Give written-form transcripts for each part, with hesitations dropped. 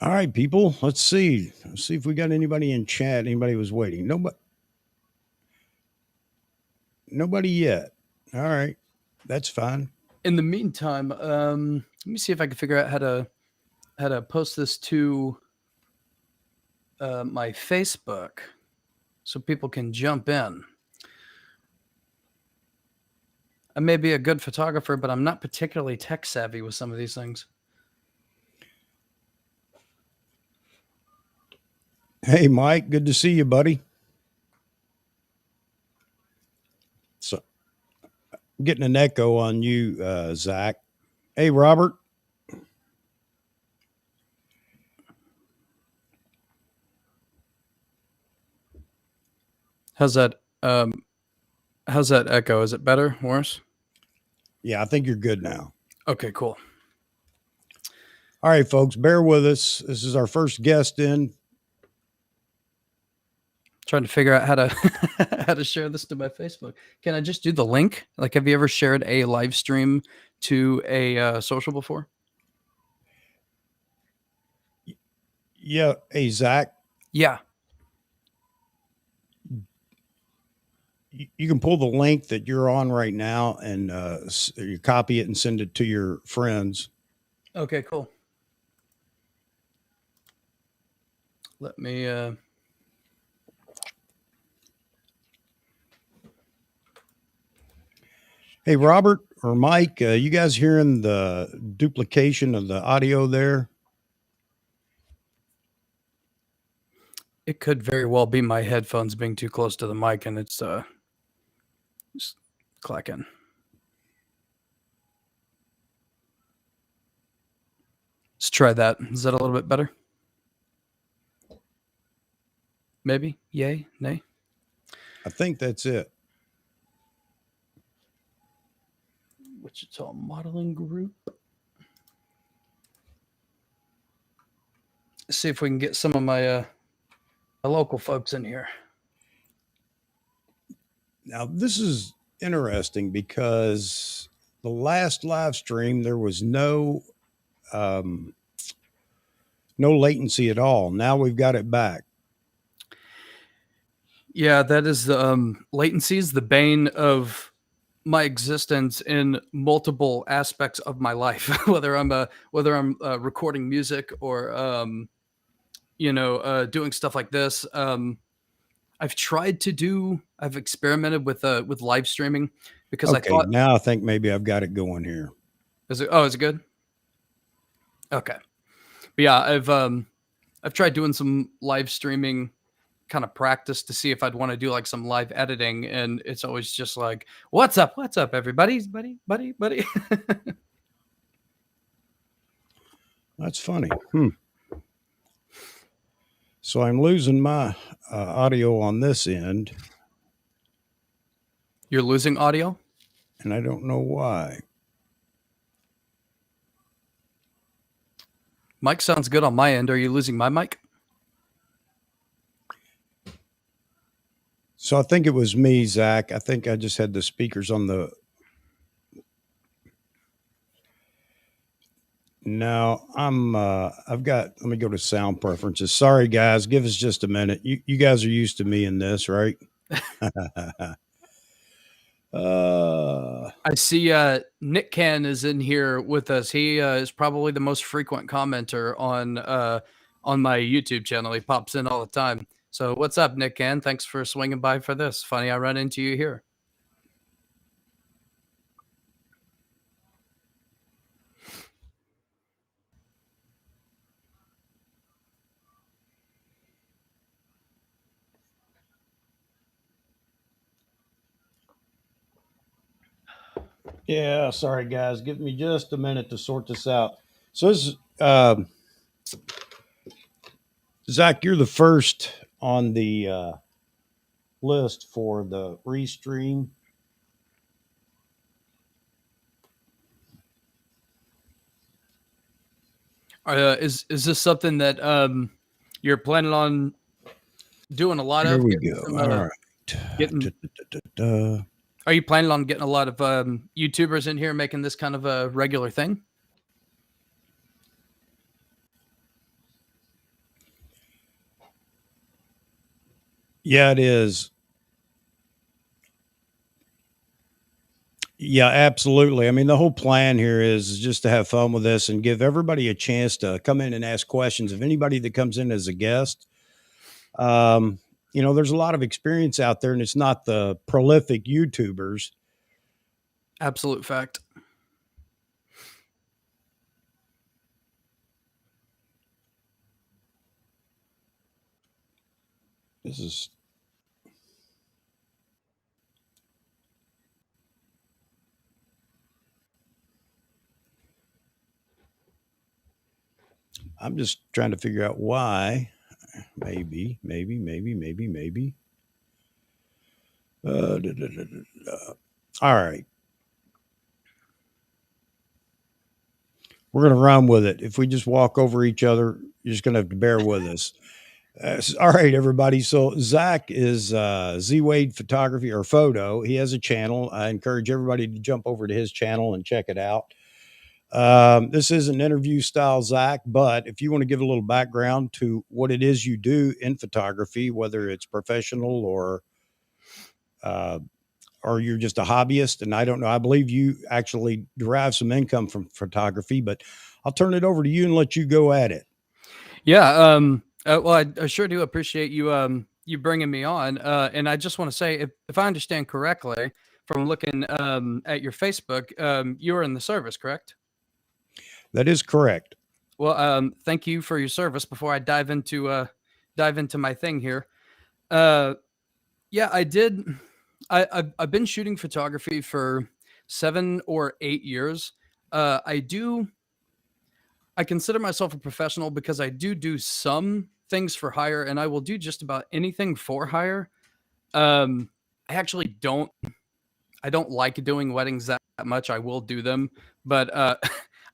All right, people. Let's see. Let's see if we got anybody in chat. Anybody was waiting. Nobody yet. All right. That's fine. In the meantime, let me see if I can figure out how to post this to my Facebook so people can jump in. I may be a good photographer, but I'm not particularly tech savvy with some of these things. Hey, Mike. Good to see you, buddy. So, I'm getting an echo on you, Zach. Hey, Robert. How's that? How's that echo? Is it better? Worse? Yeah, I think you're good now. Okay, cool. All right, folks, bear with us. This is our first guest in. Trying to figure out how to how to share this to my Facebook. Can I just do the link? Like, have you ever shared a live stream to a social before? Yeah. Hey, Zach. Yeah. You can pull the link that you're on right now and you copy it and send it to your friends. Okay, cool. Let me Hey, Robert or Mike, you guys hearing the duplication of the audio there? It could very well be my headphones being too close to the mic and it's just clacking. Let's try that. Is that a little bit better? Maybe? Yay? Nay? I think that's it. Wichita Modeling Group. Let's see if we can get some of my local folks in here. Now, this is interesting because the last live stream, there was no latency at all. Now we've got it back. Yeah, that is the latency is the bane of my existence in multiple aspects of my life. whether I'm recording music or doing stuff like this. I've experimented with live streaming because Okay, now I think maybe I've got it going here. Is it good? Okay. But yeah, I've tried doing some live streaming kind of practice to see if I'd want to do like some live editing, and it's always just like, what's up, everybody, buddy. That's funny. So I'm losing my audio on this end. You're losing audio? And I don't know why. Mic sounds good on my end. Are you losing my mic? So I think it was me, Zach. I think I just had the speakers on the... No, I've got, let me go to sound preferences. Sorry, guys. Give us just a minute. You guys are used to me in this, right? I see Nikon is in here with us. He is probably the most frequent commenter on my YouTube channel. He pops in all the time. So what's up, Nikon? Thanks for swinging by for this. Funny I run into you here. Yeah, sorry, guys. Give me just a minute to sort this out. So this is, Zach, you're the first on the list for the restream. Is this something that you're planning on doing a lot of? Here we go. All right. Getting Are you planning on getting a lot of YouTubers in here making this kind of a regular thing? Yeah, it is. Yeah, absolutely. I mean, the whole plan here is just to have fun with this and give everybody a chance to come in and ask questions. If anybody that comes in as a guest, um, there's a lot of experience out there, and it's not the prolific YouTubers. Absolute fact. This is I'm just trying to figure out why. Maybe. All right. We're going to run with it. If we just walk over each other, you're just going to have to bear with us. All right, everybody. So Zach is ZWade Photography or Photo. He has a channel. I encourage everybody to jump over to his channel and check it out. This is an interview style, Zach, but if you want to give a little background to what it is you do in photography, whether it's professional uh, or you're just a hobbyist, and I don't know, I believe you actually derive some income from photography, but I'll turn it over to you and let you go at it. Yeah. Well, I sure do appreciate you you bringing me on. And I just want to say, if I understand correctly from looking at your Facebook, you are in the service, correct? That is correct. Well, thank you for your service. Before I dive into my thing here, uh, yeah, I did. I've been shooting photography for 7 or 8 years. I do. I consider myself a professional because I do some things for hire, and I will do just about anything for hire. I actually don't. I don't like doing weddings that much. I will do them, but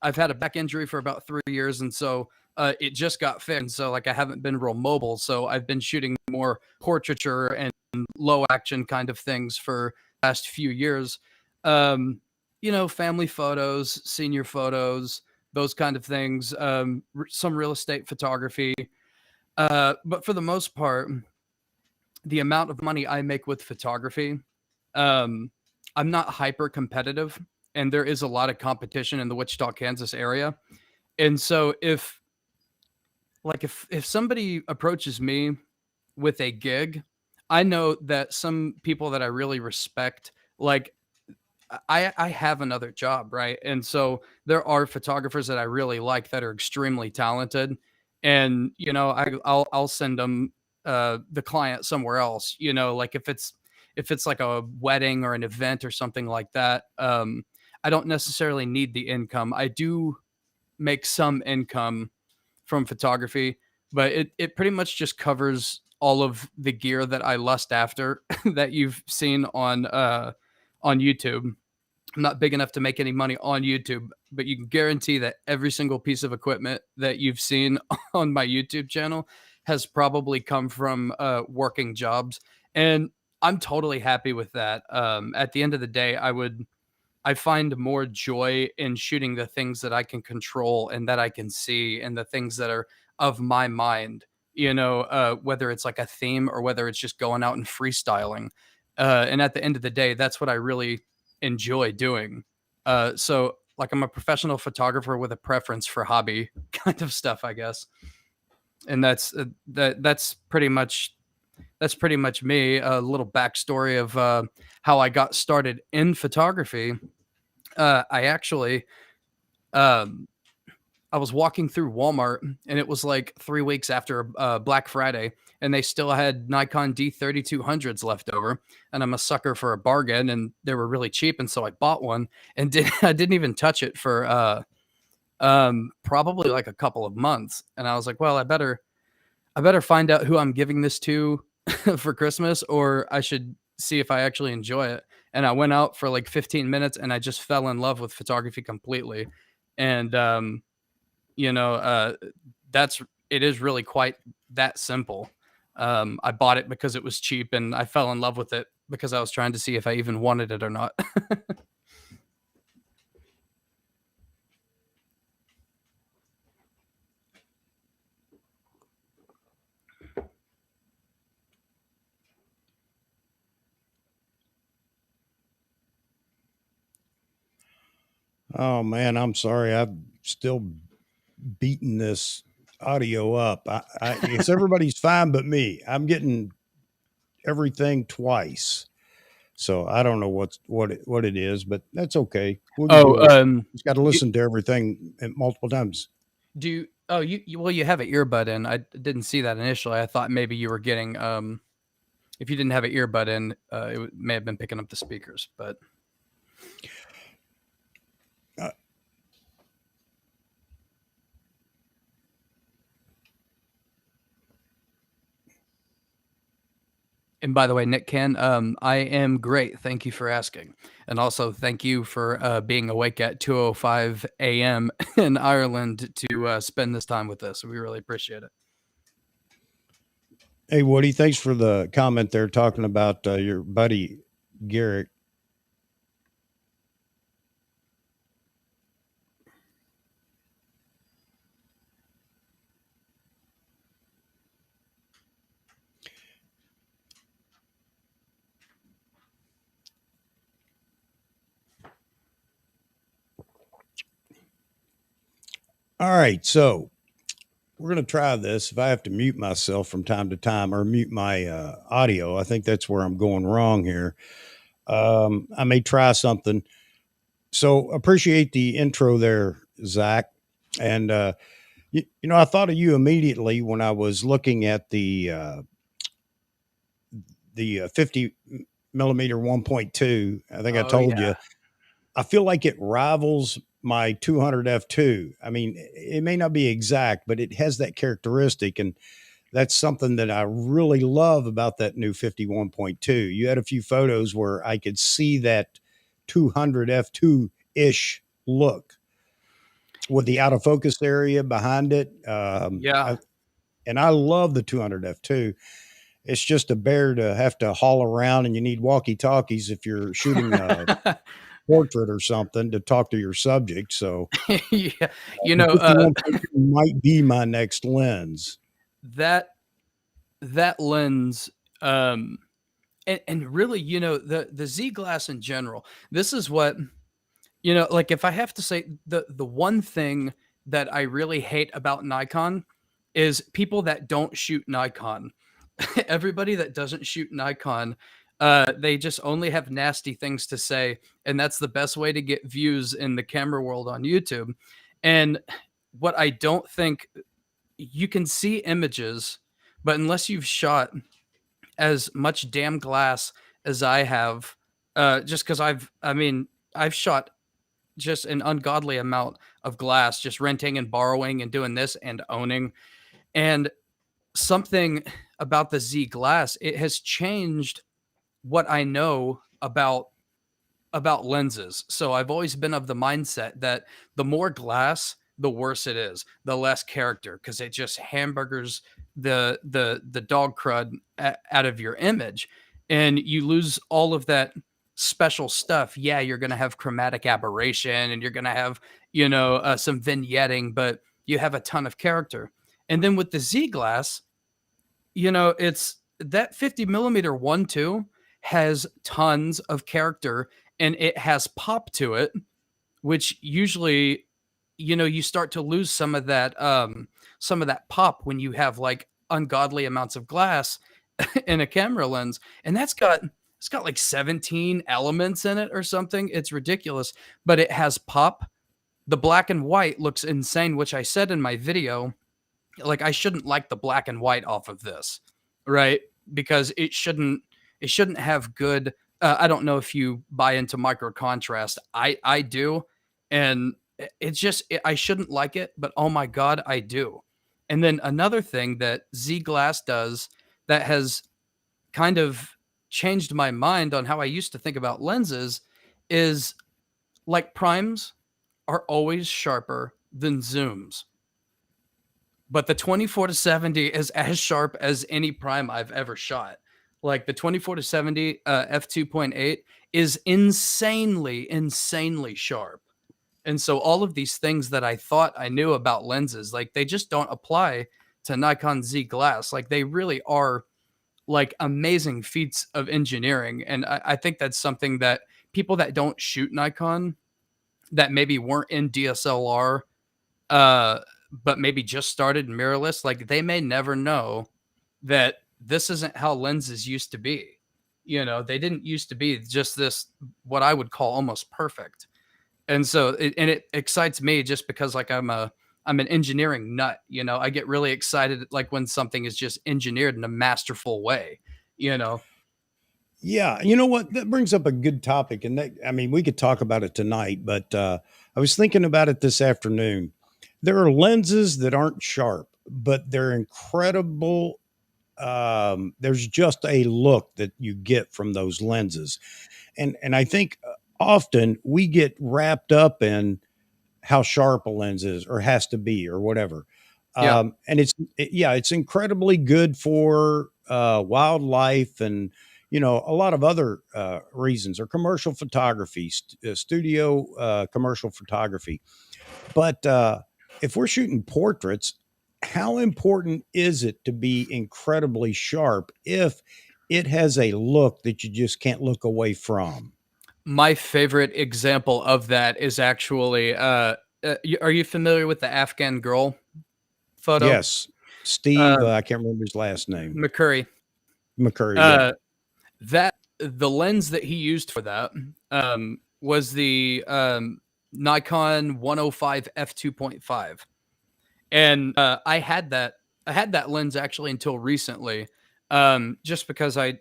I've had a back injury for about 3 years, and so it just got fixed. And so like I haven't been real mobile, so I've been shooting more portraiture and low action kind of things for the last few years. Um, family photos, senior photos, those kind of things. Some real estate photography, but for the most part, the amount of money I make with photography, um, I'm not hyper competitive, and there is a lot of competition in the Wichita, Kansas area. And so if somebody approaches me with a gig, I know that some people that I really respect, like I have another job, right? And so there are photographers that I really like that are extremely talented, and I'll send them the client somewhere else. Like if it's like a wedding or an event or something like that. I don't necessarily need the income. I do make some income from photography, but it pretty much just covers all of the gear that I lust after that you've seen on YouTube. I'm not big enough to make any money on YouTube, but you can guarantee that every single piece of equipment that you've seen on my YouTube channel has probably come from working jobs, and I'm totally happy with that. At the end of the day, I find more joy in shooting the things that I can control and that I can see, and the things that are of my mind. Whether it's like a theme or whether it's just going out and freestyling. And at the end of the day, that's what I really enjoy doing. So like I'm a professional photographer with a preference for hobby kind of stuff, I guess. And that's pretty much me. A little backstory of how I got started in photography. I actually um, I was walking through Walmart, and it was like 3 weeks after Black Friday, and they still had Nikon D3200s left over. And I'm a sucker for a bargain, and they were really cheap, and so I bought one and I didn't even touch it for probably like a couple of months. And I was like, well, I better find out who I'm giving this to for Christmas, or I should see if I actually enjoy it. And I went out for like 15 minutes, and I just fell in love with photography completely. And you know, uh, that's it is really quite that simple. I bought it because it was cheap, and I fell in love with it because I was trying to see if I even wanted it or not. Oh man, I'm sorry. I've still beating this audio up. It's everybody's fine but me. I'm getting everything twice. So I don't know what it is, but that's okay. We can Oh, do it. Just got to you, listen to everything multiple times. do you, oh well, you have an earbud in. I didn't see that initially. I thought maybe you were getting if you didn't have an earbud in, may have been picking up the speakers, but Uh, and by the way, Nick Ken, I am great. Thank you for asking. And also thank you for being awake at 2:05 a.m. in Ireland to spend this time with us. We really appreciate it. Hey, Woody, thanks for the comment there talking about your buddy Garrett. All right, so we're going to try this. If I have to mute myself from time to time or mute my audio, I think that's where I'm going wrong here. I may try something. So appreciate the intro there, Zach. And I thought of you immediately when I was looking at the 50 millimeter 1.2. I think I Oh told yeah. you. I feel like it rivals my 200 f2. I mean, it may not be exact, but it has that characteristic, and that's something that I really love about that new 51.2. You had a few photos where I could see that 200 f2 ish look with the out of focus area behind it. Yeah. And I love the 200 f2. It's just a bear to have to haul around, and you need walkie talkies if you're shooting a portrait or something to talk to your subject. So Yeah. the 51.2 might be my next lens. That that lens and really, the Z glass in general. This is what, like if I have to say the one thing that I really hate about Nikon is people that don't shoot Nikon. Everybody that doesn't shoot Nikon, they just only have nasty things to say, and that's the best way to get views in the camera world on YouTube. And what I don't think, you can see images, but unless you've shot as much damn glass as I have, just because I've shot just an ungodly amount of glass, just renting and borrowing and doing this and owning. And something about the Z glass, it has changed what I know about lenses. So I've always been of the mindset that the more glass, the worse it is, the less character, because it just hamburgers the dog crud out of your image, and you lose all of that special stuff. Yeah, you're going to have chromatic aberration, and you're going to have some vignetting, but you have a ton of character. And then with the Z glass, it's that 50 millimeter one too has tons of character, and it has pop to it, which usually, you start to lose some of that pop when you have like ungodly amounts of glass in a camera lens. And it's got like 17 elements in it or something. It's ridiculous, but it has pop. The black and white looks insane, which I said in my video, like I shouldn't like the black and white off of this, right? Because it shouldn't have good. I don't know if you buy into micro contrast. I do, and I shouldn't like it, but oh my god, I do. And then another thing that Z Glass does that has kind of changed my mind on how I used to think about lenses is, like, primes are always sharper than zooms. but the 24 to 70 is as sharp as any prime I've ever shot. Like the 24 to 70 f2.8 is insanely sharp. And so all of these things that I thought I knew about lenses, like they just don't apply to Nikon Z glass. Like they really are like amazing feats of engineering. And I think that's something that people that don't shoot Nikon, that maybe weren't in DSLR, uh, but maybe just started in mirrorless, like they may never know that this isn't how lenses used to be. You know, they didn't used to be just this, what I would call almost perfect. And so it excites me just because like I'm an engineering nut. You know, I get really excited like when something is just engineered in a masterful way, you know. Yeah, you know what? That brings up a good topic, and that, I mean, we could talk about it tonight, but I was thinking about it this afternoon. There are lenses that aren't sharp, but they're incredible. There's just a look that you get from those lenses, and I think often we get wrapped up in how sharp a lens is or has to be or whatever. Yeah. And yeah, it's incredibly good for wildlife and, you know, a lot of other reasons, or commercial photography, studio commercial photography. But if we're shooting portraits, how important is it to be incredibly sharp if it has a look that you just can't look away from? My favorite example of that is actually are you familiar with the Afghan girl photo? Yes. Steve, Uh I can't remember his last name. McCurry. McCurry. Yeah. Uh that the lens that he used for that was the Nikon 105 f2.5. And I had that lens actually until recently, just because I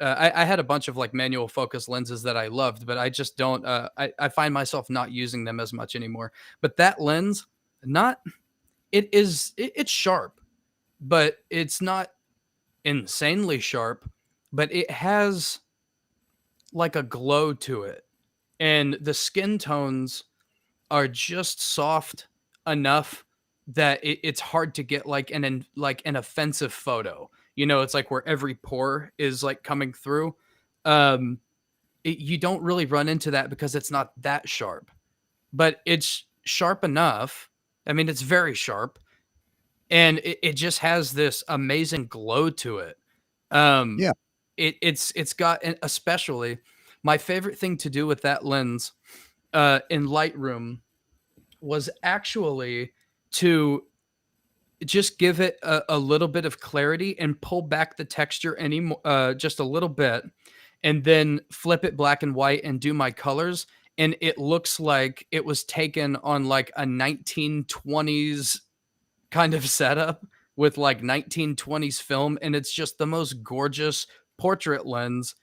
had a bunch of like manual focus lenses that I loved, but I just don't. I find myself not using them as much anymore. But that lens, not it's sharp, but it's not insanely sharp. But it has like a glow to it, and the skin tones are just soft enough that it's hard to get like like an offensive photo. You know, it's like where every pore is like coming through. Um, you don't really run into that because it's not that sharp, but it's sharp enough. I mean, it's very sharp, and it just has this amazing glow to it. Um, Yeah. it's got, and especially my favorite thing to do with that lens in Lightroom was actually to just give it a little bit of clarity and pull back the texture just a little bit, and then flip it black and white and do my colors, and it looks like it was taken on like a 1920s kind of setup with like 1920s film, and it's just the most gorgeous portrait lens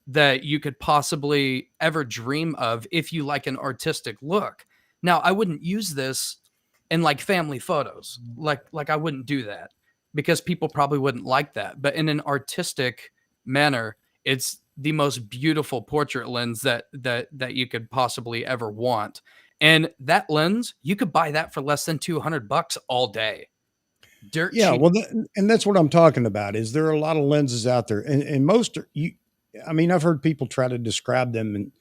that you could possibly ever dream of if you like an artistic look. Now, I wouldn't use this in like family photos. Like I wouldn't do that because people probably wouldn't like that. But in an artistic manner, it's the most beautiful portrait lens that you could possibly ever want. And that lens, you could buy that for less than $200 all day. Dirt Yeah, cheap. well, and that's what I'm talking about. Is there are a lot of lenses out there, and most are you. I mean, I've heard people try to describe them in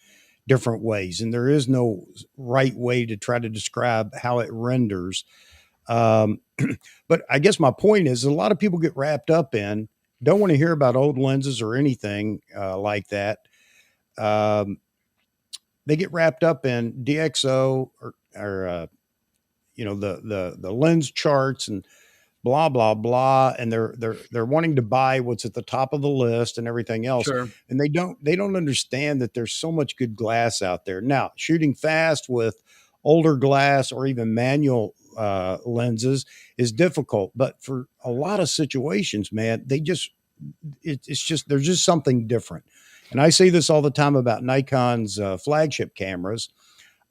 different ways, and there is no right way to try to describe how it renders. Um, but I guess my point is, a lot of people get wrapped up in, don't want to hear about old lenses or anything like that. Um, they get wrapped up in DxO or you know, the lens charts and blah blah blah, and they're wanting to buy what's at the top of the list and everything else, Sure. and they don't understand that there's so much good glass out there now. Shooting fast with older glass or even manual lenses is difficult, but for a lot of situations, man, it's just there's just something different. And I say this all the time about Nikon's flagship cameras.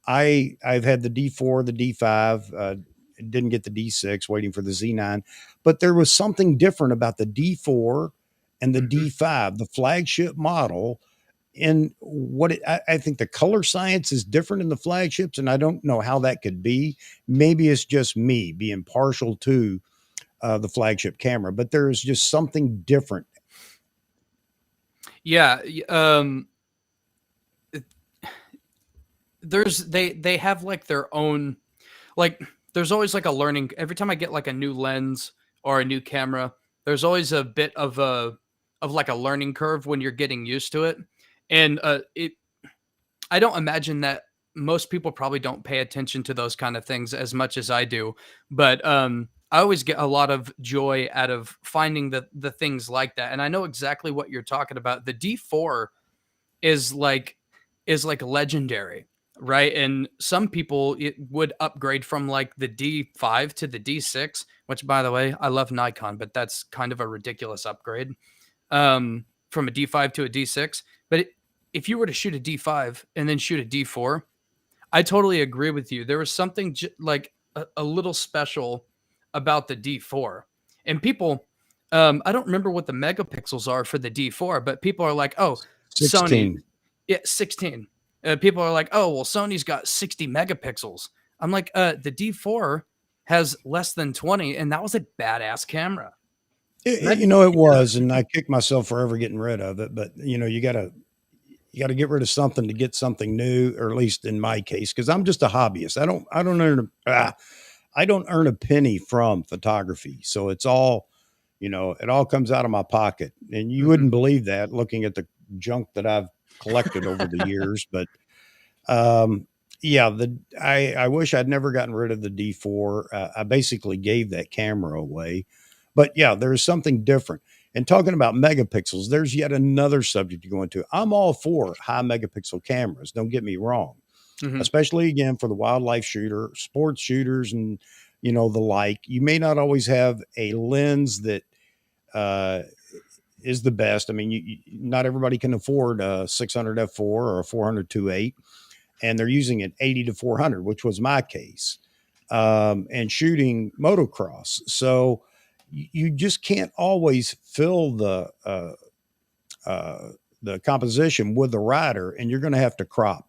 I've had the D4, the D5, didn't get the D6, waiting for the Z9, but there was something different about the D4 and the Mhm. D5, the flagship model. in I think the color science is different in the flagships, and I don't know how that could be. Maybe it's just me being partial to the flagship camera, but there is just something different. Yeah, they have like their own, like there's always like a learning every time I get like a new lens or a new camera. There's always a bit of like a learning curve when you're getting used to it, and it I don't imagine that most people probably don't pay attention to those kind of things as much as I do, but I always get a lot of joy out of finding the things like that, and I know exactly what you're talking about. The D4 is like is like legendary, right? And some people it would upgrade from like the D5 to the D6, which by the way, I love Nikon, but that's kind of a ridiculous upgrade. From a D5 to a D6. But if you were to shoot a D5 and then shoot a D4, I totally agree with you. There was something like a little special about the D4. And people, I don't remember what the megapixels are for the D4, but people are like, oh, Sony, 16. yeah, 16. People are like, oh, well, Sony's got 60 megapixels. I'm like, the D4 has less than 20, and that was a badass camera. You know, it was, and I kicked myself for ever getting rid of it. But you know, you got to get rid of something to get something new, or at least in my case, because I'm just a hobbyist. I don't earn a penny from photography, so it's all, you know, it all comes out of my pocket, and you Mhm. wouldn't believe that looking at the junk that I've collected over the years. But um, yeah, I wish I'd never gotten rid of the D4. I basically gave that camera away, but yeah, there's something different. And talking about megapixels, there's yet another subject to go into. I'm all for high megapixel cameras. Don't get me wrong, Mhm. especially again for the wildlife shooter, sports shooters, and you know the like. You may not always have a lens that uh, is the best. I mean, not everybody can afford a 600 f4 or a 400 2.8, and they're using an 80 to 400, which was my case, and shooting motocross. So you just can't always fill uh, the composition with the rider, and you're going to have to crop.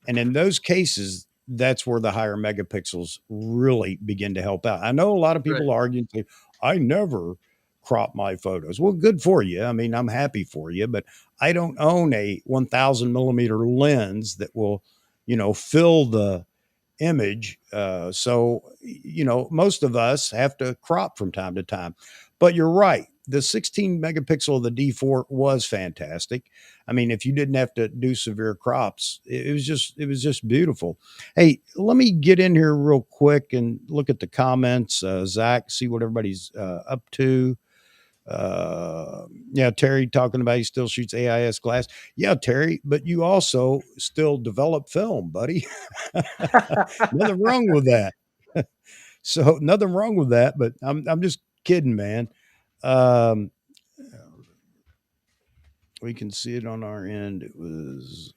And in those cases, that's where the higher megapixels really begin to help out. I know a lot of Right. people argue and say, I never crop my photos. Well, good for you. I mean, I'm happy for you, but I don't own a 1000 millimeter lens that will, you know, fill the image. So, you know, most of us have to crop from time to time. But you're right. The 16 megapixel of the D4 was fantastic. I mean, if you didn't have to do severe crops, it was just beautiful. Hey, let me get in here real quick and look at the comments. Zach, see what everybody's up to. Yeah, Terry talking about he still shoots AIS glass. Yeah, Terry, but you also still develop film, buddy. Nothing wrong with that. So nothing wrong with that, but I'm just kidding, man. Um, we can see it on our end. It was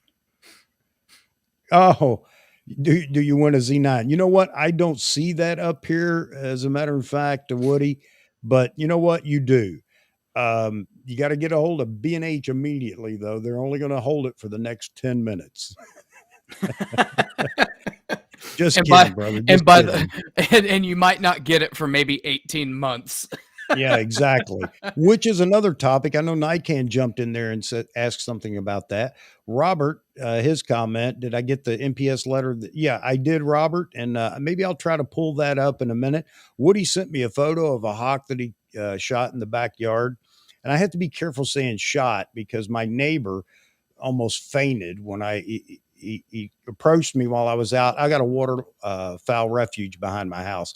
oh, do you want a Z9? You know what? I don't see that up here, as a matter of fact, Woody. But you know what? You do. You got to get a hold of B&H immediately, though. They're only going to hold it for the next 10 minutes. Just and kidding, by brother. Just and by the kidding. and you might not get it for maybe 18 months. Yeah, exactly. Which is another topic. I know Nikan jumped in there and said, asked something about that. Robert, his comment, did I get the NPS letter? Yeah, I did, Robert. And maybe I'll try to pull that up in a minute. Woody sent me a photo of a hawk that he shot in the backyard. And I have to be careful saying shot because my neighbor almost fainted when he approached me while I was out. I got a water fowl refuge behind my house.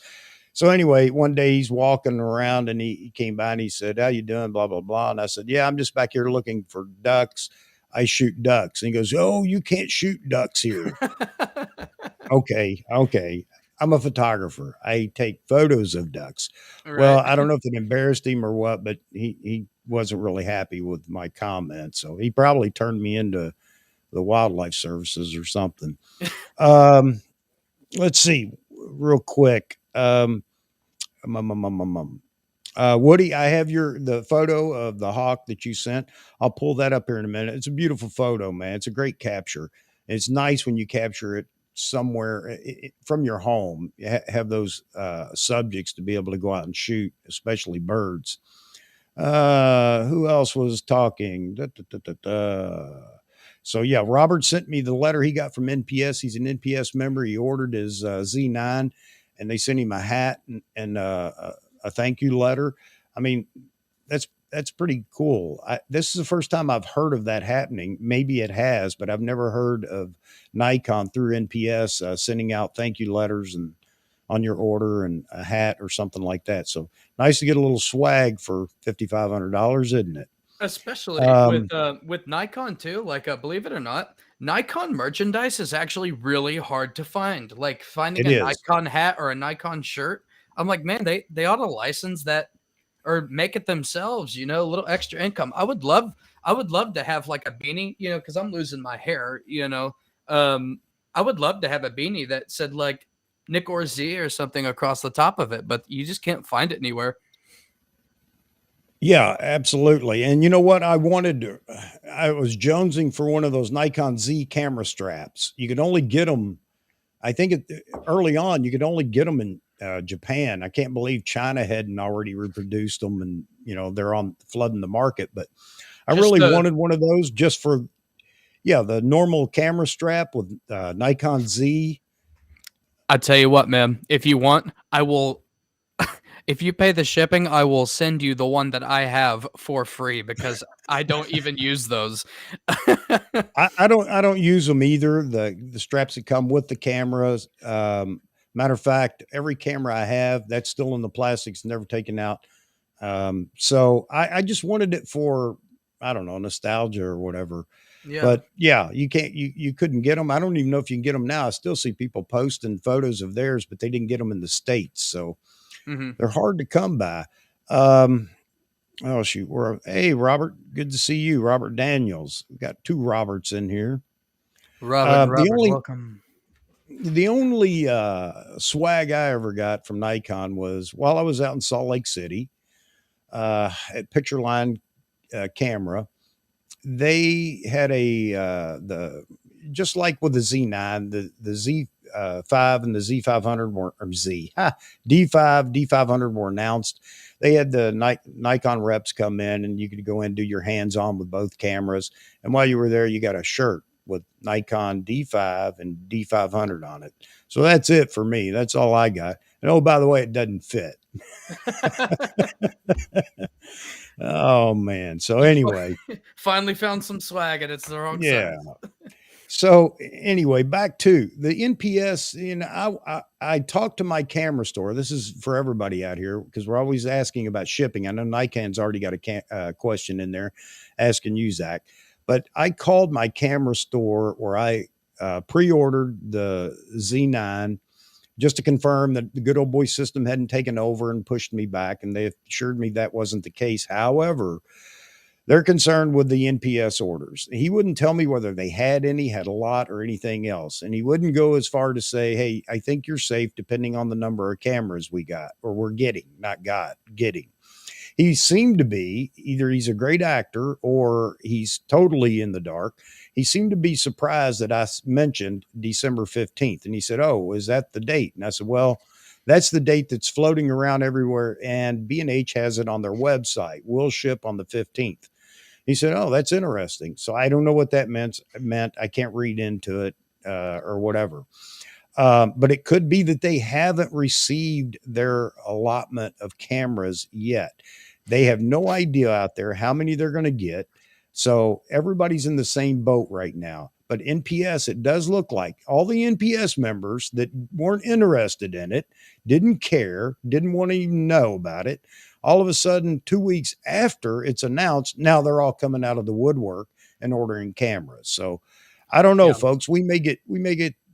So anyway, one day he's walking around and he came by and he said, "How you doing?" Blah blah blah. And I said, "Yeah, I'm just back here looking for ducks. I shoot ducks." And he goes, "Oh, you can't shoot ducks here." Okay, okay. I'm a photographer. I take photos of ducks. Well, Right. I don't know if it embarrassed him or what, but he wasn't really happy with my comment. So he probably turned me into the wildlife services or something. Um, let's see real quick. Um, Woody, I have the photo of the hawk that you sent. I'll pull that up here in a minute. It's a beautiful photo, man. It's a great capture. It's nice when you capture it somewhere from your home. Have those subjects to be able to go out and shoot, especially birds. Who else was talking? Da, da, da, da, da. So yeah, Robert sent me the letter he got from NPS. He's an NPS member. He ordered his Z9, and they sent him a hat and a thank you letter. I mean, that's pretty cool. This is the first time I've heard of that happening. Maybe it has, but I've never heard of Nikon through NPS sending out thank you letters and on your order and a hat or something like that. So nice to get a little swag for $5,500, isn't it? Especially Um, with Nikon too. Like, believe it or not, Nikon merchandise is actually really hard to find. Like finding it a is. Nikon hat or a Nikon shirt. I'm like, man, they ought to license that or make it themselves. You know, a little extra income. I would love to have like a beanie. You know, because I'm losing my hair. You know, I would love to have a beanie that said like Nick or Z or something across the top of it, but you just can't find it anywhere. Yeah, absolutely. And you know what? I was jonesing for one of those Nikon Z camera straps. You could only get them, I think early on, you could only get them in Japan. I can't believe China hadn't already reproduced them and, they're on flooding the market. But I Just really the wanted one of those just for, yeah, the normal camera strap with Nikon Z. I tell you what, man, if you want, I will if you pay the shipping, I will send you the one that I have for free because I don't even use those. I don't use them either. The straps that come with the cameras. Matter of fact, every camera I have that's still in the plastics, never taken out. So I just wanted it for, I don't know, nostalgia or whatever. Yeah. But yeah, you couldn't get them. I don't even know if you can get them now. I still see people posting photos of theirs, but they didn't get them in the States, so Mhm. they're hard to come by. Um, Oh shoot, hey Robert, good to see you, Robert Daniels. We've got two Roberts in here. Robert, Uh, the Robert, only welcome. the only swag I ever got from Nikon was while I was out in Salt Lake City at Picture Line Camera. They had the just like with the Z9, the Z5 and the Z500 were or Z D5 D500 were announced. They had the Nikon reps come in, and you could go in and do your hands on with both cameras. And while you were there, you got a shirt with Nikon D5 and D500 on it. So that's it for me. That's all I got. And oh, by the way, it doesn't fit. Oh man. So You anyway, finally found some swag and it's the wrong yeah. size. So anyway, back to the NPS. I talked to my camera store. This is for everybody out here because we're always asking about shipping. I know Nikon's already got a question in there asking you, Zach, but I called my camera store where I pre-ordered the Z9 just to confirm that the good old boy system hadn't taken over and pushed me back, and they assured me that wasn't the case. However, they're concerned with the NPS orders. He wouldn't tell me whether they had any, had a lot, or anything else. And he wouldn't go as far to say, hey, I think you're safe depending on the number of cameras we got or we're getting, not got, getting. He seemed to be either he's a great actor or he's totally in the dark. He seemed to be surprised that I mentioned December 15th. And he said, oh, is that the date? And I said, well, that's the date that's floating around everywhere. And B&H has it on their website. We'll ship on the 15th. He said, "Oh, that's interesting." So I don't know what that meant. I can't read into it or whatever. But it could be that they haven't received their allotment of cameras yet. They have no idea out there how many they're going to get. So everybody's in the same boat right now. But NPS, it does look like all the NPS members that weren't interested in it, didn't care, didn't want to even know about it. All of a sudden, 2 weeks after it's announced, now they're all coming out of the woodwork and ordering cameras. So I don't know, Yeah. folks. We may get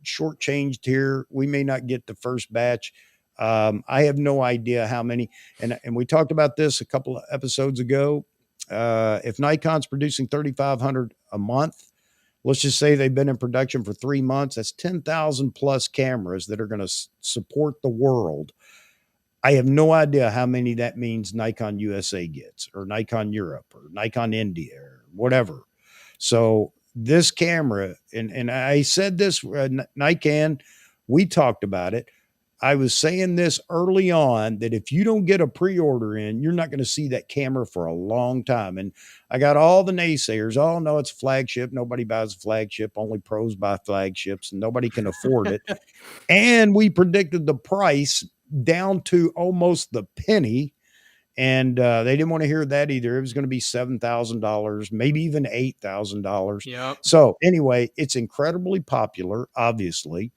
shortchanged here. We may not get the first batch. I have no idea how many, and we talked about this a couple of episodes ago. If Nikon's producing 3,500 a month, let's just say they've been in production for 3 months. That's 10,000 plus cameras that are going to support the world I have no idea how many that means Nikon USA gets, or Nikon Europe, or Nikon India, or whatever. So this camera, and I said this, Nikon, we talked about it. I was saying this early on that if you don't get a pre-order in, you're not going to see that camera for a long time. And I got all the naysayers. Oh no, it's a flagship. Nobody buys a flagship. Only pros buy flagships, and nobody can afford it. And we predicted the price down to almost the penny. And they didn't want to hear that either. It was going to be $7,000, maybe even $8,000. Yep. So anyway, it's incredibly popular, obviously,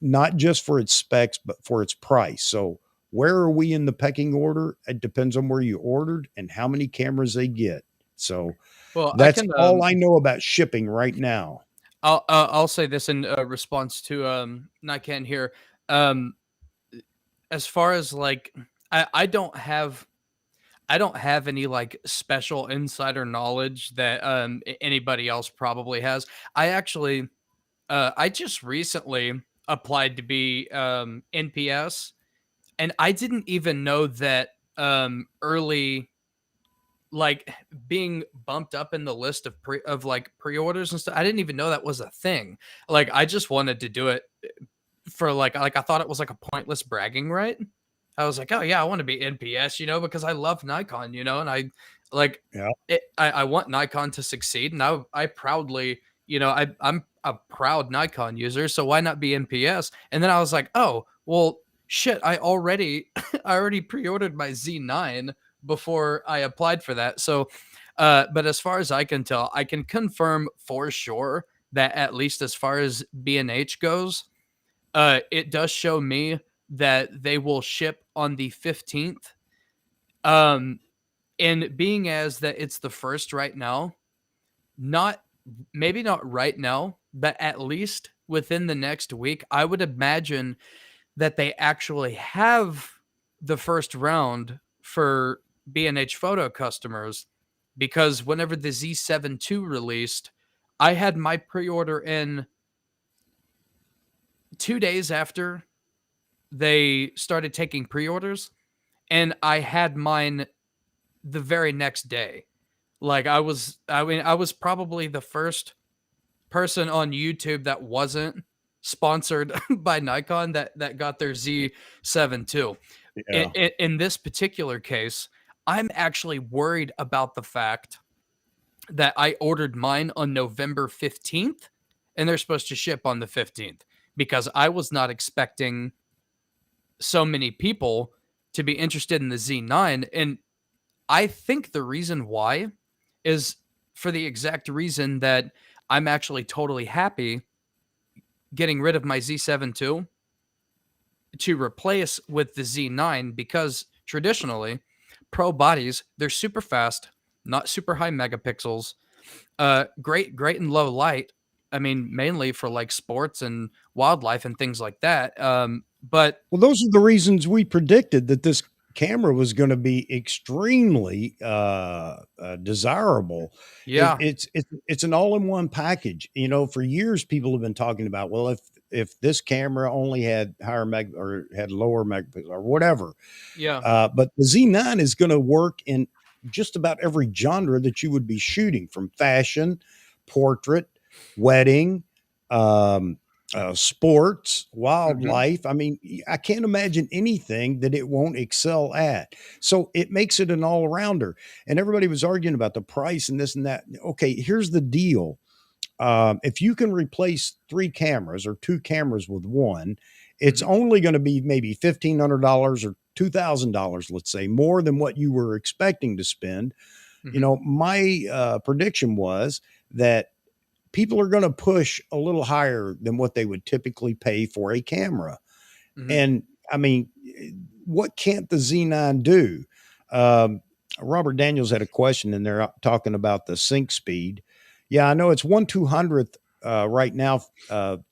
not just for its specs, but for its price. So where are we in the pecking order? It depends on where you ordered and how many cameras they get. So Well, I that's can all I know about shipping right now. I'll say this in response to Nikon here. Um, as far as like, I don't have any like special insider knowledge that anybody else probably has. I actually I just recently applied to be NPS, and I didn't even know that early, like, being bumped up in the list of pre-orders and stuff. I didn't even know that was a thing. Like, I just wanted to do it for like I thought it was like a pointless bragging right. I was like, oh yeah, I want to be NPS, because I love Nikon, and I like Yeah. it. I want Nikon to succeed, and I proudly, I'm a proud Nikon user, so why not be NPS? And then I was like, oh well, shit, I already I already pre-ordered my Z9 before I applied for that. So, but as far as I can tell, I can confirm for sure that at least as far as B&H goes, it does show me that they will ship on the 15th. Um, and being as that it's the first right now, not maybe not right now, but at least within the next week, I would imagine that they actually have the first round for B&H Photo customers, because whenever the Z7 II released, I had my pre-order in 2 days after they started taking pre-orders, and I had mine the very next day. Like, I was probably the first person on YouTube that wasn't sponsored by Nikon that got their Z7 too. Yeah. In this particular case, I'm actually worried about the fact that I ordered mine on November 15th and they're supposed to ship on the 15th, because I was not expecting so many people to be interested in the Z9. And I think the reason why is for the exact reason that I'm actually totally happy getting rid of my Z7 II to replace with the Z9, because traditionally pro bodies, they're super fast, not super high megapixels, great in low light. I mean, mainly for like sports and wildlife and things like that. But Well, those are the reasons we predicted that this camera was going to be extremely desirable. yeah, It's an all in one package. You know, for years people have been talking about, well, if this camera only had higher meg or had lower megapixel or whatever, yeah, but the Z9 is going to work in just about every genre that you would be shooting, from fashion, portrait, wedding, um, sports, hmm, wildlife. I mean, I can't imagine anything that it won't excel at. So it makes it an all rounder. And everybody was arguing about the price and this and that. Okay, here's the deal. If you can replace three cameras or two cameras with one, it's hmm, only going to be maybe $1,500 or $2,000, let's say, more than what you were expecting to spend. You hmm, know, my prediction was that people are going to push a little higher than what they would typically pay for a camera. hmm. And I mean, what can't the Z9 do? Um, Robert Daniels had a question in there talking about the sync speed. Yeah, I know it's 1/200th right now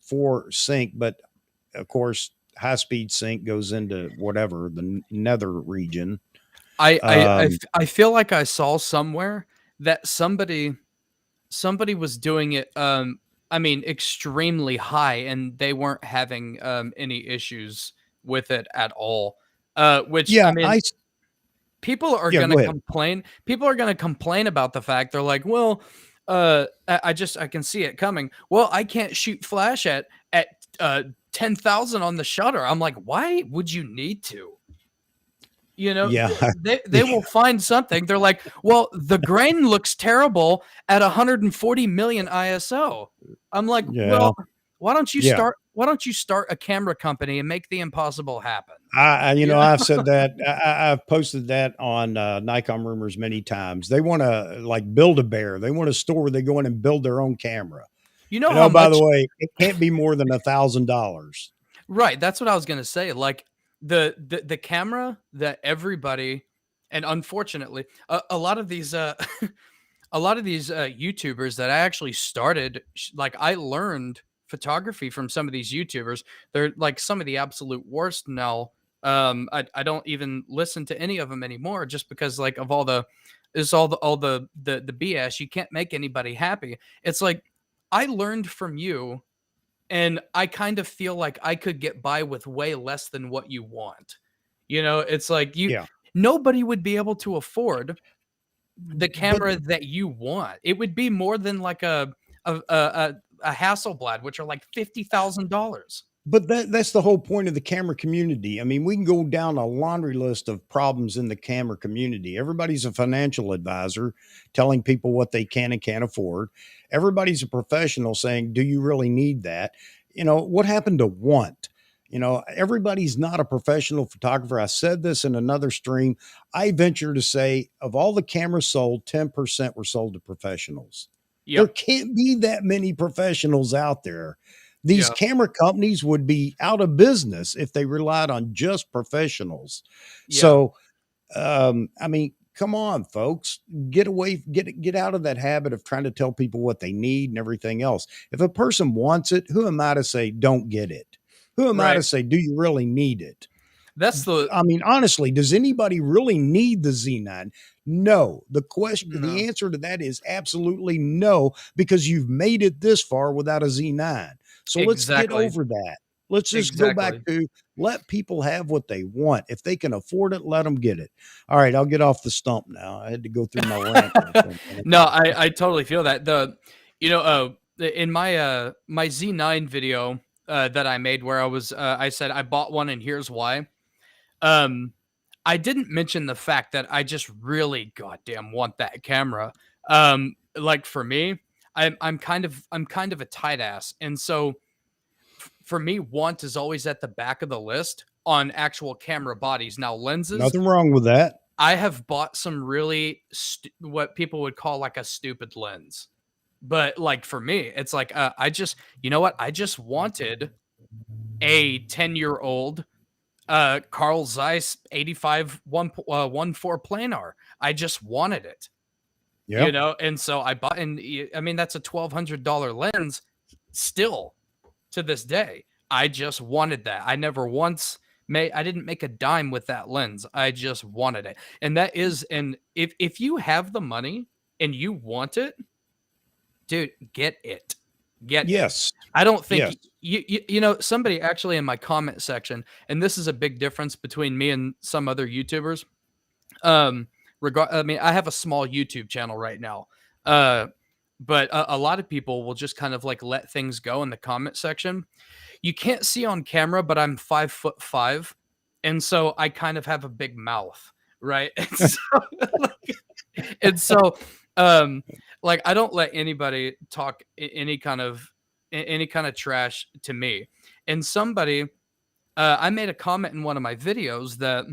for sync, but of course, high speed sync goes into whatever the nether region. Um, I feel like I saw somewhere that somebody was doing it, I mean, extremely high, and they weren't having any issues with it at all. Which I Yeah, mean, people are yeah, gonna go ahead. complain. People are gonna complain about the fact they're like, well, I can see it coming. Well, I can't shoot flash at 10,000 on the shutter. I'm like, why would you need to? You know, Yeah. they will find something. They're like, well, the grain looks terrible at 140 million ISO. I'm like, Yeah. well, why don't you Yeah. start? Why don't you start a camera company and make the impossible happen? Yeah, I've said that. I've posted that on Nikon Rumors many times. They want to like build a bear. They want a store where they go in and build their own camera. you know And how oh, by the much. way, it can't be more than $1,000. Right, that's what I was gonna say. Like the camera that everybody, and unfortunately, a lot of these a lot of these YouTubers that I actually started, like I learned photography from some of these YouTubers. They're like some of the absolute worst now. I don't even listen to any of them anymore, just because like of all the is all the BS. You can't make anybody happy. It's like I learned from you, and I kind of feel like I could get by with way less than what you want. You know, it's like you Yeah. nobody would be able to afford the But camera that you want. It would be more than like a Hasselblad, which are like $50,000. that's the whole point of the camera community. I mean, we can go down a laundry list of problems in the camera community. Everybody's a financial advisor telling people what they can and can't afford. Everybody's a professional saying, "Do you really need that?" What happened to want? Everybody's not a professional photographer. I said this in another stream. I venture to say of all the cameras sold, 10% were sold to professionals. There Yep. can't be that many professionals out there. These Yeah. camera companies would be out of business if they relied on just professionals. Yeah. So, I mean, come on, folks, get out of that habit of trying to tell people what they need and everything else. If a person wants it, who am I to say don't get it? Who am I Right. to say do you really need it? That's the I mean, honestly, does anybody really need the Z9? No. The no. answer to that is absolutely no, because you've made it this far without a Z9. So let's get Exactly. over that. Let's just go back Exactly. to let people have what they want. If they can afford it, let them get it. All right, I'll get off the stump now. I had to go through my rant there for a minute. No, I totally feel that. In my Z9 video that I made, where I said I bought one and here's why. Um, I didn't mention the fact that I just really goddamn want that camera. Like for me, I'm kind of a tight ass, and so for me, want is always at the back of the list on actual camera bodies. Now lenses, Nothing wrong with that. I have bought some really what people would call like a stupid lens. But like for me, it's like I just, you know what? I just wanted a 10-year-old Carl Zeiss 85 1.4 planar. I just wanted it, Yeah. and so I bought, and I mean that's a $1,200 lens still to this day. I just wanted that. I never once I didn't make a dime with that lens. I just wanted it. And that is, and if you have the money and you want it, dude, get it. Get it. Yes. I don't think Yes. somebody actually in my comment section, and this is a big difference between me and some other YouTubers. I mean, I have a small YouTube channel right now. But a lot of people will just kind of like let things go in the comment section. You can't see on camera, but I'm 5'5", and so I kind of have a big mouth, right? And so, um, like I don't let anybody talk any kind of trash to me. And somebody, I made a comment in one of my videos that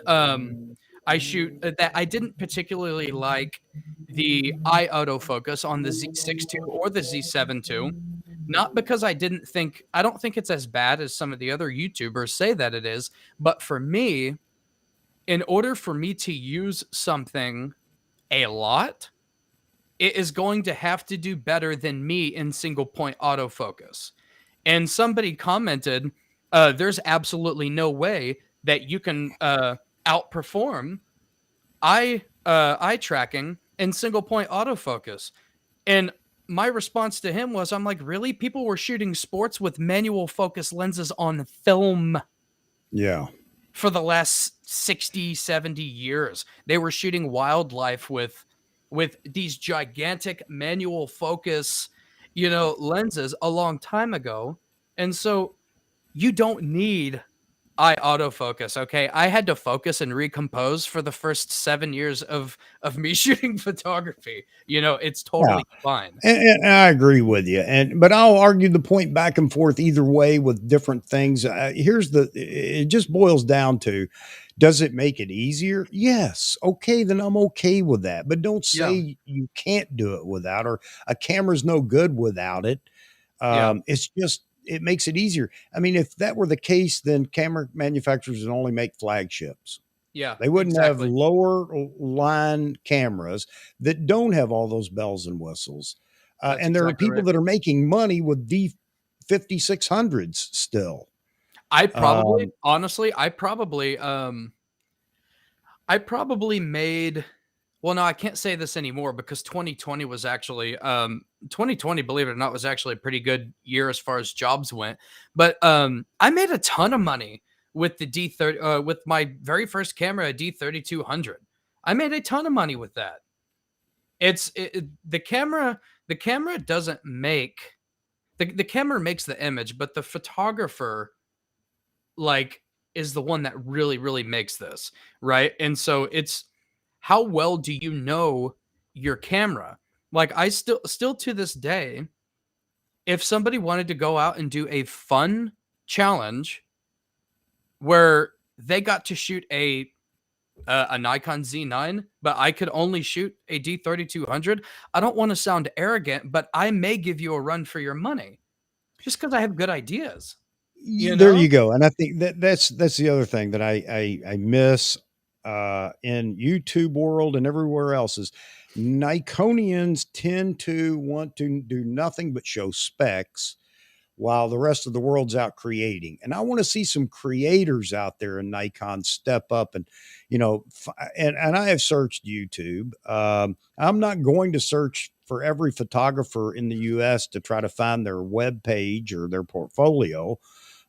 um, I shoot that I didn't particularly like the eye autofocus on the Z6 II or the Z7 II. Not because I don't think it's as bad as some of the other YouTubers say that it is, but for me, in order for me to use something a lot, it is going to have to do better than me in single point autofocus. And somebody commented, there's absolutely no way that you can outperform eye tracking in single point autofocus. And my response to him was, I'm like, really? People were shooting sports with manual focus lenses on film. Yeah. for the last 60, 70 years. They were shooting wildlife with these gigantic manual focus, lenses a long time ago. And so you don't need eye autofocus, okay? I had to focus and recompose for the first 7 years of me shooting photography. It's Yeah. totally fine. And I agree with you, but I'll argue the point back and forth either way with different things. It just boils down to, does it make it easier? Yes. Okay, then I'm okay with that. But don't Yeah. say you can't do it without, or a camera's no good without it. Yeah. It's just it makes it easier. I mean, if that were the case, then camera manufacturers would only make flagships. Yeah, They wouldn't have exactly. lower line cameras that don't have all those bells and whistles. That's And there are exactly people right. that are making money with D5600s still. I probably Um, honestly, I probably made, well, no, I can't say this anymore because 2020 was actually 2020, believe it or not, was actually a pretty good year as far as jobs went. But I made a ton of money with the D30 with my very first camera, a D3200. I made a ton of money with that. The camera doesn't make the camera makes the image, but the photographer like is the one that really makes this, right? And so it's how well do you know your camera? Like I still to this day, if somebody wanted to go out and do a fun challenge where they got to shoot a Nikon Z9, but I could only shoot a D3200, I don't want to sound arrogant, but I may give you a run for your money just because I have good ideas, you there know? you go. And I think that's the other thing that I miss in YouTube world and everywhere else is Nikonians tend to want to do nothing but show specs while the rest of the world's out creating. And I want to see some creators out there in Nikon step up and, and I have searched YouTube. I'm not going to search for every photographer in the US to try to find their web page or their portfolio.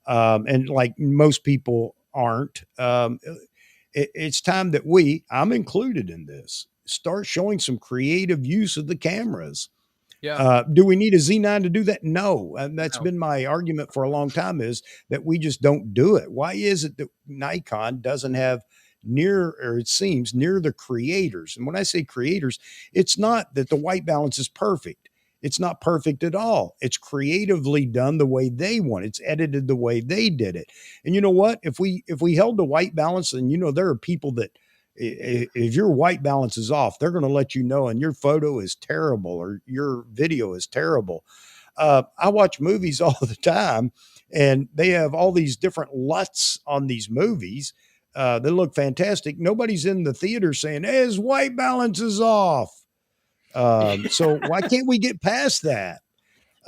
And like most people aren't. It's time that I'm included in this, start showing some creative use of the cameras. Yeah, Do we need a Z9 to do that? No. And that's no. been my argument for a long time is that we just don't do it. Why is it that Nikon doesn't have near, or it seems near the creators? And when I say creators, it's not that the white balance is perfect. It's not perfect at all. It's creatively done the way they want. It's edited the way they did it. And you know what? If we held the white balance, and there are people that if your white balance is off, they're going to let you know, and your photo is terrible or your video is terrible. I watch movies all the time, and they have all these different LUTs on these movies. They look fantastic. Nobody's in the theater saying, hey, his white balance is off. So why can't we get past that?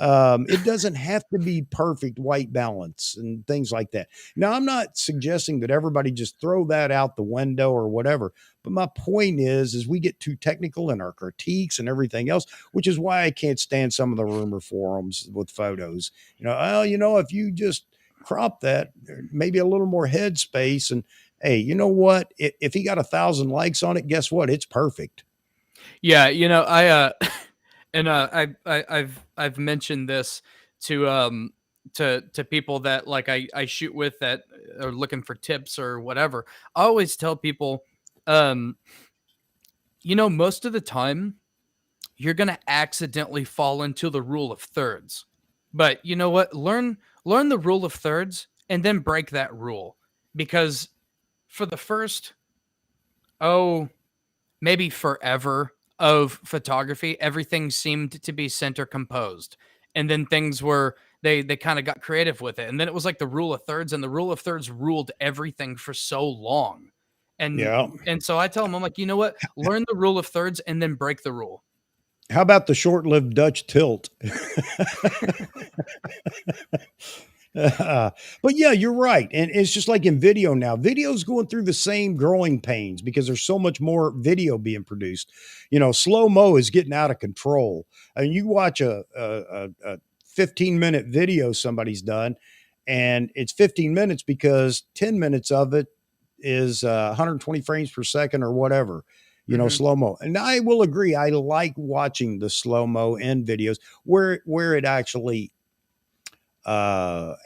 It doesn't have to be perfect white balance and things like that. Now, I'm not suggesting that everybody just throw that out the window or whatever. But my point is we get too technical in our critiques and everything else, which is why I can't stand some of the rumor forums with photos. If you just crop that, maybe a little more headspace, and hey, you know what? If he got 1,000 likes on it, guess what? It's perfect. Yeah, I and I've mentioned this to to people that like I shoot with that are looking for tips or whatever. I always tell people, um, most of the time you're gonna accidentally fall into the rule of thirds. But you know what? Learn the rule of thirds and then break that rule. Because for the first, oh, maybe forever of photography, everything seemed to be center composed. And then things were they kind of got creative with it. And then it was like the rule of thirds, and the rule of thirds ruled everything for so long. And Yeah. and so I tell them, I'm like, you know what? Learn the rule of thirds and then break the rule. How about the short-lived Dutch tilt? But yeah, you're right. And it's just like in video now. Video's going through the same growing pains because there's so much more video being produced. Slow mo is getting out of control. And you watch a 15-minute video somebody's done, and it's 15 minutes because 10 minutes of it is 120 frames per second or whatever, Hmm. slow mo. And I will agree, I like watching the slow mo in videos where it actually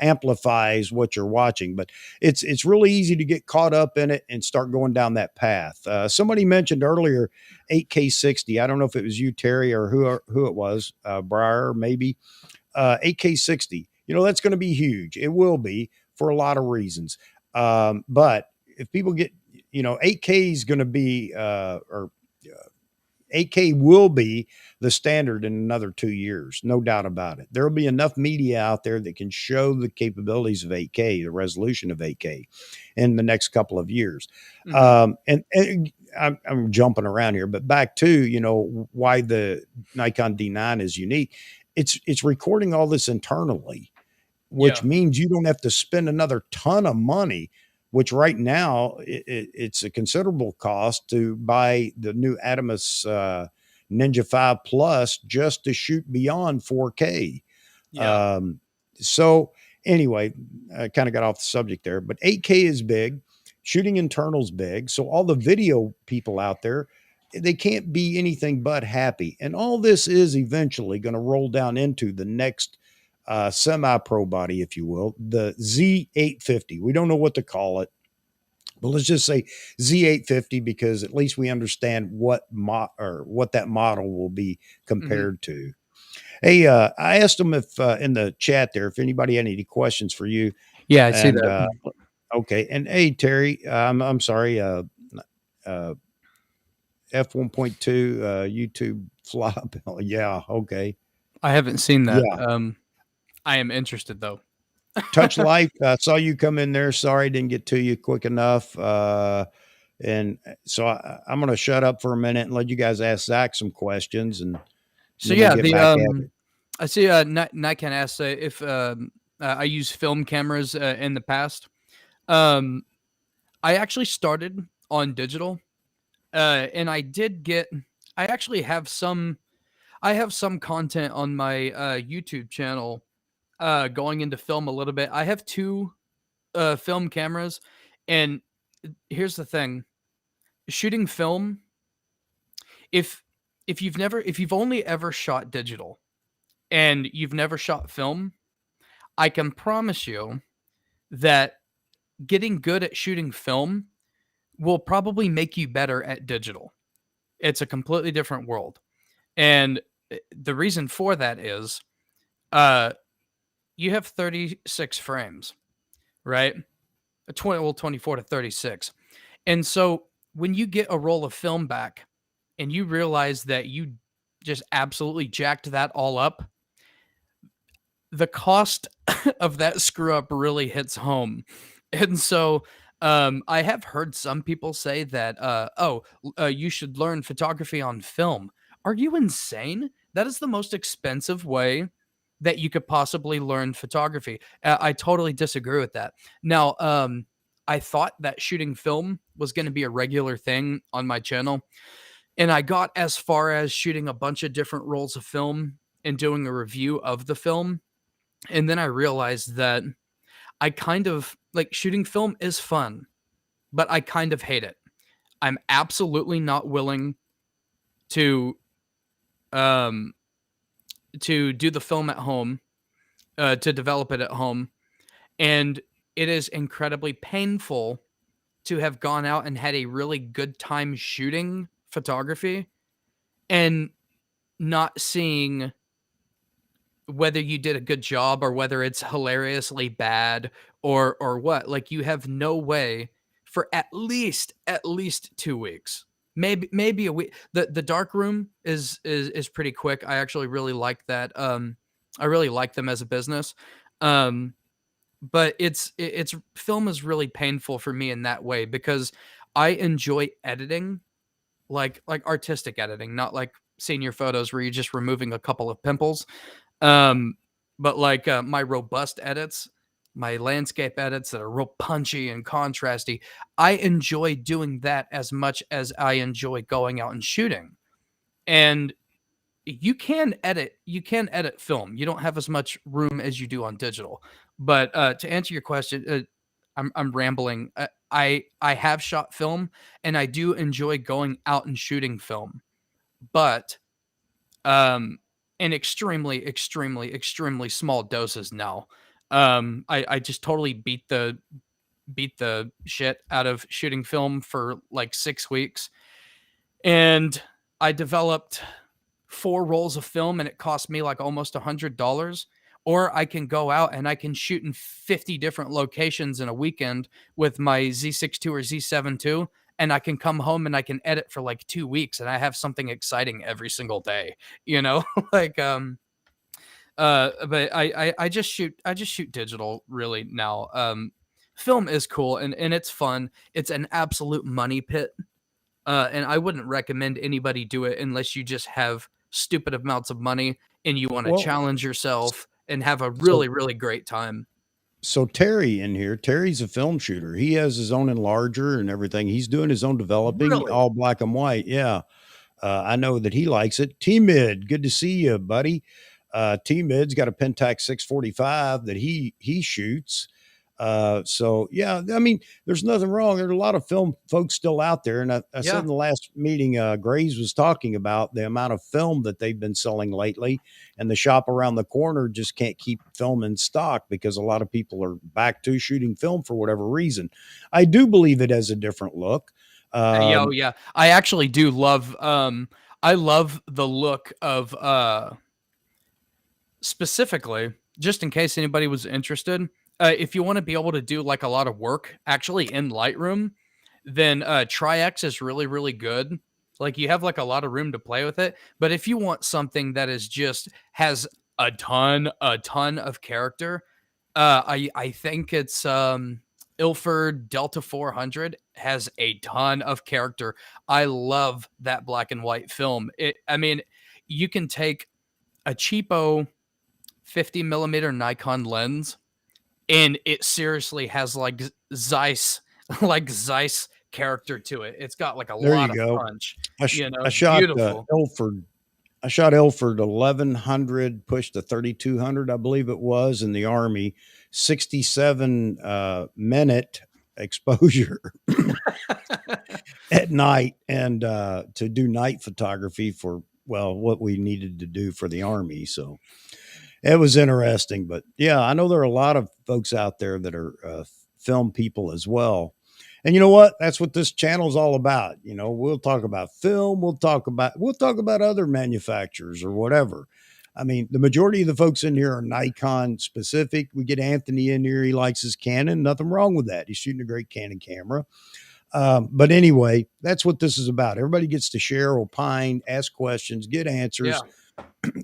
amplifies what you're watching. But it's really easy to get caught up in it and start going down that path. Somebody mentioned earlier 8K 60. I don't know if it was you, Terry, or who it was, Briar, maybe. 8K 60. That's going to be huge. It will be for a lot of reasons. But if people get, 8K is going to be, or 8K will be the standard in another 2 years, no doubt about it. There will be enough media out there that can show the capabilities of 8K, the resolution of 8K, in the next couple of years. Hmm. And I'm jumping around here, but back to why the Nikon D9 is unique. It's recording all this internally, which Yeah. means you don't have to spend another ton of money, which right now it's a considerable cost to buy the new Adamus Ninja 5 Plus just to shoot beyond 4K. Yeah. Um, so anyway, I kind of got off the subject there, but 8K is big, shooting internals big. So all the video people out there, they can't be anything but happy. And all this is eventually going to roll down into the next semi-pro body, if you will, the Z850. We don't know what to call it, but let's just say Z850 because at least we understand what that model will be Hmm. compared to. Hey, I asked them if in the chat there if anybody had any questions for you, Yeah, I see and that. okay, and hey Terry, I'm sorry, uh, F1.2 YouTube flop. Yeah, okay, I haven't seen that. yeah. I am interested though. Touch Life, saw you come in there. Sorry, didn't get to you quick enough. And so I'm going to shut up for a minute and let you guys ask Zach some questions, and So then we'll yeah, get the back at it. I see Nikon asks if I use film cameras in the past. Um, I actually started on digital, and I actually have some. I have some content on my YouTube channel going into film a little bit. I have two film cameras, and here's the thing: shooting film. If if you've only ever shot digital and you've never shot film, I can promise you that getting good at shooting film will probably make you better at digital. It's a completely different world. And the reason for that is uh you have 36 frames, right? 24 to 36. And so when you get a roll of film back and you realize that you just absolutely jacked that all up, the cost of that screw up really hits home. And so I have heard some people say that, you should learn photography on film. Are you insane? That is the most expensive way that you could possibly learn photography. I totally disagree with that. Now, I thought that shooting film was going to be a regular thing on my channel. And I got as far as shooting a bunch of different rolls of film and doing a review of the film, and then I realized that I kind of like shooting film is fun, but I kind of hate it. I'm absolutely not willing to um to do the film at home, to develop it at home, and it is incredibly painful to have gone out and had a really good time shooting photography and not seeing whether you did a good job or whether it's hilariously bad or what. Like you have no way for at least 2 weeks. Maybe a week. The dark room is pretty quick. I actually really like that. I really like them as a business. Um but it's film is really painful for me in that way because I enjoy editing, like artistic editing, not like senior photos where you're just removing a couple of pimples. Um, but like my robust edits, my landscape edits that are real punchy and contrasty, I enjoy doing that as much as I enjoy going out and shooting. And you can edit film. You don't have as much room as you do on digital. But to answer your question, I'm rambling. I have shot film, and I do enjoy going out and shooting film, but um in extremely, extremely, extremely small doses now. I just totally beat the shit out of shooting film for like 6 weeks, and I developed 4 rolls of film, and it cost me like almost $100. Or I can go out and I can shoot in 50 different locations in a weekend with my Z6 II or Z7 II, and I can come home and I can edit for like 2 weeks, and I have something exciting every single day, you know? like but I just shoot digital really now. Film is cool, and it's fun. It's an absolute money pit, and I wouldn't recommend anybody do it unless you just have stupid amounts of money and you want to Well, challenge yourself and have a so really, really great time. so Terry in here, Terry's a film shooter. He has his own enlarger and everything. He's doing his own developing, Really? all black and white. Yeah. I know that he likes it. T Mid, good to see you, buddy. T Mid's got a Pentax 645 that he shoots. So yeah, I mean, there's nothing wrong. There's a lot of film folks still out there, and I said Yeah. in the last meeting, Graves was talking about the amount of film that they've been selling lately, and the shop around the corner just can't keep film in stock because a lot of people are back to shooting film for whatever reason. I do believe it has a different look. Yo, Um, yeah. I actually do love I love the look of specifically, just in case anybody was interested, if you want to be able to do like a lot of work actually in Lightroom, then Tri-X is really, really good. Like you have like a lot of room to play with it. But if you want something that is just has a ton of character, I think it's Ilford Delta 400 has a ton of character. I love that black and white film. I mean, you can take a cheapo 50 millimeter Nikon lens, and it seriously has like Zeiss, like Zeiss character to it. It's got like a there lot you of go. punch. I It's shot beautiful. Ilford. I shot Ilford 1100, pushed to 3200, I believe it was, in the Army, 67 minute exposure at night, and to do night photography for, well, what we needed to do for the Army. So it was interesting. But yeah, I know there are a lot of folks out there that are film people as well. And you know what? That's what this channel is all about. You know, we'll talk about film, we'll talk about other manufacturers or whatever. I mean, the majority of the folks in here are Nikon specific. We get Anthony in here; he likes his Canon. Nothing wrong with that. He's shooting a great Canon camera. But anyway, that's what this is about. Everybody gets to share, opine, ask questions, get Yeah. answers,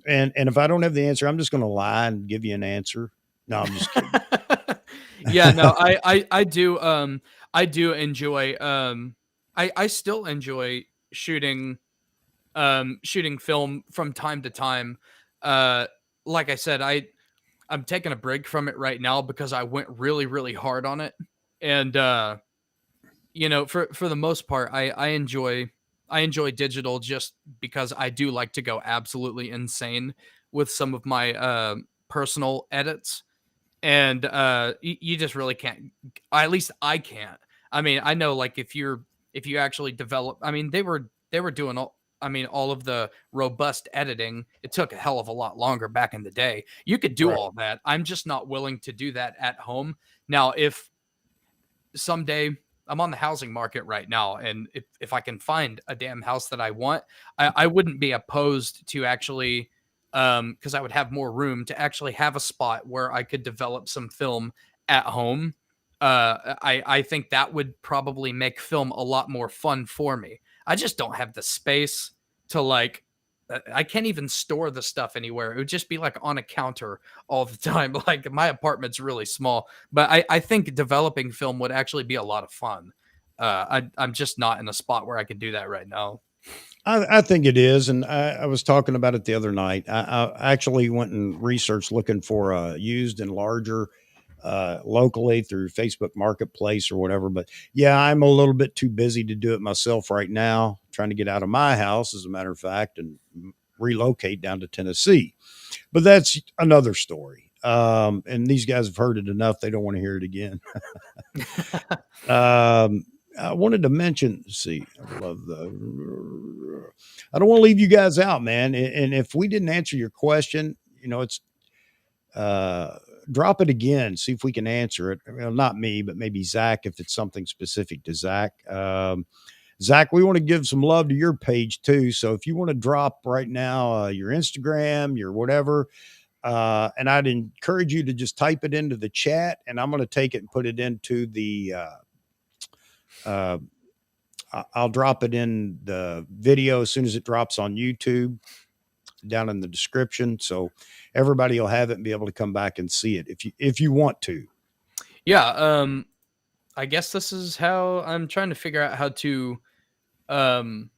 and if I don't have the answer, I'm just going to lie and give you an answer. No, I'm just kidding. Yeah, no, I do enjoy I still enjoy shooting shooting film from time to time. Uh like I said, I'm taking a break from it right now because I went really, really hard on it. And for the most part, I enjoy digital just because I do like to go absolutely insane with some of my personal edits, and you just really can't. At least I can't. I mean, I know like if you actually develop, I mean, they were doing all of the robust editing. It took a hell of a lot longer back in the day. You could do Right. all that. I'm just not willing to do that at home. Now, if someday I'm on the housing market right now, and if I can find a damn house that I want, I wouldn't be opposed to actually, because I would have more room to actually have a spot where I could develop some film at home. I think that would probably make film a lot more fun for me. I just don't have the space to like. I can't even store the stuff anywhere. It would just be like on a counter all the time. Like my apartment's really small, but I think developing film would actually be a lot of fun. I'm just not in a spot where I can do that right now. I think it is, and I was talking about it the other night. I actually went and researched looking for a used and larger locally through Facebook Marketplace or whatever. But yeah, I'm a little bit too busy to do it myself right now. Trying to get out of my house, as a matter of fact, and relocate down to Tennessee. But that's another story. And these guys have heard it enough; they don't want to hear it again. Um, I wanted to mention. Let's see, I love the. I don't want to leave you guys out, man. And if we didn't answer your question, it's uh, drop it again. See if we can answer it. Well, not me, but maybe Zach, if it's something specific to Zach. Zach, we want to give some love to your page too. So if you want to drop right now your Instagram, your whatever, and I'd encourage you to just type it into the chat, and I'm going to take it and put it into the. Uh, I'll drop it in the video as soon as it drops on YouTube down in the description, so everybody will have it and be able to come back and see it if you want to. Yeah. I guess this is how I'm trying to figure out how to um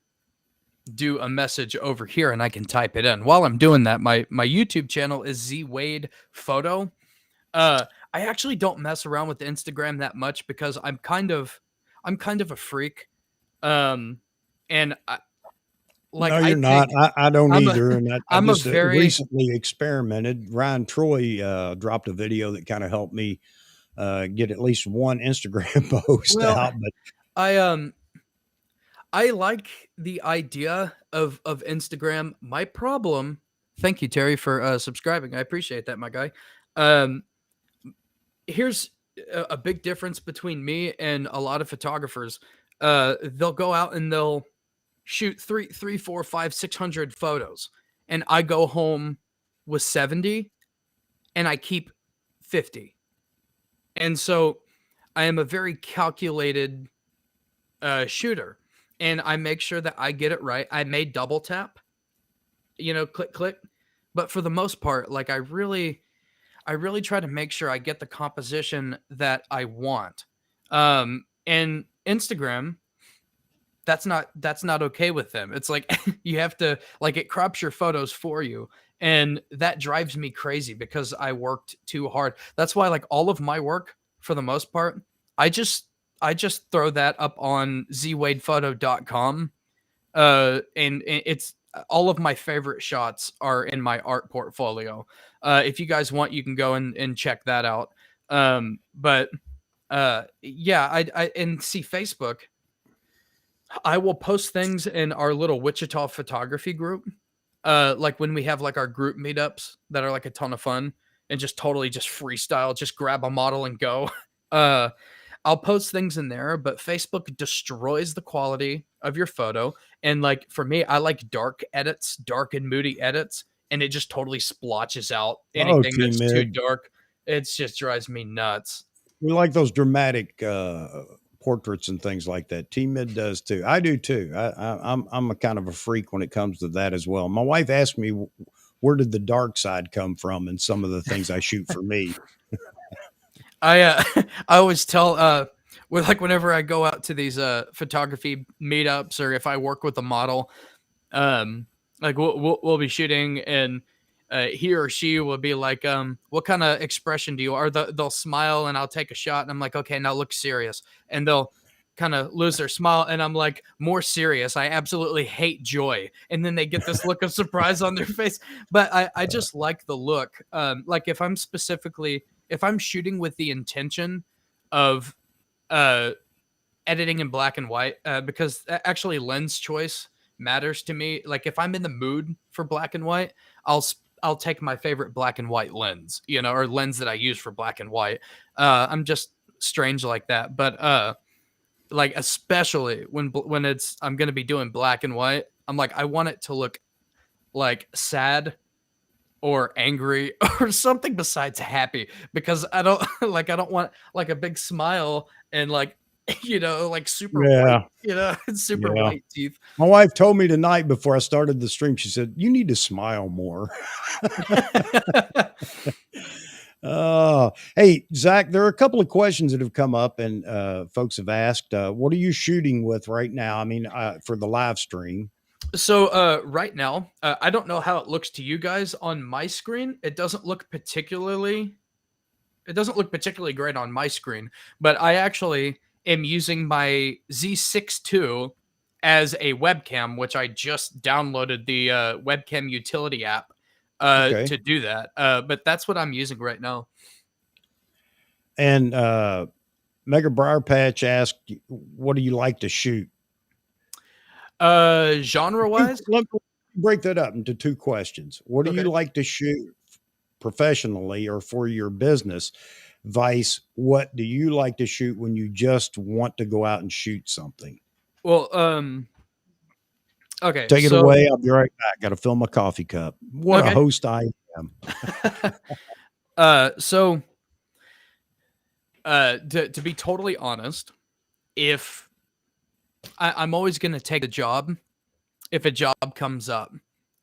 do a message over here, and I can type it in. While I'm doing that, my YouTube channel is ZWade Photo. I actually don't mess around with Instagram that much because I'm kind of a freak. Um, and No, I you're not. take I don't I'm a either. And I I'm a just very recently experimented. Ryan Troy dropped a video that kind of helped me get at least one Instagram post well. out. But I um I like the idea of Instagram. My problem. Thank you, Terry, for subscribing. I appreciate that, my guy. Um, Here's a big difference between me and a lot of photographers. They'll go out and they'll shoot three, four, five, 600 photos, and I go home with 70, and I keep 50. And so I am a very calculated shooter, and I make sure that I get it right. I may double tap, click, click, but for the most part, like I really try to make sure I get the composition that I want. And Instagram, that's not okay with them. It's like you have to like it crops your photos for you, and that drives me crazy because I worked too hard. That's why like all of my work for the most part, I just I just throw that up on zwadephoto.com. And it's all of my favorite shots are in my art portfolio. If you guys want, you can go and check that out. But yeah, I and see Facebook. I will post things in our little Wichita photography group. Like when we have like our group meetups that are like a ton of fun and just totally just freestyle, just grab a model and go. Uh, I'll post things in there, but Facebook destroys the quality of your photo. And like for me, I like dark edits, dark and moody edits, and it just totally splotches out oh, anything T that's too Mid, dark. It just drives me nuts. we like those dramatic portraits and things like that. T Mid does too. I do too. I'm a kind of a freak when it comes to that as well. My wife asked me where did the dark side come from in some of the things I shoot for me. I always tell with like whenever I go out to these photography meetups or if I work with a model, like we'll be shooting and he or she will be like, what kind of expression do you, or they'll smile and I'll take a shot and I'm like, okay, now look serious. And they'll kind of lose their smile and I'm like, more serious. I absolutely hate joy. And then they get this look of surprise on their face. But I just like the look. Like if I'm shooting with the intention of uh editing in black and white, because actually lens choice matters to me. Like if I'm in the mood for black and white, I'll take my favorite black and white lens, or lens that I use for black and white. I'm just strange like that, but like especially when it's I'm gonna be doing black and white, I'm like I want it to look like sad or angry or something besides happy because I don't like I don't want like a big smile and like like super white, Yeah, super yeah. white teeth. My wife told me tonight before I started the stream, she said, "You need to smile more." Hey, Zach, there are a couple of questions that have come up and folks have asked, what are you shooting with right now? I mean, for the live stream. So right now, I don't know how it looks to you guys on my screen. It doesn't look particularly great on my screen, but I actually am using my Z6 II as a webcam, which I just downloaded the webcam utility app. Okay. to do that. But that's what I'm using right now. And Mega Briar Patch asked, "What do you like to shoot?" Genre wise, Let me break that up into two questions. What do you okay. like to shoot professionally or for your business? Vice, what do you like to shoot when you just want to go out and shoot something? Well, okay, Take it so away. I'll be right back. Got to fill my coffee cup. What a okay. host I am. So to be totally honest, if I'm always going to take a job if a job comes up,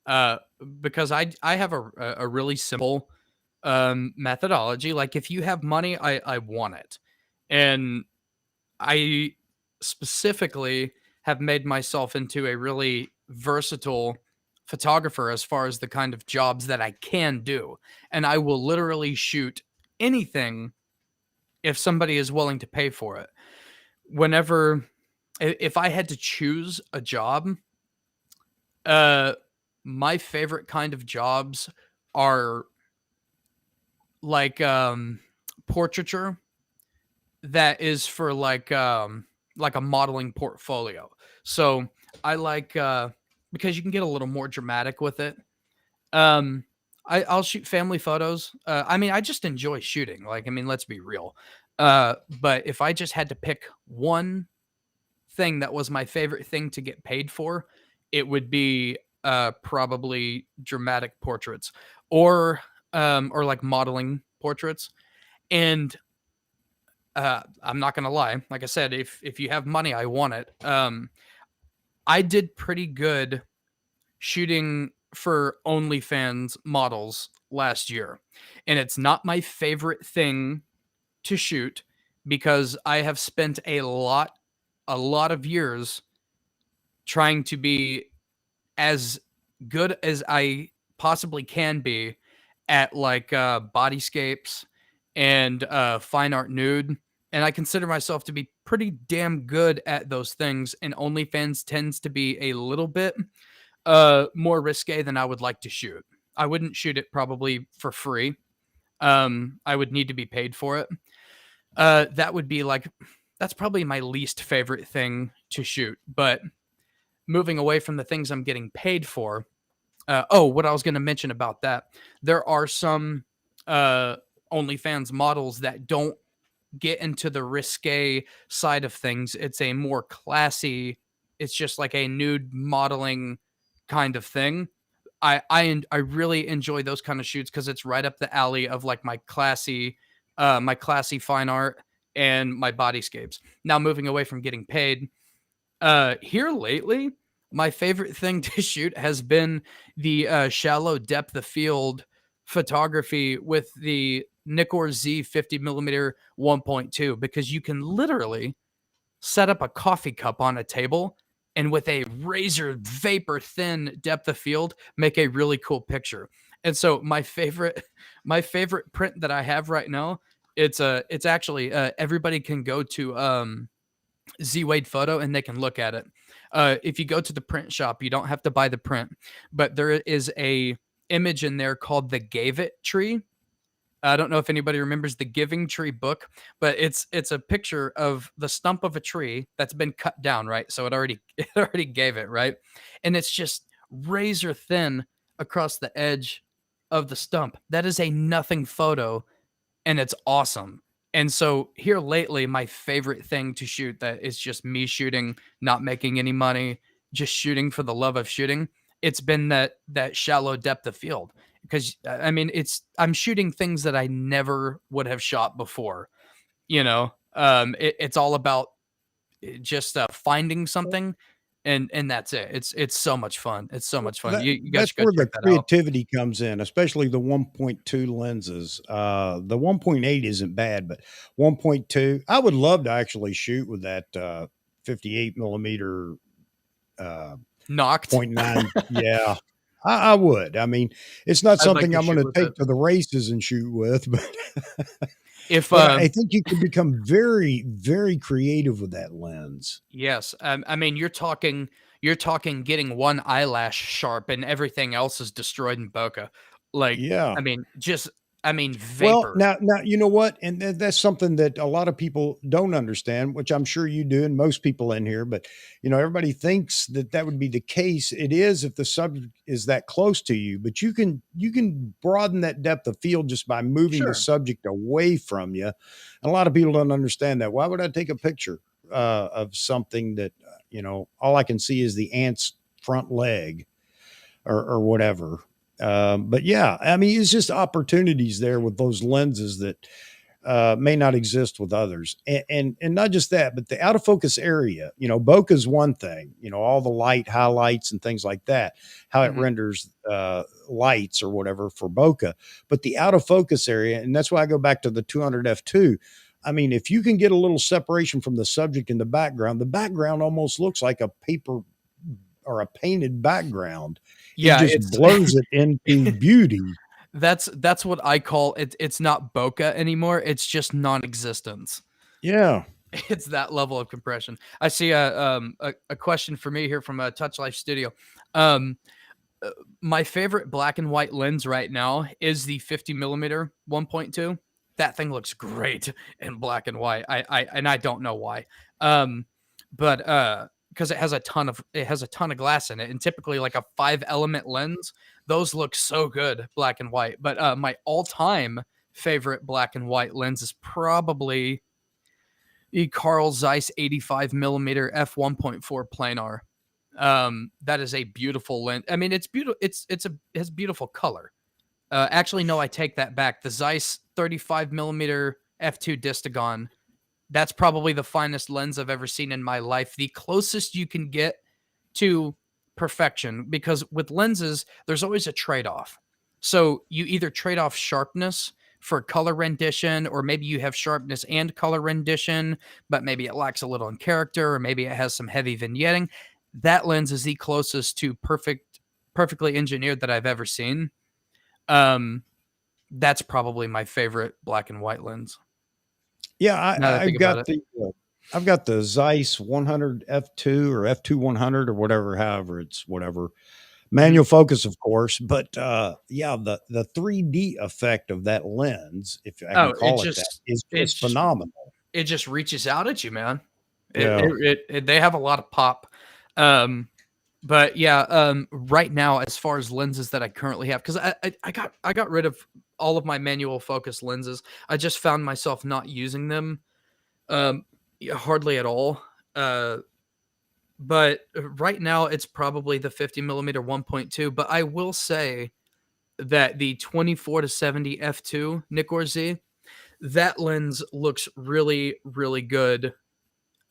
uh, because I have a really simple methodology. Like if you have money, I want it, and I specifically have made myself into a really versatile photographer as far as the kind of jobs that I can do, and I will literally shoot anything if somebody is willing to pay for it. Whenever if I had to choose a job, uh my favorite kind of jobs are like portraiture that is for like a modeling portfolio. So I like because you can get a little more dramatic with it. Um I'll shoot family photos. I mean I just enjoy shooting. Like I mean let's be real. But if I just had to pick one thing that was my favorite thing to get paid for, it would be probably dramatic portraits or like modeling portraits. And I'm not gonna lie, like I said, if you have money, I want it. I did pretty good shooting for OnlyFans models last year, and it's not my favorite thing to shoot because I have spent a lot of years trying to be as good as I possibly can be at like bodyscapes and fine art nude. And I consider myself to be pretty damn good at those things. And OnlyFans tends to be a little bit more risque than I would like to shoot. I wouldn't shoot it probably for free. I would need to be paid for it. That would be like, that's probably my least favorite thing to shoot. But moving away from the things I'm getting paid for. What I was going to mention about that, there are some OnlyFans models that don't get into the risque side of things. It's a more classy. It's just like a nude modeling kind of thing. I really enjoy those kind of shoots because it's right up the alley of like my classy fine art and my bodyscapes. Now moving away from getting paid, here lately, my favorite thing to shoot has been the shallow depth of field photography with the Nikon Z 50 millimeter 1.2 because you can literally set up a coffee cup on a table and with a razor vapor thin depth of field make a really cool picture. And so my favorite print that I have right now, it's actually everybody can go to ZWade Photo and they can look at it. If you go to the print shop, you don't have to buy the print, but there is a image in there called the Gave It tree. I don't know if anybody remembers the Giving Tree book, but it's a picture of the stump of a tree that's been cut down, right? So it already it already gave it, right? And it's just razor thin across the edge of the stump. That is a nothing photo and it's awesome. And so here lately, my favorite thing to shoot that is just me shooting, not making any money, just shooting for the love of shooting. It's been that shallow depth of field because I mean I'm shooting things that I never would have shot before. It's all about just finding something, and that's it. It's so much fun. It's so much fun. You guys That's should go where the check that out. creativity comes in, especially the 1.2 lenses. The 1.8 isn't bad, but 1.2, I would love to actually shoot with that 58 millimeter Knocked. point 0.9. Yeah, I would. I mean, it's not I'd like something to I'm going shoot to with it. take to the races and shoot with, but If but I think you can become very, very creative with that lens. Yes, I mean you're talking getting one eyelash sharp and everything else is destroyed in bokeh. Like, Yeah. I mean, Well, vapor. now you know what, and that's something that a lot of people don't understand, which I'm sure you do, and most people in here. But everybody thinks that that would be the case. It is if the subject is that close to you, but you can broaden that depth of field just by moving the Sure. subject away from you. And a lot of people don't understand that. Why would I take a picture of something that all I can see is the ant's front leg or whatever. But yeah, I mean, it's just opportunities there with those lenses that may not exist with others, and not just that, but the out of focus area. Bokeh is one thing. All the light highlights and things like that, how it Mhm. renders lights or whatever for bokeh, but the out of focus area, and that's why I go back to the 200 f2. I mean, if you can get a little separation from the subject in the background almost looks like a paper or a painted background. It Yeah, just it's blurs it into beauty. that's what I call it. It's not bokeh anymore. It's just non-existence. Yeah. It's that level of compression. I see a question for me here from a Touch Life Studio. Um, my favorite black and white lens right now is the 50 millimeter 1.2. That thing looks great in black and white. I don't know why. Um, but because it has a ton of glass in it, and typically like a 5 element lens, those look so good black and white. But my all time favorite black and white lens is probably the Carl Zeiss 85 millimeter f1.4 planar. That is a beautiful lens. I mean, it's beautiful. It has beautiful color. Actually, no, I take that back. The Zeiss 35 millimeter f2 Distagon. That's probably the finest lens I've ever seen in my life. The closest you can get to perfection, because with lenses, there's always a trade off. So you either trade off sharpness for color rendition, or maybe you have sharpness and color rendition, but maybe it lacks a little in character, or maybe it has some heavy vignetting. That lens is the closest to perfectly engineered that I've ever seen. Um, that's probably my favorite black and white lens. Yeah, Now that I think about it. I've got the Zeiss 100 f2 or f2 100 or whatever, however it's whatever. Mhm. Manual focus, of course, but yeah, the 3D effect of that lens, if I can Oh, call it that, is it just just phenomenal. it just reaches out at you, man. Yeah. They have a lot of pop. Um, but yeah, right now, as far as lenses that I currently have, because I got rid of all of my manual focus lenses. I just found myself not using them yeah, hardly at all. Uh, but right now, it's probably the 50 millimeter 1.2. But I will say that the 24 to 70 f2 Nikkor Z, that lens looks really really good.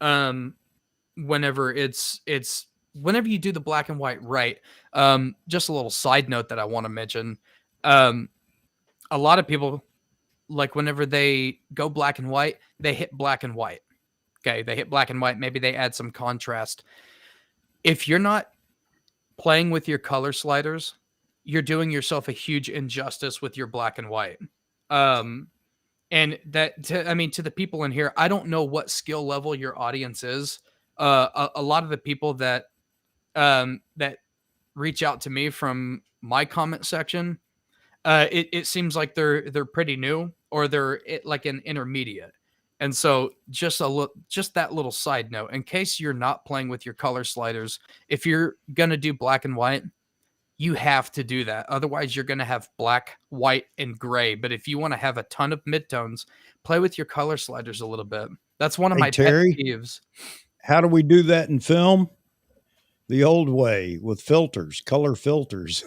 Um, whenever you do the black and white right. Just a little side note that I want to mention. Um, a lot of people, like, whenever they go black and white, they hit black and white. Okay, they hit black and white. Maybe they add some contrast. If you're not playing with your color sliders, you're doing yourself a huge injustice with your black and white. Um, and I mean, to the people in here, I don't know what skill level your audience is. A lot of the people that reach out to me from my comment section, it seems like they're pretty new, or like an intermediate. And so just that little side note, in case you're not playing with your color sliders, if you're gonna do black and white, you have to do that. Otherwise, you're gonna have black, white, and gray. But if you want to have a ton of midtones, play with your color sliders a little bit. That's one of Hey, my pet Terry, peeves. how do we do that in film? The old way with filters, color filters.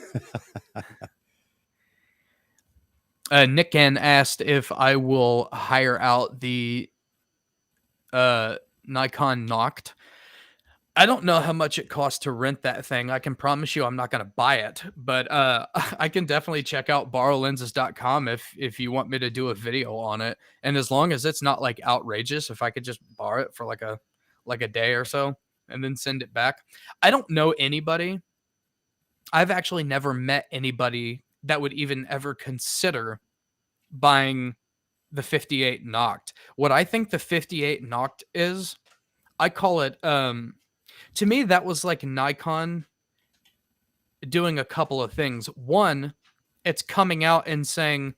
Nick asked if I will hire out the uh, Nikon Noct. I don't know how much it costs to rent that thing. I can promise you I'm not going to buy it, but I can definitely check out borrowlenses.com if you want me to do a video on it. And as long as it's not like outrageous, if I could just borrow it for like a day or so and then send it back. I don't know anybody. I've actually never met anybody that would even ever consider buying the 58 Noct. What I think the 58 Noct is, I call it to me, that was like Nikon doing a couple of things. One, It's coming out and saying,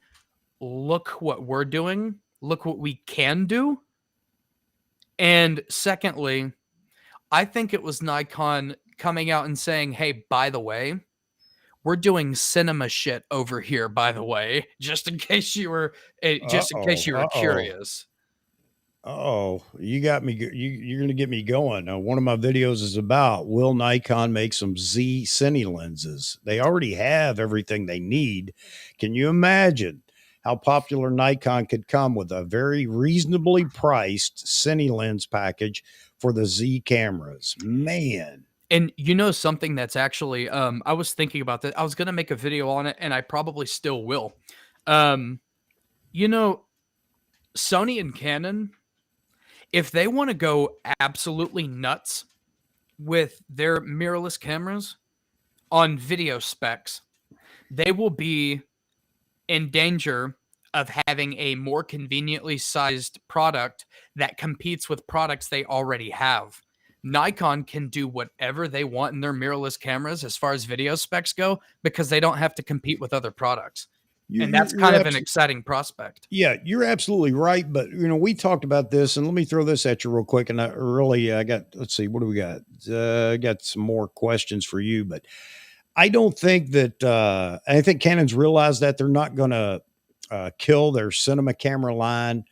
look what we're doing, look what we can do. And secondly, I think it was Nikon coming out and saying, hey, by the way, we're doing cinema shit over here, by the way, just in case you were Uh-oh, uh-oh. curious. Oh, you got me. You're going to get me going. One of my videos is about, will Nikon make some Z cine lenses? They already have everything they need. Can you imagine how popular Nikon could come with a very reasonably priced cine lens package for the Z cameras? Man. And you know something that's actually I was thinking about that. I was gonna make a video on it, and I probably still will. Um, you know, Sony and Canon, if they want to go absolutely nuts with their mirrorless cameras on video specs, they will be in danger of having a more conveniently sized product that competes with products they already have. Nikon can do whatever they want in their mirrorless cameras as far as video specs go because they don't have to compete with other products. And that's You're kind of an absolutely, exciting prospect. yeah, you're absolutely right. But we talked about this, and let me throw this at you real quick. And I got, let's see, what do we got? I got some more questions for you, but I don't think that, I think Canon's realized that they're not going to kill their cinema camera line.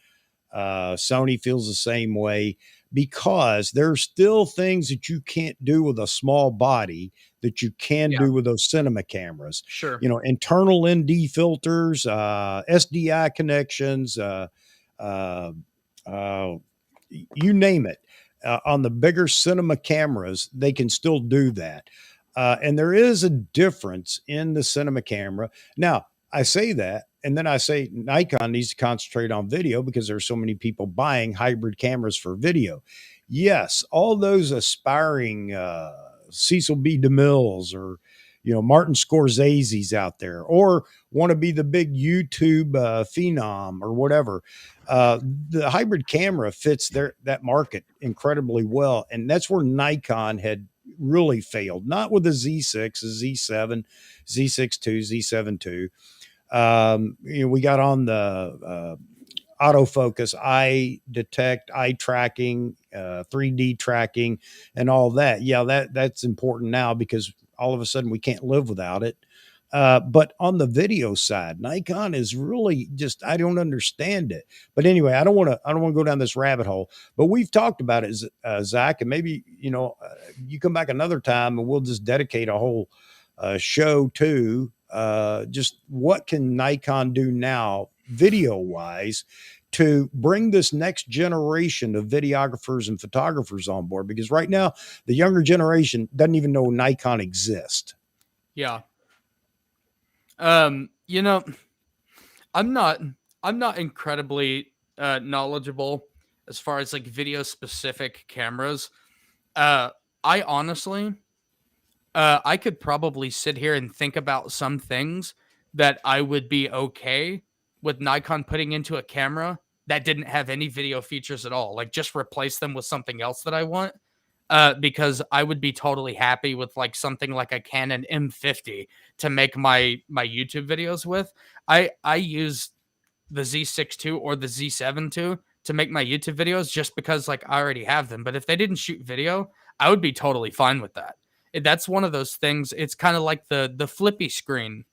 Sony feels the same way because there's still things that you can't do with a small body that you can Yeah, do with those cinema cameras. sure. Internal ND filters, SDI connections, uh, uh, you name it. On the bigger cinema cameras, they can still do that. And there is a difference in the cinema camera. Now, I say that, and then I say Nikon needs to concentrate on video because there's so many people buying hybrid cameras for video. Yes, all those aspiring Cecil B. DeMilles or Martin Scorsese's out there, or want to be the big YouTube phenom or whatever. The hybrid camera fits that market incredibly well, and that's where Nikon had really failed. Not with the Z6, the Z7, Z6 II, Z7 II. We got on the autofocus, eye detect, eye tracking, 3D tracking, and all that. Yeah, that's important now because all of a sudden we can't live without it. But on the video side, Nikon is really just, I don't understand it. But anyway, I don't want to go down this rabbit hole. But we've talked about it, Zach, and maybe you come back another time and we'll just dedicate a whole show to just what can Nikon do now, video wise, to bring this next generation of videographers and photographers on board. Because right now, the younger generation doesn't even know Nikon exists. Yeah. You know, I'm not I'm not incredibly knowledgeable as far as like video specific cameras. Uh I honestly I could probably sit here and think about some things that I would be okay with Nikon putting into a camera that didn't have any video features at all. Like just replace them with something else that I want. Because I would be totally happy with like something like a Canon M50 to make my YouTube videos with. I use the Z6 II or the Z7 II to make my YouTube videos just because like I already have them. But if they didn't shoot video, I would be totally fine with that. That's one of those things. It's kind of like the flippy screen.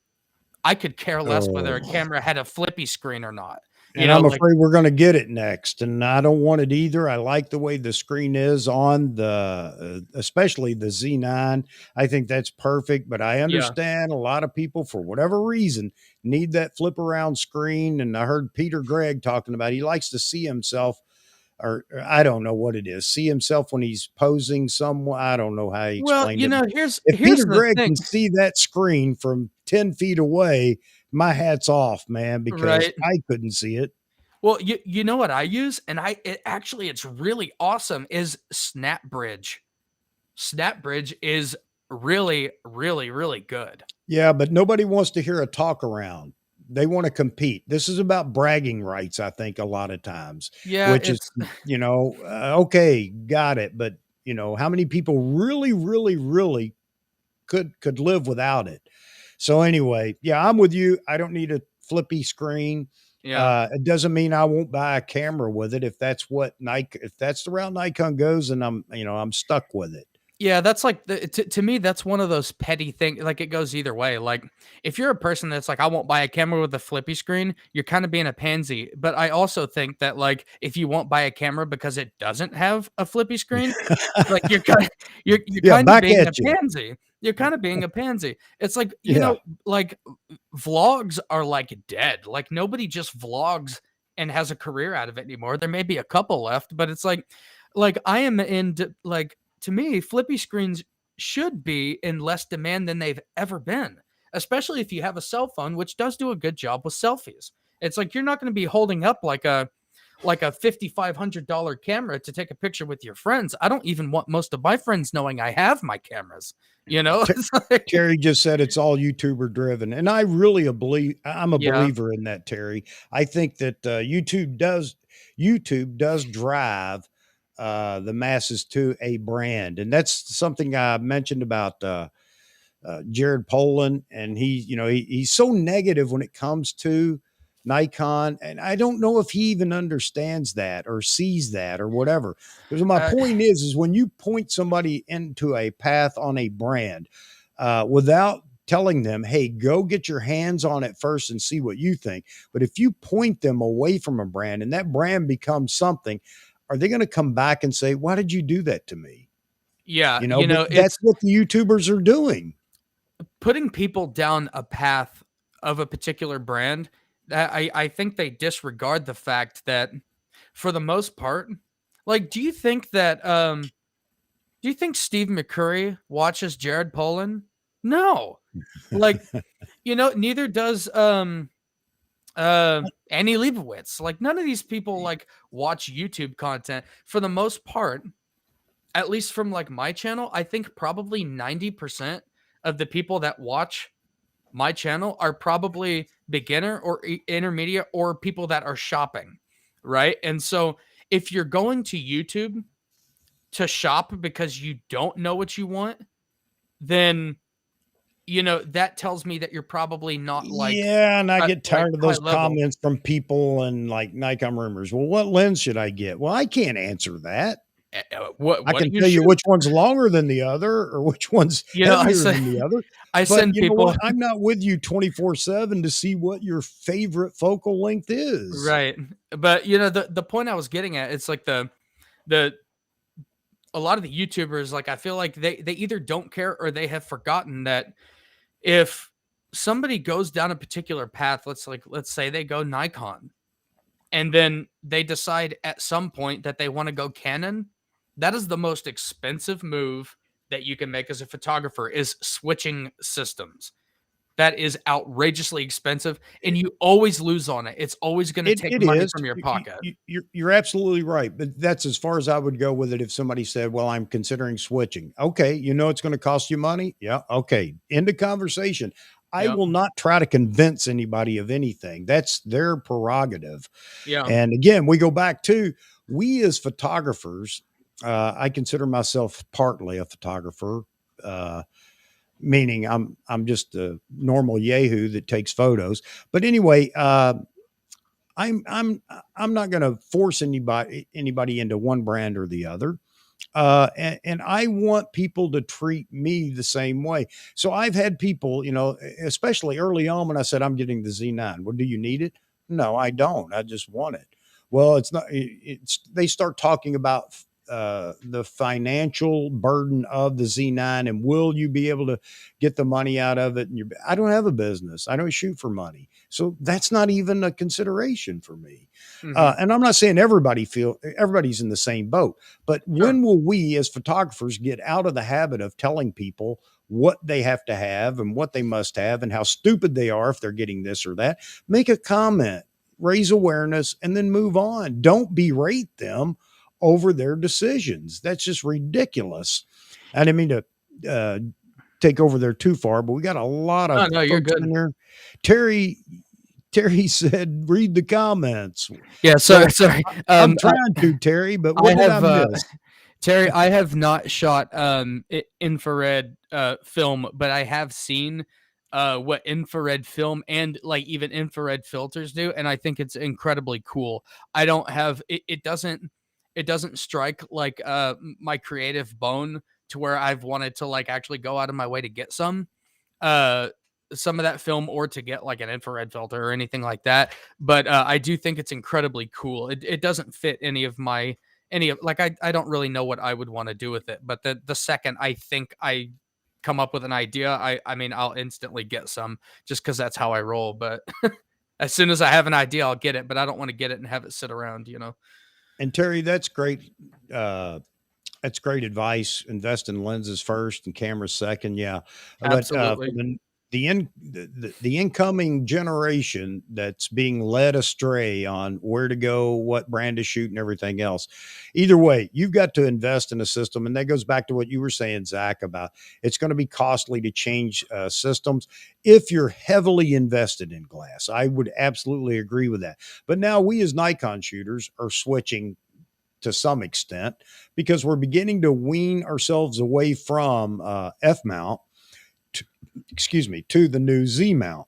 I could care less whether a Oh, camera had a flippy screen or not. You and know, I'm like afraid we're going to get it next, and I don't want it either. I like the way the screen is on the, especially the Z9. I think that's perfect, but I yeah. understand a lot of people, for whatever reason, need that flip around screen. And I heard Peter Gregg talking about he likes to see himself, or I don't know what it is, see himself when he's posing somewhere. I don't know how he Well, explained it. If here's Peter the Gregg thing, can see that screen from 10 feet away, my hat's off, man, because right? I couldn't see it. Well, you know what I use, and it's really awesome. Is SnapBridge. SnapBridge is really good. Yeah, but nobody wants to hear a talk around. They want to compete. This is about bragging rights, I think, a lot of times, Yeah, which is, it's okay, got it. But, how many people really, really, really could live without it? So anyway, yeah, I'm with you. I don't need a flippy screen. Yeah. It doesn't mean I won't buy a camera with it if that's what Nike, if that's the route Nikon goes, and I'm stuck with it. Yeah, that's like to me that's one of those petty things. Like it goes either way. Like if you're a person that's like I won't buy a camera with a flippy screen, you're kind of being a pansy. But I also think that like if you won't buy a camera because it doesn't have a flippy screen, like you're kind of you're Yeah, kind of back being a at you. pansy. You're kind of being a pansy. It's like, Yeah. like vlogs are like dead. Like nobody just vlogs and has a career out of it anymore. There may be a couple left, but it's like I am like to me, flippy screens should be in less demand than they've ever been, especially if you have a cell phone, which does do a good job with selfies. It's like you're not going to be holding up like a $5,500 camera to take a picture with your friends. I don't even want most of my friends knowing I have my cameras. It's like, Terry just said it's all YouTuber driven, and I really believe I'm a yeah, believer in that, Terry. I think that YouTube does drive the masses to a brand, and that's something I mentioned about Jared Poland, and he's so negative when it comes to Nikon, and I don't know if he even understands that or sees that or whatever. Because my uh, point is when you point somebody into a path on a brand without telling them, hey, go get your hands on it first and see what you think. But if you point them away from a brand and that brand becomes something, are they going to come back and say, why did you do that to me? yeah, But that's it's what the YouTubers are doing. putting people down a path of a particular brand. I think they disregard the fact that for the most part, like, do you think Steve McCurry watches Jared Polin? No. Like, neither does Annie Leibovitz. Like none of these people like watch YouTube content for the most part. At least from like my channel, I think probably 90% of the people that watch my channel are probably beginner or intermediate or people that are shopping, right? And so if you're going to YouTube to shop because you don't know what you want, then that tells me that you're probably not Yeah, and I get like tired of high those level. comments from people and like Nikon rumors. Well, what lens should I get? Well, I can't answer that. What I what do can you tell you shoot? which one's longer than the other or which one's I heavier say than the other. I But send you know people what? I'm not with you 24/7 to see what your favorite focal length is. right, but the point I was getting at, it's like the a lot of the YouTubers, like I feel like they either don't care or they have forgotten that if somebody goes down a particular path, let's say they go Nikon, and then they decide at some point that they want to go Canon, that is the most expensive move that you can make as a photographer is switching systems. That is outrageously expensive, and you always lose on it. It's always going to It take it money is. from your pocket. You're absolutely right, but that's as far as I would go with it. If somebody said, "Well, I'm considering switching," okay, it's going to cost you money. Yeah, okay. End of conversation. I Yep. will not try to convince anybody of anything. That's their prerogative. Yeah. And again, we go back to we as photographers. I consider myself partly a photographer. Meaning I'm just a normal yahoo that takes photos. But anyway, I'm I'm not going to force anybody into one brand or the other. And I want people to treat me the same way. So I've had people, especially early on when I said I'm getting the Z9. Well, do you need it? No, I don't. I just want it. Well, it's not. It's they start talking about the financial burden of the Z9 and will you be able to get the money out of it? And I don't have a business. I don't shoot for money, so that's not even a consideration for me. Hmm. And I'm not saying everybody's in the same boat, but Sure. when will we as photographers get out of the habit of telling people what they have to have and what they must have and how stupid they are if they're getting this or that? Make a comment, raise awareness, and then move on. Don't berate them over their decisions. That's just ridiculous. I didn't mean to uh, take over there too far, but we got a lot No, of no, you're folks good. in there. Terry Terry said, read the comments. Yeah. So So sorry. I'm trying to, Terry, but I what did I have miss? Terry, I have not shot infrared film, but I have seen what infrared film and like even infrared filters do, and I think it's incredibly cool. I don't have it, it doesn't strike like my creative bone to where I've wanted to like actually go out of my way to get uh some of that film or to get like an infrared filter or anything like that. But I do think it's incredibly cool. It doesn't fit any of like I don't really know what I would want to do with it. But the second I think I come up with an idea, I mean I'll instantly get some just because that's how I roll. But as soon as I have an idea, I'll get it. But I don't want to get it and have it sit around, you know. And Terry, that's great. Uh, That's great advice. Invest in lenses first and cameras second. Yeah, but for Absolutely. the incoming generation that's being led astray on where to go, what brand to shoot, and everything else. Either way, you've got to invest in a system, and that goes back to what you were saying, Zach, about it's going to be costly to change systems if you're heavily invested in glass. I would absolutely agree with that. But now we as Nikon shooters are switching to some extent because we're beginning to wean ourselves away from F mount, to, excuse me, to the new Z mount.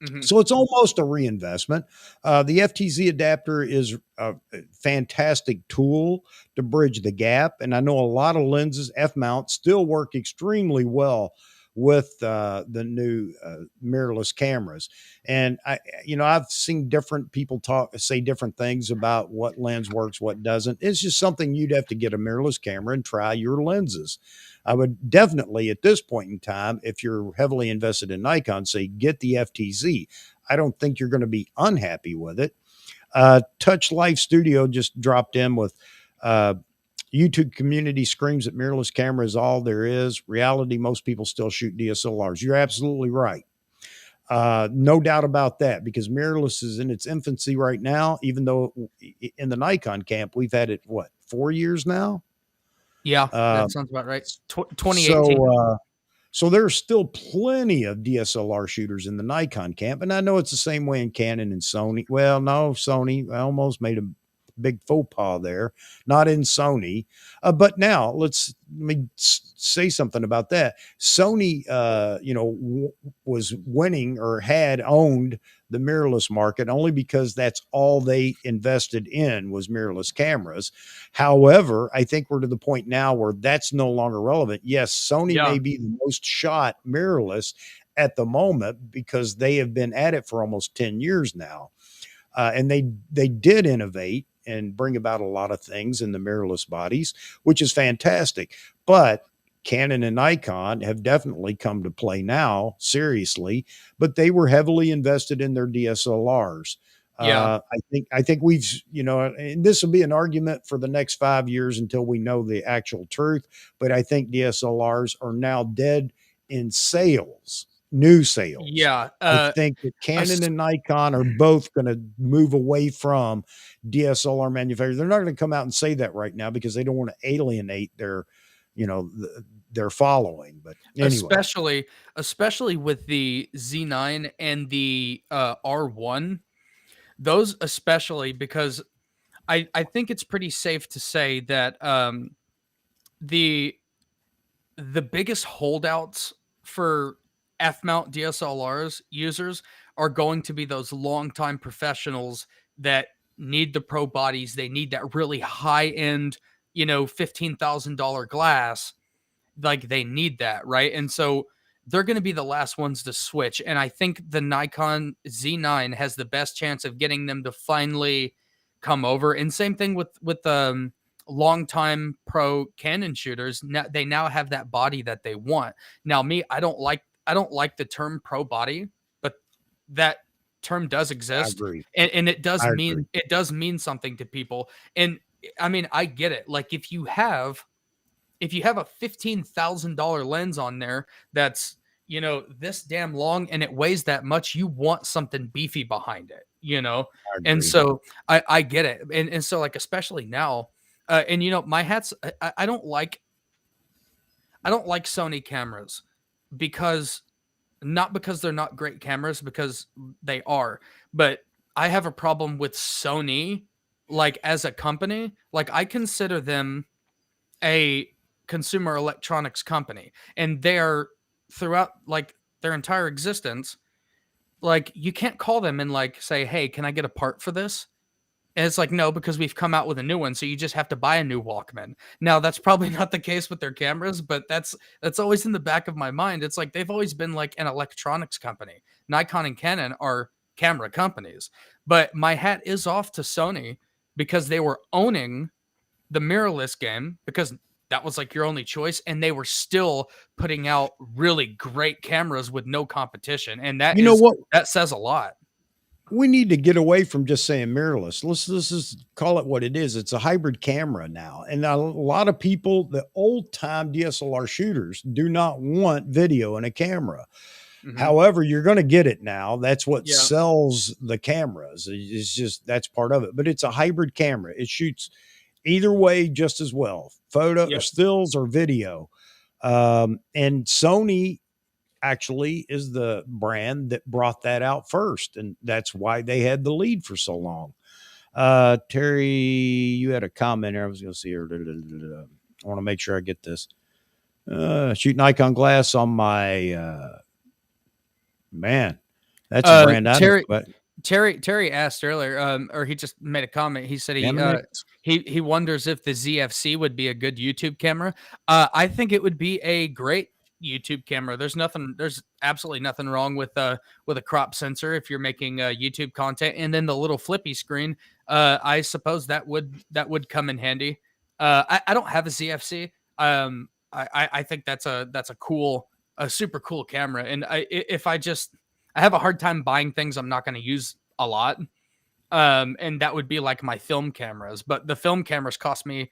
Hmm. So it's almost a reinvestment. The FTZ adapter is a fantastic tool to bridge the gap. And I know a lot of lenses, F mount, still work extremely well with the new mirrorless cameras. And I've seen different people say different things about what lens works, what doesn't. It's just something you'd have to get a mirrorless camera and try your lenses. I would definitely, at this point in time, if you're heavily invested in Nikon, say get the FTZ. I don't think you're going to be unhappy with it. Touch Life Studio just dropped in with uh, YouTube community screams that mirrorless camera is all there is. Reality, most people still shoot DSLRs. You're absolutely right. No doubt about that, because mirrorless is in its infancy right now, even though in the Nikon camp, we've had it, what, 4 years now? Yeah, Uh, that sounds about right. 2018. so, so there's still plenty of DSLR shooters in the Nikon camp, and I know it's the same way in Canon and Sony. Well, no, Sony, I almost made a big faux pas there. Not in Sony, but now let me say something about that. Sony, was winning or had owned the mirrorless market only because that's all they invested in was mirrorless cameras. However, I think we're to the point now where that's no longer relevant. Yes, Sony Yeah. may be the most shot mirrorless at the moment because they have been at it for almost 10 years now. And they did innovate and bring about a lot of things in the mirrorless bodies, which is fantastic. But Canon and Nikon have definitely come to play now, seriously, but they were heavily invested in their DSLRs. Yeah. I think we've, and this will be an argument for the next 5 years until we know the actual truth. But I think DSLRs are now dead in sales, new sales. Yeah. I think that Canon Es- and Nikon are both going to move away from DSLR manufacturers. They're not going to come out and say that right now because they don't want to alienate their following. But anyway, especially with the Z9 and the R1, those especially because I think it's pretty safe to say that the the biggest holdouts for F mount DSLRs users are going to be those longtime professionals that need the pro bodies. They need that really high end, $15,000 glass. Like they need that, right? And so they're going to be the last ones to switch. And I think the Nikon Z9 has the best chance of getting them to finally come over. And same thing with longtime pro Canon shooters. Now they now have that body that they want. Now me, I don't like the term pro body, but that term does I exist, agree. and it does I mean agree. it does mean something to people. And I mean, I get it. Like if you have a $15,000 lens on there that's this damn long and it weighs that much, you want something beefy behind it. I And agree. so I get it. And so like especially now, and my hats, I don't like Sony cameras because not because they're not great cameras, because they are, but I have a problem with Sony like as a company. Like I consider them a consumer electronics company, and they're throughout like their entire existence, like you can't call them and like say, "Hey, can I get a part for this?" And it's like, no, because we've come out with a new one, so you just have to buy a new Walkman. Now, that's probably not the case with their cameras, but that's always in the back of my mind. It's like they've always been like an electronics company. Nikon and Canon are camera companies. But my hat is off to Sony because they were owning the mirrorless game because that was like your only choice, and they were still putting out really great cameras with no competition. And You know what? that says a lot. We need to get away from just saying mirrorless. Let's just call it what it is. It's a hybrid camera now. And a lot of people, the old time DSLR shooters, do not want video in a camera. Mm-hmm. However, you're going to get it now. That's what Yeah. sells the cameras. It's just that's part of it. But it's a hybrid camera. It shoots either way just as well, photo or Yep. stills or video. And Sony actually is the brand that brought that out first, and that's why they had the lead for so long. Terry, you had a comment there. I was going to see her. I want to make sure I get this. Shoot Nikon glass on my man. That's a brand I know, but Terry asked earlier, or he just made a comment. He said he wonders if the ZFC would be a good YouTube camera. I think it would be a great YouTube camera. There's absolutely nothing wrong with a crop sensor if you're making YouTube content, and then the little flippy screen. I suppose that would come in handy. I don't have a ZFC. I think that's a super cool camera, and I have a hard time buying things I'm not going to use a lot. And that would be like my film cameras, but the film cameras cost me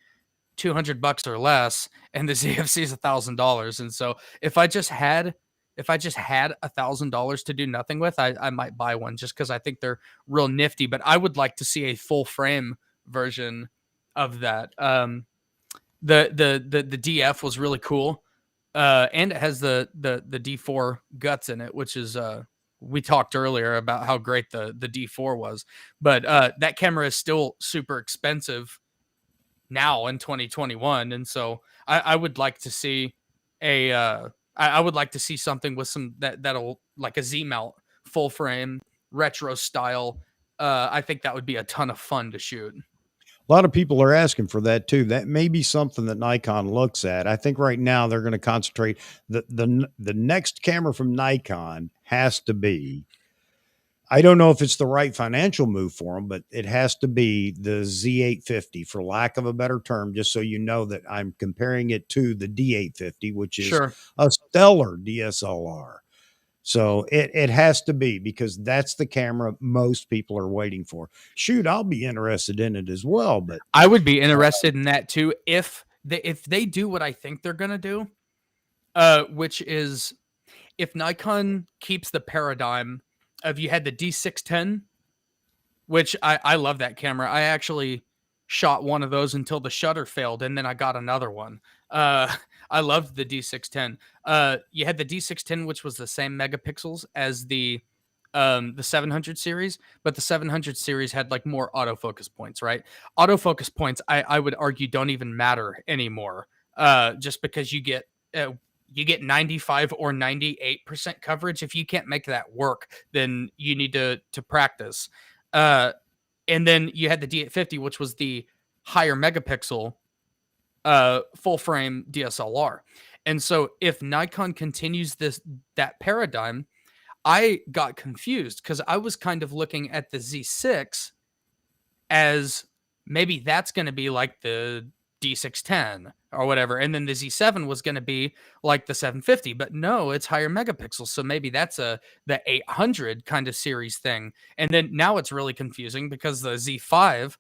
$200 or less, and the ZFC is $1,000. And so if I just had $1,000 to do nothing with, I might buy one just because I think they're real nifty. But I would like to see a full frame version of that. The DF was really cool, and it has the D4 guts in it, which is we talked earlier about how great the D4 was, but that camera is still super expensive now in 2021, and so I would like to see I would like to see something with some that'll like a Z mount full frame retro style. I think that would be a ton of fun to shoot. a lot of people are asking for that too. That may be something that Nikon looks at. I think right now they're going to concentrate. The next camera from Nikon has to be, I don't know if it's the right financial move for them, but it has to be the Z850, for lack of a better term, just so you know that I'm comparing it to the D850, which is Sure. a stellar DSLR. So it has to be, because that's the camera most people are waiting for. Shoot, I'll be interested in it as well, but I would be interested in that too if they do what I think they're gonna do, which is if Nikon keeps the paradigm of you had the D610, which I love that camera. I actually shot one of those until the shutter failed, and then I got another one. I loved the D610. You had the D610, which was the same megapixels as the 700 series, but the 700 series had like more autofocus points, right? Autofocus points, I would argue, don't even matter anymore, just because you get 95 or 98% coverage. If you can't make that work, then you need to practice. And then you had the D850, which was the higher megapixel full frame DSLR. And so if Nikon continues that paradigm, I got confused because I was kind of looking at the Z6 as maybe that's going to be like the D610 or whatever, and then the Z7 was going to be like the 750, but no, it's higher megapixels, so maybe that's the 800 kind of series thing. And then now it's really confusing because the Z5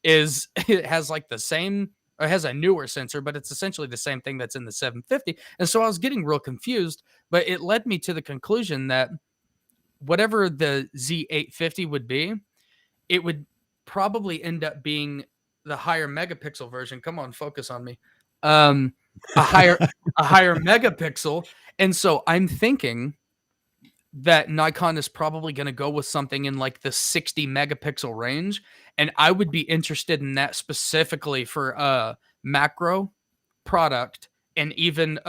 it has like the same, or has a newer sensor, but it's essentially the same thing that's in the 750. And so I was getting real confused, but it led me to the conclusion that whatever the Z850 would be, it would probably end up being the higher megapixel version. Come on, focus on me. A higher megapixel. And so I'm thinking that Nikon is probably going to go with something in like the 60 megapixel range, and I would be interested in that specifically for macro, product, and even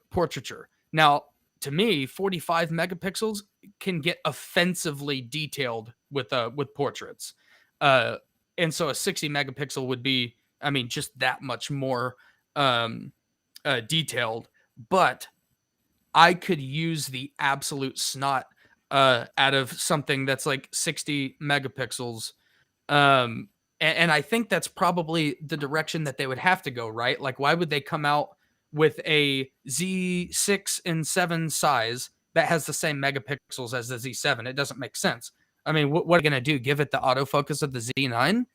portraiture. Now, to me, 45 megapixels can get offensively detailed with portraits. Uh, and so a 60 megapixel would be, I mean, just that much more um, detailed. But I could use the absolute snot out of something that's like 60 megapixels. And I think that's probably the direction that they would have to go, right? Like, why would they come out with a Z6 and 7 size that has the same megapixels as the Z7? It doesn't make sense. I mean, what are they going to do? Give it the autofocus of the Z9?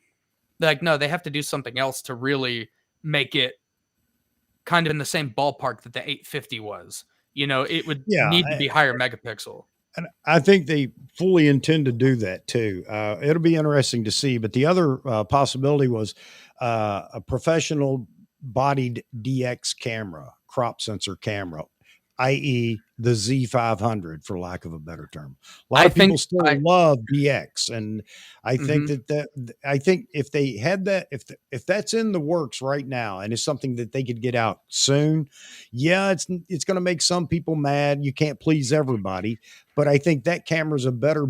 Like, no, they have to do something else to really make it kind of in the same ballpark that the 850 was. You know, it would Yeah, need to be higher megapixel. and I think they fully intend to do that too. It'll be interesting to see. But the other possibility was a professional bodied DX camera, crop sensor camera, i.e., the Z500, for lack of a better term. A lot I of people think still I, love DX, and I think mhm. that I think if they had that, if that's in the works right now, and it's something that they could get out soon, yeah, it's going to make some people mad. You can't please everybody, but I think that camera's a better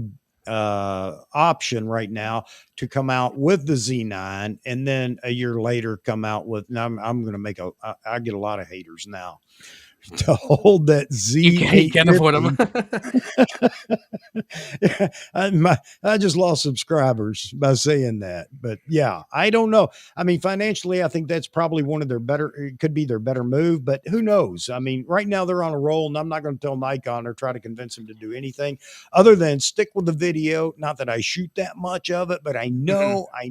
option right now to come out with the Z9 and then a year later come out with. Now I'm going to make I get a lot of haters now to hold that You can't avoid them. Z850. I just lost subscribers by saying that, but yeah, I don't know. I mean, financially, I think that's probably one of their better. It could be their better move, but who knows? I mean, right now they're on a roll, and I'm not going to tell Nikon or try to convince them to do anything other than stick with the video. Not that I shoot that much of it, but Mhm. I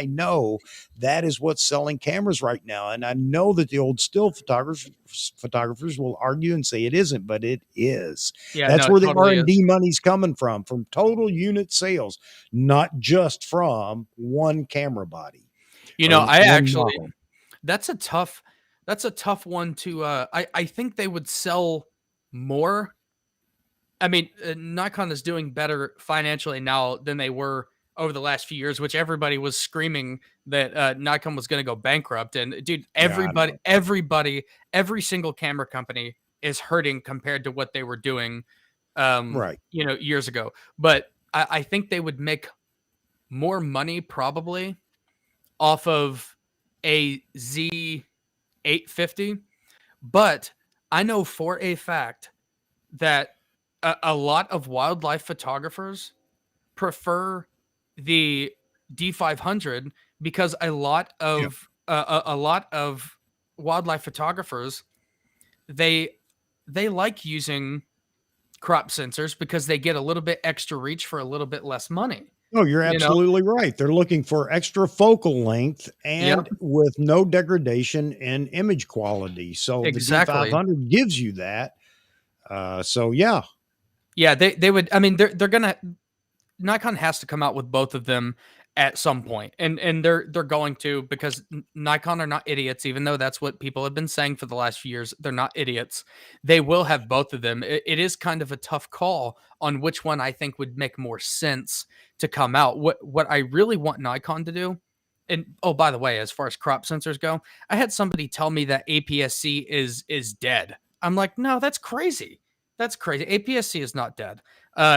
know that is what's selling cameras right now, and I know that the old still photographers will argue and say it isn't, but it is. Yeah, That's no, it where the totally is. R&D money's coming from total unit sales, not just from one camera body You know, or I one actually model. that's a tough one to I think they would sell more. I mean, Nikon is doing better financially now than they were over the last few years, which everybody was screaming that Nikon was going to go bankrupt. And dude, Yeah, I know. every single camera company is hurting compared to what they were doing, Right. years ago. But I think they would make more money probably off of a Z850. But I know for a fact that a lot of wildlife photographers prefer the D500 because Yeah. a lot of wildlife photographers they they like using crop sensors because they get a little bit extra reach for a little bit less money. No, you're You know? absolutely right. They're looking for extra focal length and Yep, with no degradation in image quality. So the exactly. D500 gives you that. So yeah, Yeah, they would. I mean, they're gonna Nikon has to come out with both of them at some point, and they're going to because Nikon are not idiots. Even though that's what people have been saying for the last few years, they're not idiots. They will have both of them. It is kind of a tough call on which one I think would make more sense to come out. What I really want Nikon to do. And oh, by the way, as far as crop sensors go, I had somebody tell me that APS-C is dead. I'm like, no, that's crazy. That's crazy. APS-C is not dead.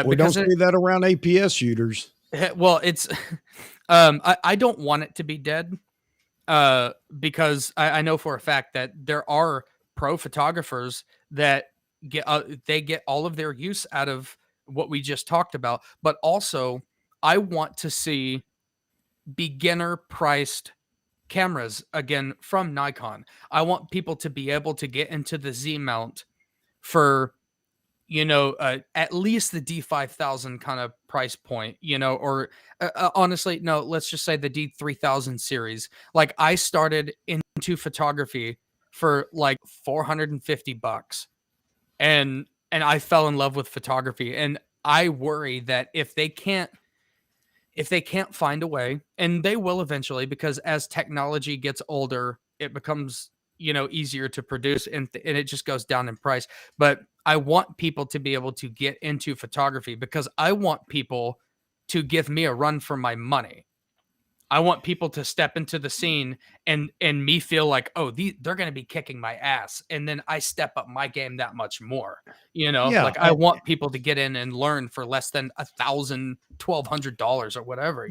we don't Because say that around APS shooters. well, it's I don't want it to be dead because I know for a fact that there are pro photographers that they get all of their use out of what we just talked about, but also I want to see beginner priced cameras again from Nikon. I want people to be able to get into the Z mount for at least the D5000 kind of price point, or honestly, no, let's just say the D3000 series. Like I started into photography for like $450 and I fell in love with photography. And I worry that if they can't find a way, and they will eventually, because as technology gets older, it becomes easier to produce and it just goes down in price. But I want people to be able to get into photography because I want people to give me a run for my money. I want people to step into the scene and me feel like, oh, they're going to be kicking my ass, and then I step up my game that much more. Yeah, Like I want people to get in and learn for less than $1,200 or whatever.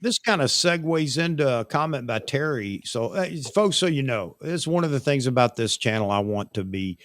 this kind of segues into a comment by Terry. So, folks, so you know, it's one of the things about this channel I want to be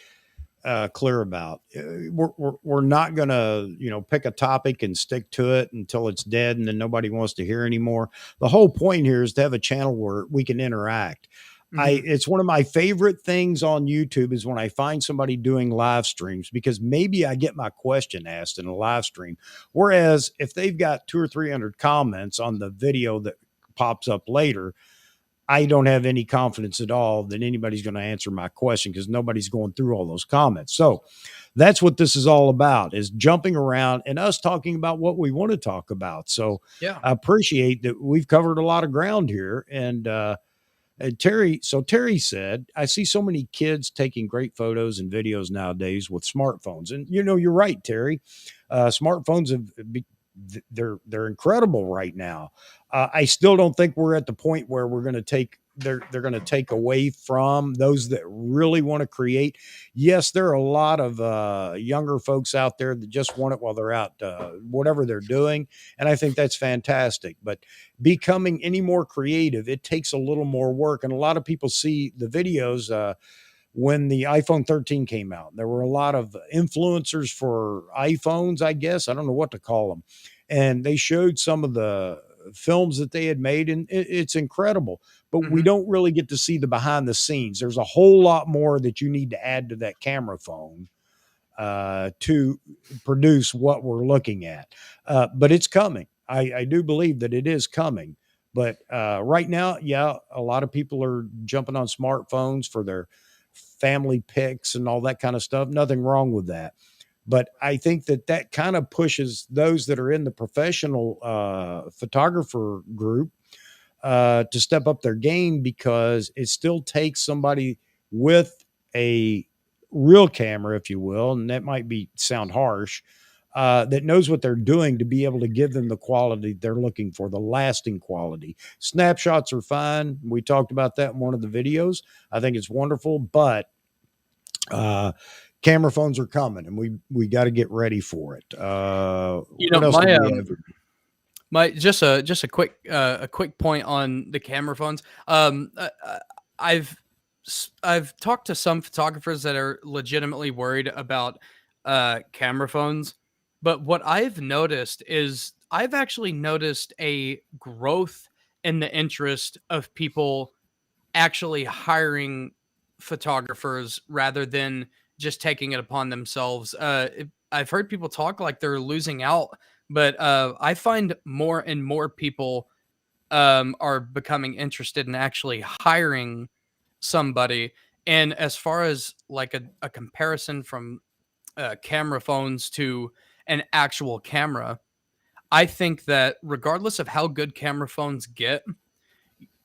clear about. We're not going to, pick a topic and stick to it until it's dead and then nobody wants to hear anymore. The whole point here is to have a channel where we can interact. It's one of my favorite things on YouTube is when I find somebody doing live streams, because maybe I get my question asked in a live stream. Whereas if they've got 200 or 300 comments on the video that pops up later, I don't have any confidence at all that anybody's going to answer my question, because nobody's going through all those comments. So that's what this is all about, is jumping around and us talking about what we want to talk about. So Yeah. I appreciate that we've covered a lot of ground here. And Terry said, I see so many kids taking great photos and videos nowadays with smartphones. And, you're right, Terry. Smartphones they're incredible right now. I still don't think we're at the point where we're going to they're going to take away from those that really want to create. Yes, there are a lot of younger folks out there that just want it while they're out, whatever they're doing. And I think that's fantastic. But becoming any more creative, it takes a little more work. And a lot of people see the videos, when the iPhone 13 came out. There were a lot of influencers for iPhones, I guess. I don't know what to call them. And they showed some of the films that they had made, and it's incredible. But we don't really get to see the behind the scenes. There's a whole lot more that you need to add to that camera phone to produce what we're looking at. But it's coming. I do believe that it is coming. But right now, yeah, a lot of people are jumping on smartphones for their family pics and all that kind of stuff. Nothing wrong with that. But I think that kind of pushes those that are in the professional photographer group to step up their game, because it still takes somebody with a real camera, if you will, and that might sound harsh, that knows what they're doing to be able to give them the quality they're looking for, the lasting quality. Snapshots are fine. We talked about that in one of the videos. I think it's wonderful, but camera phones are coming, and we got to get ready for it. What else do we have? Just a quick point on the camera phones. I've talked to some photographers that are legitimately worried about camera phones, but what I've noticed is I've actually noticed a growth in the interest of people actually hiring photographers rather than just taking it upon themselves. I've heard people talk like they're losing out, but I find more and more people are becoming interested in actually hiring somebody. And as far as like a comparison from camera phones to an actual camera, I think that regardless of how good camera phones get,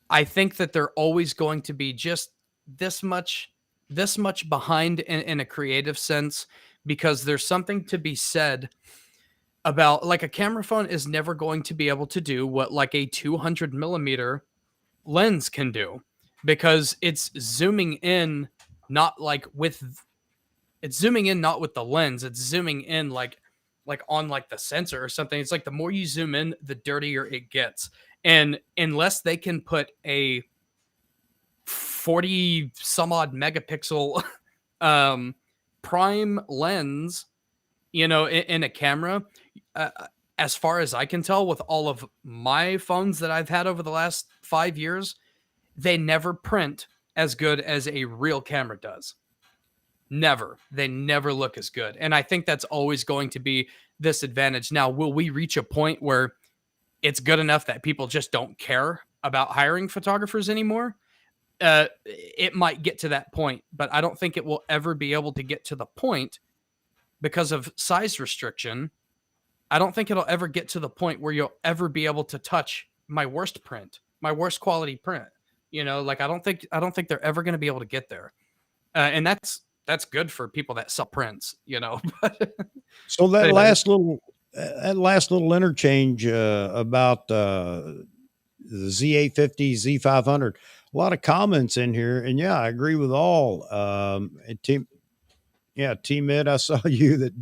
I think that they're always going to be just this much behind in a creative sense, because there's something to be said about, like, a camera phone is never going to be able to do what like a 200 millimeter lens can do, because it's zooming in not like with it's zooming in not with the lens, it's zooming in like on like the sensor or something. It's like the more you zoom in, the dirtier it gets. And unless they can put a 40 some odd megapixel prime lens, in a camera, uh, as far as I can tell, with all of my phones that I've had over the last 5 years, they never print as good as a real camera does. Never. They never look as good. And I think that's always going to be this advantage. Now, will we reach a point where it's good enough that people just don't care about hiring photographers anymore? It might get to that point, but I don't think it will ever be able to get to the point because of size restriction. I don't think it'll ever get to the point where you'll ever be able to touch my worst print, my worst quality print. Like I don't think they're ever going to be able to get there, and that's good for people that sell prints. So Anyway. that last little interchange about the Z850, Z500. A lot of comments in here, and yeah, I agree with all. And team, yeah, Team Ed, I saw you that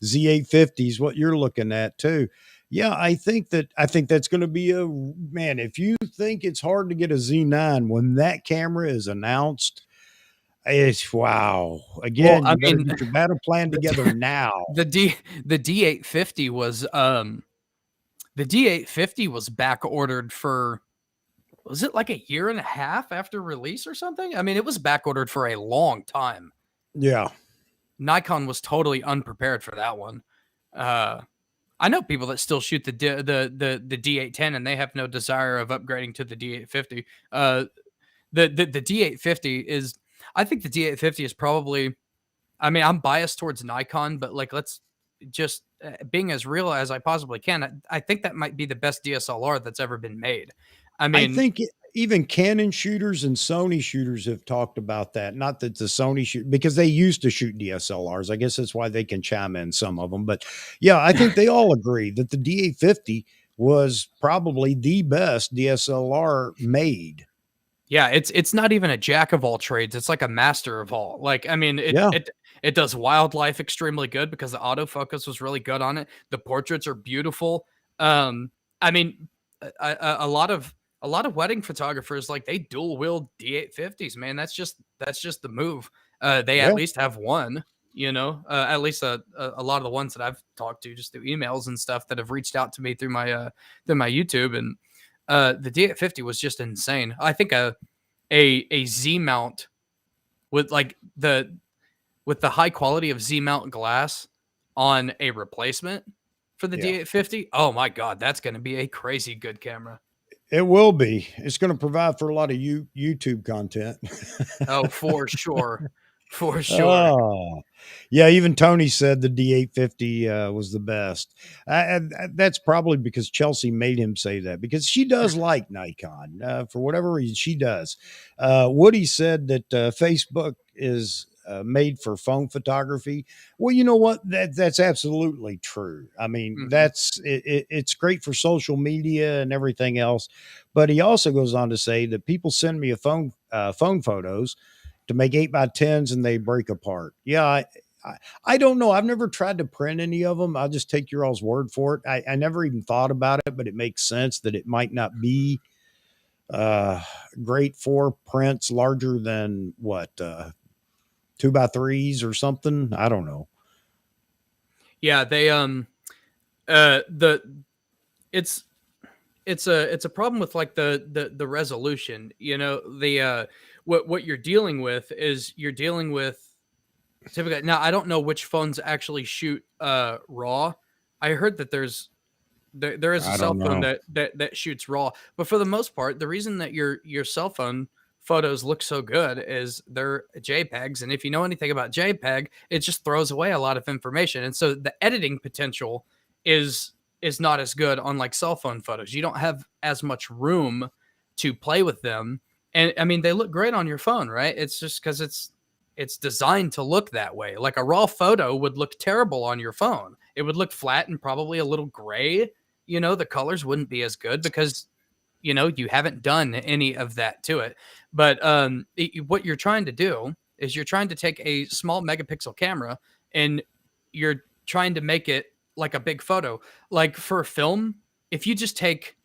Z850 is what you're looking at too. Yeah, I think that's going to be a man. If you think it's hard to get a Z9 when that camera is announced, it's wow. Well, Again, I you better mean, get your battle plan the together now. the D the D850 was the D850 was back ordered for, was it like a year and a half after release or something? I mean, it was back ordered for a long time. Yeah, Nikon was totally unprepared for that one. Uh, I know people that still shoot the D810 and they have no desire of upgrading to the D850. The D850 is, I think the D850 is probably, I mean, I'm biased towards Nikon, but like, let's just being as real as I possibly can. I think that might be the best DSLR that's ever been made. I I mean, think even Canon shooters and Sony shooters have talked about that. Not that the Sony shoot because they used to shoot DSLRs. I guess that's why they can chime in some of them. But yeah, I think they all agree that the D850 was probably the best DSLR made. yeah, it's not even a jack of all trades. It's like a master of all. Like, I mean, Yeah, it does wildlife extremely good because the autofocus was really good on it. The portraits are beautiful. I mean, a lot of wedding photographers, like, they dual wield D850s, man. That's just the move. They at yeah. least have one. You know, at least a lot of the ones that I've talked to just through emails and stuff that have reached out to me through my YouTube, and the D850 was just insane. I think a Z mount with like with the high quality of Z mount glass on a replacement for the Yeah. D850. Oh my god, that's going to be a crazy good camera. It will be. It's going to provide for a lot of YouTube content. Oh, for sure. For sure. Oh, yeah. Even Tony said the D850 was the best. And that's probably because Chelsea made him say that because she does like Nikon for whatever reason. She does. Woody said that Facebook is made for phone photography. Well, you know what? That's absolutely true. I mean, Mhm. it's great for social media and everything else. But he also goes on to say that people send me a phone photos to make 8x10s and they break apart. Yeah, I don't know. I've never tried to print any of them. I'll just take your all's word for it. I never even thought about it, but it makes sense that it might not be uh, great for prints larger than what 2x3s or something. I don't know. Yeah, they the it's it's a problem with like the resolution. You know, the what you're dealing with is you're dealing with typically, now I don't know which phones actually shoot raw. I heard that there is a I cell don't phone know. that shoots raw, but for the most part, the reason that your cell phone photos look so good is they're JPEGs, and if you know anything about JPEG, it just throws away a lot of information, and so the editing potential is is not as good on like cell phone photos. You don't have as much room to play with them, and I mean they look great on your phone, right? It's just because it's designed to look that way. Like a raw photo would look terrible on your phone. It would look flat and probably a little gray. You know, the colors wouldn't be as good because you haven't done any of that to it. But what you're trying to do is you're trying to take a small megapixel camera and you're trying to make it like a big photo. Like for film, if you just take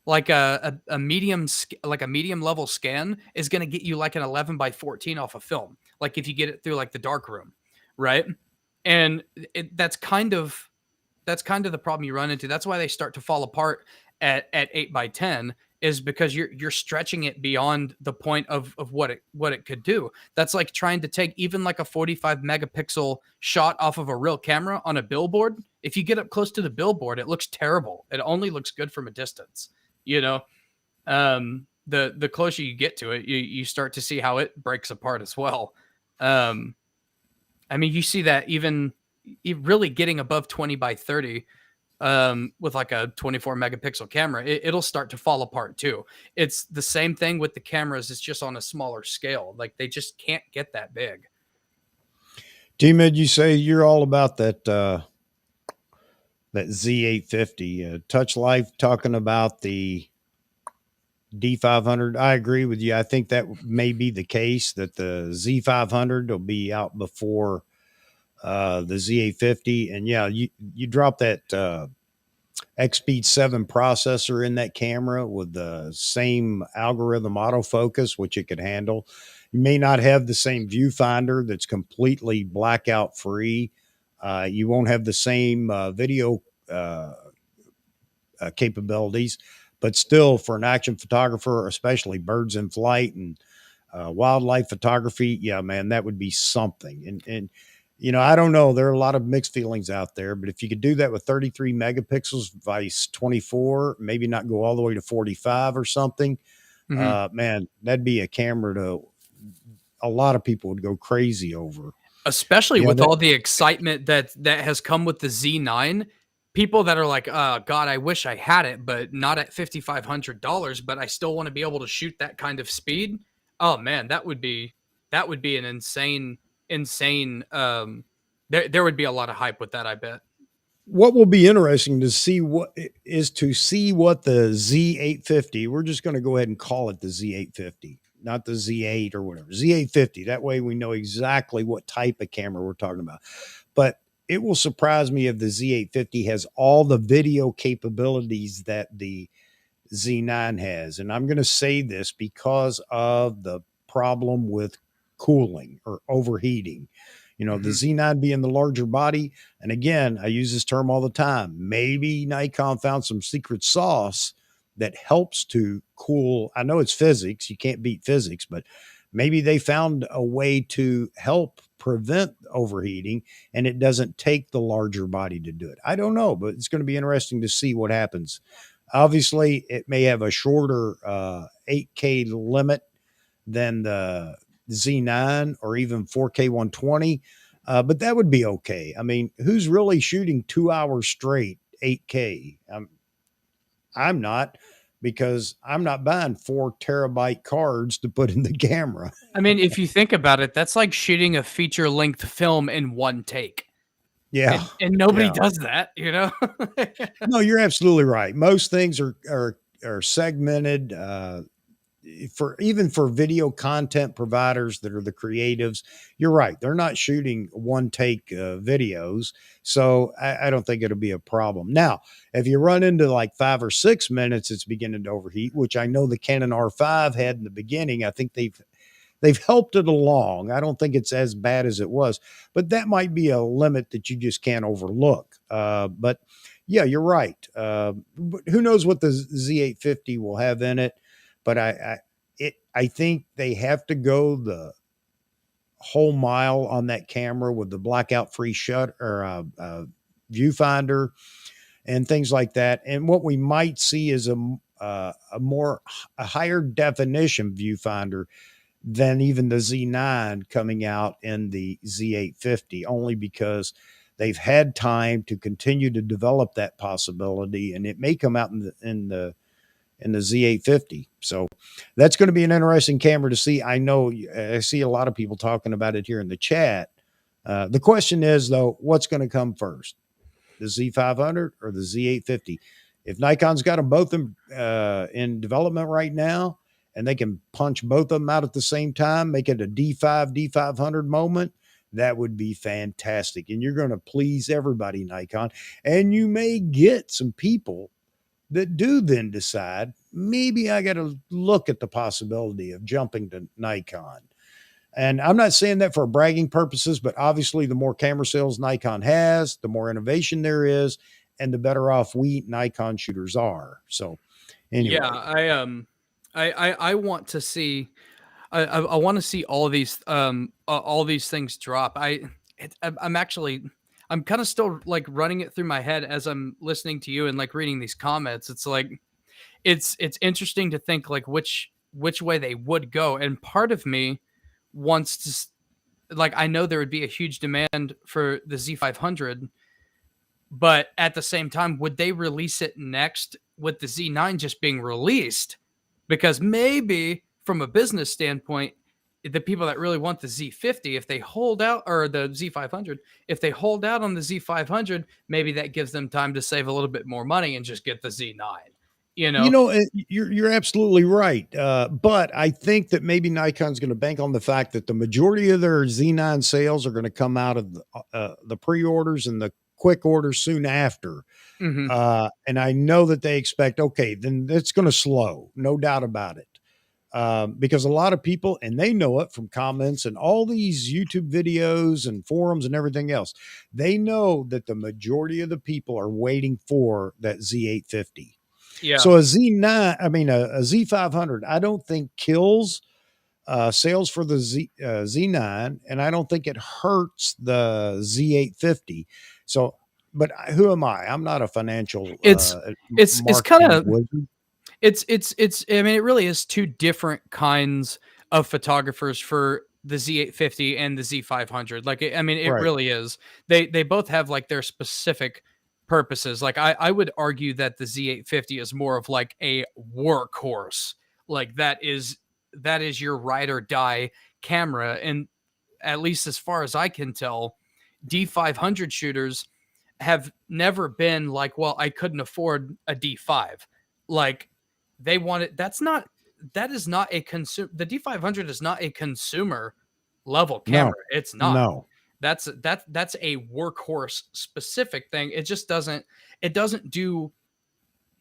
like a medium like a medium level scan is going to get you like an 11 by 14 off a film, like if you get it through like the dark room, right? And that's kind of the problem you run into. That's why they start to fall apart at 8 by 10, is because you're stretching it beyond the point of what it could do. That's like trying to take even like a 45 megapixel shot off of a real camera on a billboard. If you get up close to the billboard, it looks terrible. It only looks good from a distance. You know, the closer you get to it, you start to see how it breaks apart as well. Um, I mean, you see that even really getting above 20 by 30 with like a 24 megapixel camera, it'll start to fall apart too. It's the same thing with the cameras. It's just on a smaller scale. Like they just can't get that big. T-Med, you say you're all about that Z850. Touch Life talking about the D500. I agree with you. I think that may be the case that the Z500 will be out before the Z850. And yeah, you drop that XSpeed 7 processor in that camera with the same algorithm autofocus, which it could handle. You may not have the same viewfinder that's completely blackout free. You won't have the same video uh, capabilities, but still, for an action photographer, especially birds in flight and wildlife photography, yeah, man, that would be something. And you know, I don't know. There are a lot of mixed feelings out there, but if you could do that with 33 megapixels, vice 24, maybe not go all the way to 45 or something, Mhm. man, that'd be a camera to a lot of people would go crazy over. Especially Yeah, with that all the excitement that has come with the Z9, people that are like, God, I wish I had it, but not at $5,500, but I still want to be able to shoot that kind of speed." Oh man, that would be an insane. There would be a lot of hype with that, I bet. what will be interesting to see what is to see what the Z850, we're just going to go ahead and call it the Z850, not the Z8 or whatever, Z850. That way we know exactly what type of camera we're talking about. But it will surprise me if the Z850 has all the video capabilities that the Z9 has. And I'm going to say this because of the problem with cooling or overheating. You know, the Mhm. Z9 being the larger body. And again, I use this term all the time. Maybe Nikon found some secret sauce that helps to cool. I know it's physics, you can't beat physics, but maybe they found a way to help prevent overheating and it doesn't take the larger body to do it. I don't know, but it's going to be interesting to see what happens. Obviously, it may have a shorter 8K limit than the Z9 or even 4K 120, but that would be okay. I mean, who's really shooting 2 hours straight 8K? I'm not because I'm not buying 4 terabyte cards to put in the camera. I mean, if you think about it, that's like shooting a feature length film in one take. Yeah. And nobody Yeah. does that, you know? No, you're absolutely right. Most things are segmented. For even for video content providers that are the creatives, you're right. They're not shooting one take videos. So I don't think it'll be a problem. Now, if you run into like 5 or 6 minutes, it's beginning to overheat, which I know the Canon R5 had in the beginning. I think they've helped it along. I don't think it's as bad as it was, but that might be a limit that you just can't overlook. But yeah, you're right. But who knows what the Z850 will have in it? But I think they have to go the whole mile on that camera with the blackout free shut or viewfinder and things like that. And what we might see is a higher definition viewfinder than even the Z9 coming out in the Z850, only because they've had time to continue to develop that possibility, and it may come out in the Z850. So that's going to be an interesting camera to see. I know I see a lot of people talking about it here in the chat. The question is though, what's going to come first? The Z500 or the Z850? If Nikon's got them both in development right now and they can punch both of them out at the same time, make it a D5, D500 moment, that would be fantastic. And you're going to please everybody, Nikon. And you may get some people that do then decide maybe I got to look at the possibility of jumping to Nikon. And I'm not saying that for bragging purposes, but obviously, the more camera sales Nikon has, the more innovation there is, and the better off we Nikon shooters are. So, Yeah, anyway, I want to see I want to see all these things drop. I'm actually I'm kind of still like running it through my head as I'm listening to you and like reading these comments. It's like it's interesting to think like which way they would go, and part of me wants to like I know there would be a huge demand for the Z500, but at the same time, would they release it next with the Z9 just being released? Because maybe from a business standpoint, the people that really want the Z50, if they hold out, or the Z500, if they hold out on the Z500, maybe that gives them time to save a little bit more money and just get the Z9. You You know? know, you're absolutely right. But I think that maybe Nikon's going to bank on the fact that the majority of their Z9 sales are going to come out of the pre-orders and the quick orders soon after. Hmm. And I know that they expect, okay, then it's going to slow, no doubt about it. Because a lot of people, and they know it from comments and all these YouTube videos and forums and everything else, they know that the majority of the people are waiting for that Z850. Yeah. So a Z9, I mean a Z500, I don't think kills sales for the Z9, and I don't think it hurts the Z850. So, but who am I? I'm not a financial It's it's kind marketing of wizard. it's I mean, it really is two different kinds of photographers for the Z850 and the Z500. Like, I mean, it Right. really is. They both have like their specific purposes. Like, I would argue that the Z850 is more of like a workhorse. Like, that is your ride or die camera. And at least as far as I can tell, D500 shooters have never been like, well, I couldn't afford a D5. Like, they wanted, that is not a consumer. The D500 is not a consumer level camera. No, It's not. no. That's a workhorse specific thing. It doesn't do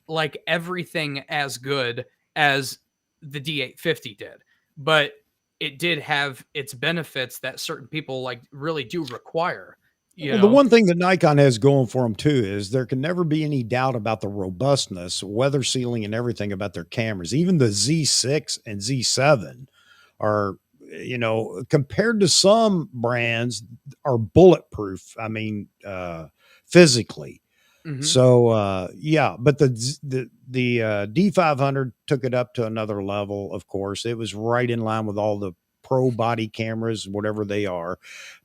like everything as good as the D850 did, but it did have its benefits that certain people like really do require, you Well, the know? one thing that Nikon has going for them too is there can never be any doubt about the robustness, weather sealing, and everything about their cameras. Even the Z6 and Z7 are, compared to some brands, are bulletproof. I mean, physically. Hmm. So yeah, but the D500 took it up to another level. Of course, it was right in line with all the pro body cameras, whatever they are,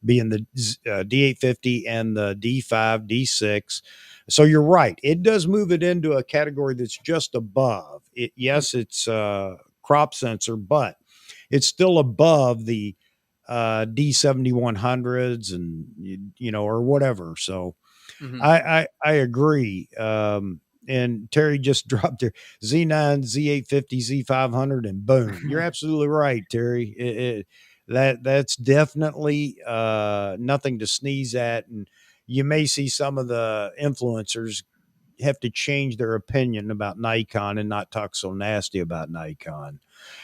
being the D850 and the D5, D6. So you're right; it does move it into a category that's just above it. Yes, it's crop sensor, but it's still above the D7100s and or whatever. So Hmm. I agree. And Terry just dropped their Z9, Z850, Z500, and boom. You're absolutely right, Terry. That's definitely nothing to sneeze at. And you may see some of the influencers have to change their opinion about Nikon and not talk so nasty about Nikon.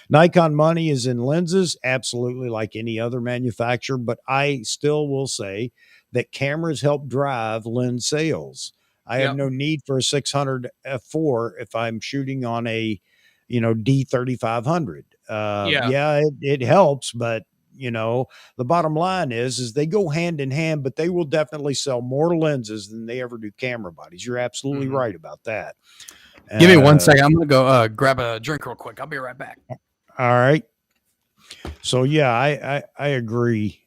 Nikon money is in lenses, absolutely like any other manufacturer, but I still will say that cameras help drive lens sales. I have Yep. no need for a 600 f4 if I'm shooting on a, D3500. Yeah. Yeah, it helps, but the bottom line is they go hand in hand, but they will definitely sell more lenses than they ever do camera bodies. You're absolutely Hmm. right about that. Give me one Uh, second. I'm gonna go grab a drink real quick. I'll be right back. all right. So yeah, I agree.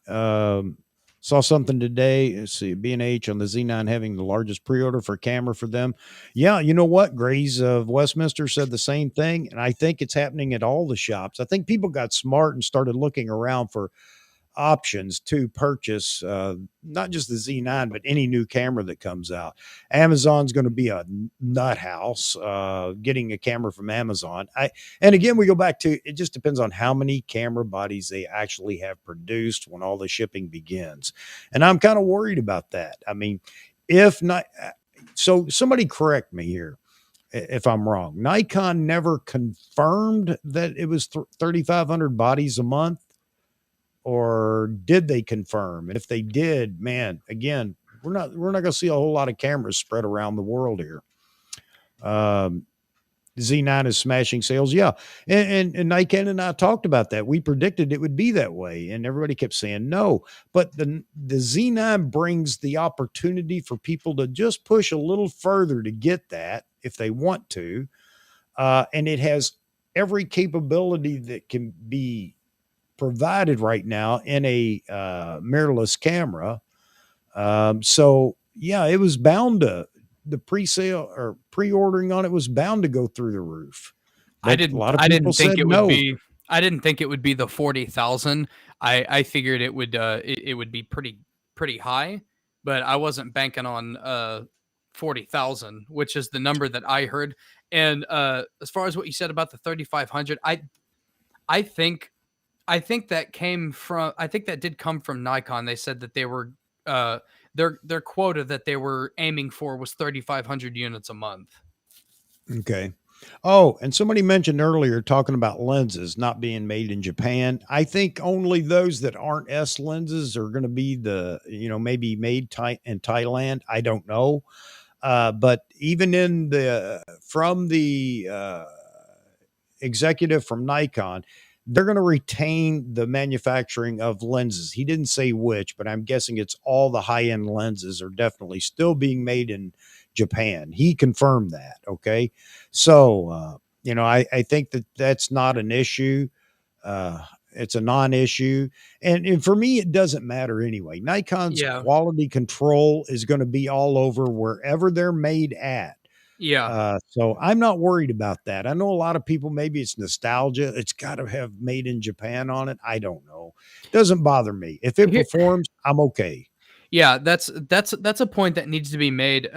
Saw something today. Let's see, B&H on the Z9 having the largest pre-order for camera for them. Yeah, you know what? Grays of Westminster said the same thing, and I think it's happening at all the shops. I think people got smart and started looking around for options to purchase not just the Z9, but any new camera that comes out. Amazon's going to be a nut house getting a camera from Amazon. And again, we go back to it just depends on how many camera bodies they actually have produced when all the shipping begins. And I'm kind of worried about that. I mean, if not, so somebody correct me here if I'm wrong. Nikon never confirmed that it was 3,500 bodies a month, or did they confirm? And if they did, man, again, we're not going to see a whole lot of cameras spread around the world here. Um, Z9 is smashing sales, yeah, and Nikon and I talked about that. We predicted it would be that way, and everybody kept saying no. But the Z9 brings the opportunity for people to just push a little further to get that if they want to, and it has every capability that can be provided right now in a mirrorless camera. So yeah, it was bound to the pre-sale or pre-ordering on it was bound to go through the roof. I But a didn't lot of I people didn't think said it would no. be I didn't think it would be the 40,000. I figured it would be pretty high, but I wasn't banking on 40,000, which is the number that I heard. And as far as what you said about the 3,500, I think that came from, I think that did come from Nikon. They said that they were their quota that they were aiming for was 3,500 units a month. Okay. Oh, and somebody mentioned earlier talking about lenses not being made in Japan. I think only those that aren't S lenses are going to be maybe made in Thailand. I don't know. But even in from the executive from Nikon, they're going to retain the manufacturing of lenses. He didn't say which, but I'm guessing it's all the high end lenses are definitely still being made in Japan. He confirmed that. Okay. So, I think that that's not an issue. It's a non-issue, and for me, it doesn't matter anyway. Nikon's Yeah. quality control is going to be all over wherever they're made at. Yeah. So I'm not worried about that. I know a lot of people, maybe it's nostalgia. It's got to have made in Japan on it. I don't know. Doesn't bother me. If it Here, performs, I'm okay. yeah, that's a point that needs to be made.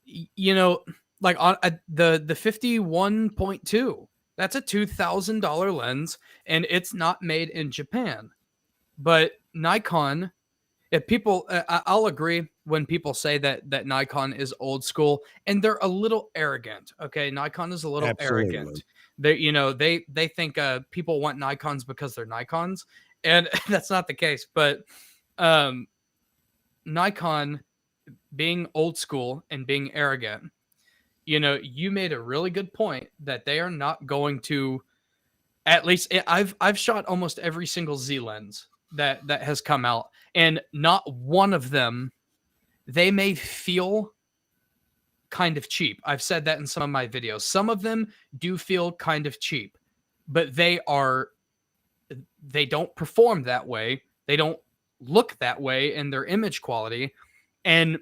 You know, like on the 51.2, that's a $2,000 lens, and it's not made in Japan. But Nikon, if people, I'll agree when people say that Nikon is old school, and they're a little arrogant. Okay, Nikon is a little Absolutely. arrogant. They think people want Nikons because they're Nikons, and that's not the case. But um, Nikon being old school and being arrogant, you made a really good point that they are not going to. At least I've shot almost every single Z lens that has come out, and not one of them, they may feel kind of cheap. I've said that in some of my videos. Some of them do feel kind of cheap, but they don't perform that way. They don't look that way in their image quality, and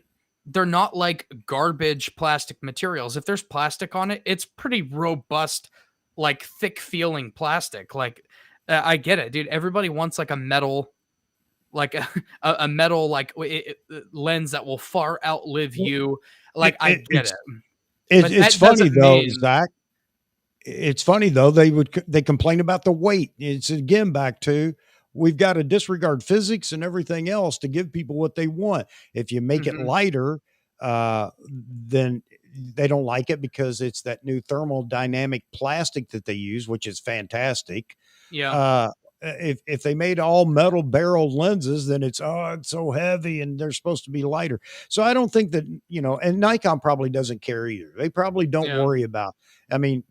they're not like garbage plastic materials. If there's plastic on it, it's pretty robust, like thick feeling plastic. Like I get it, dude. Everybody wants like a metal, like a metal lens that will far outlive Well, you. It, Like I it, get it's it, it, but it's that funny doesn't though, mean Zach. It's funny though, they complain about the weight. It's again back to we've got to disregard physics and everything else to give people what they want. If you make it Mhm. lighter, then they don't like it because it's that new thermodynamic plastic that they use, which is fantastic. Yeah, Uh, if they made all metal barrel lenses, then it's so heavy and they're supposed to be lighter. So I don't think that and Nikon probably doesn't care either. They probably don't yeah, worry about. I mean,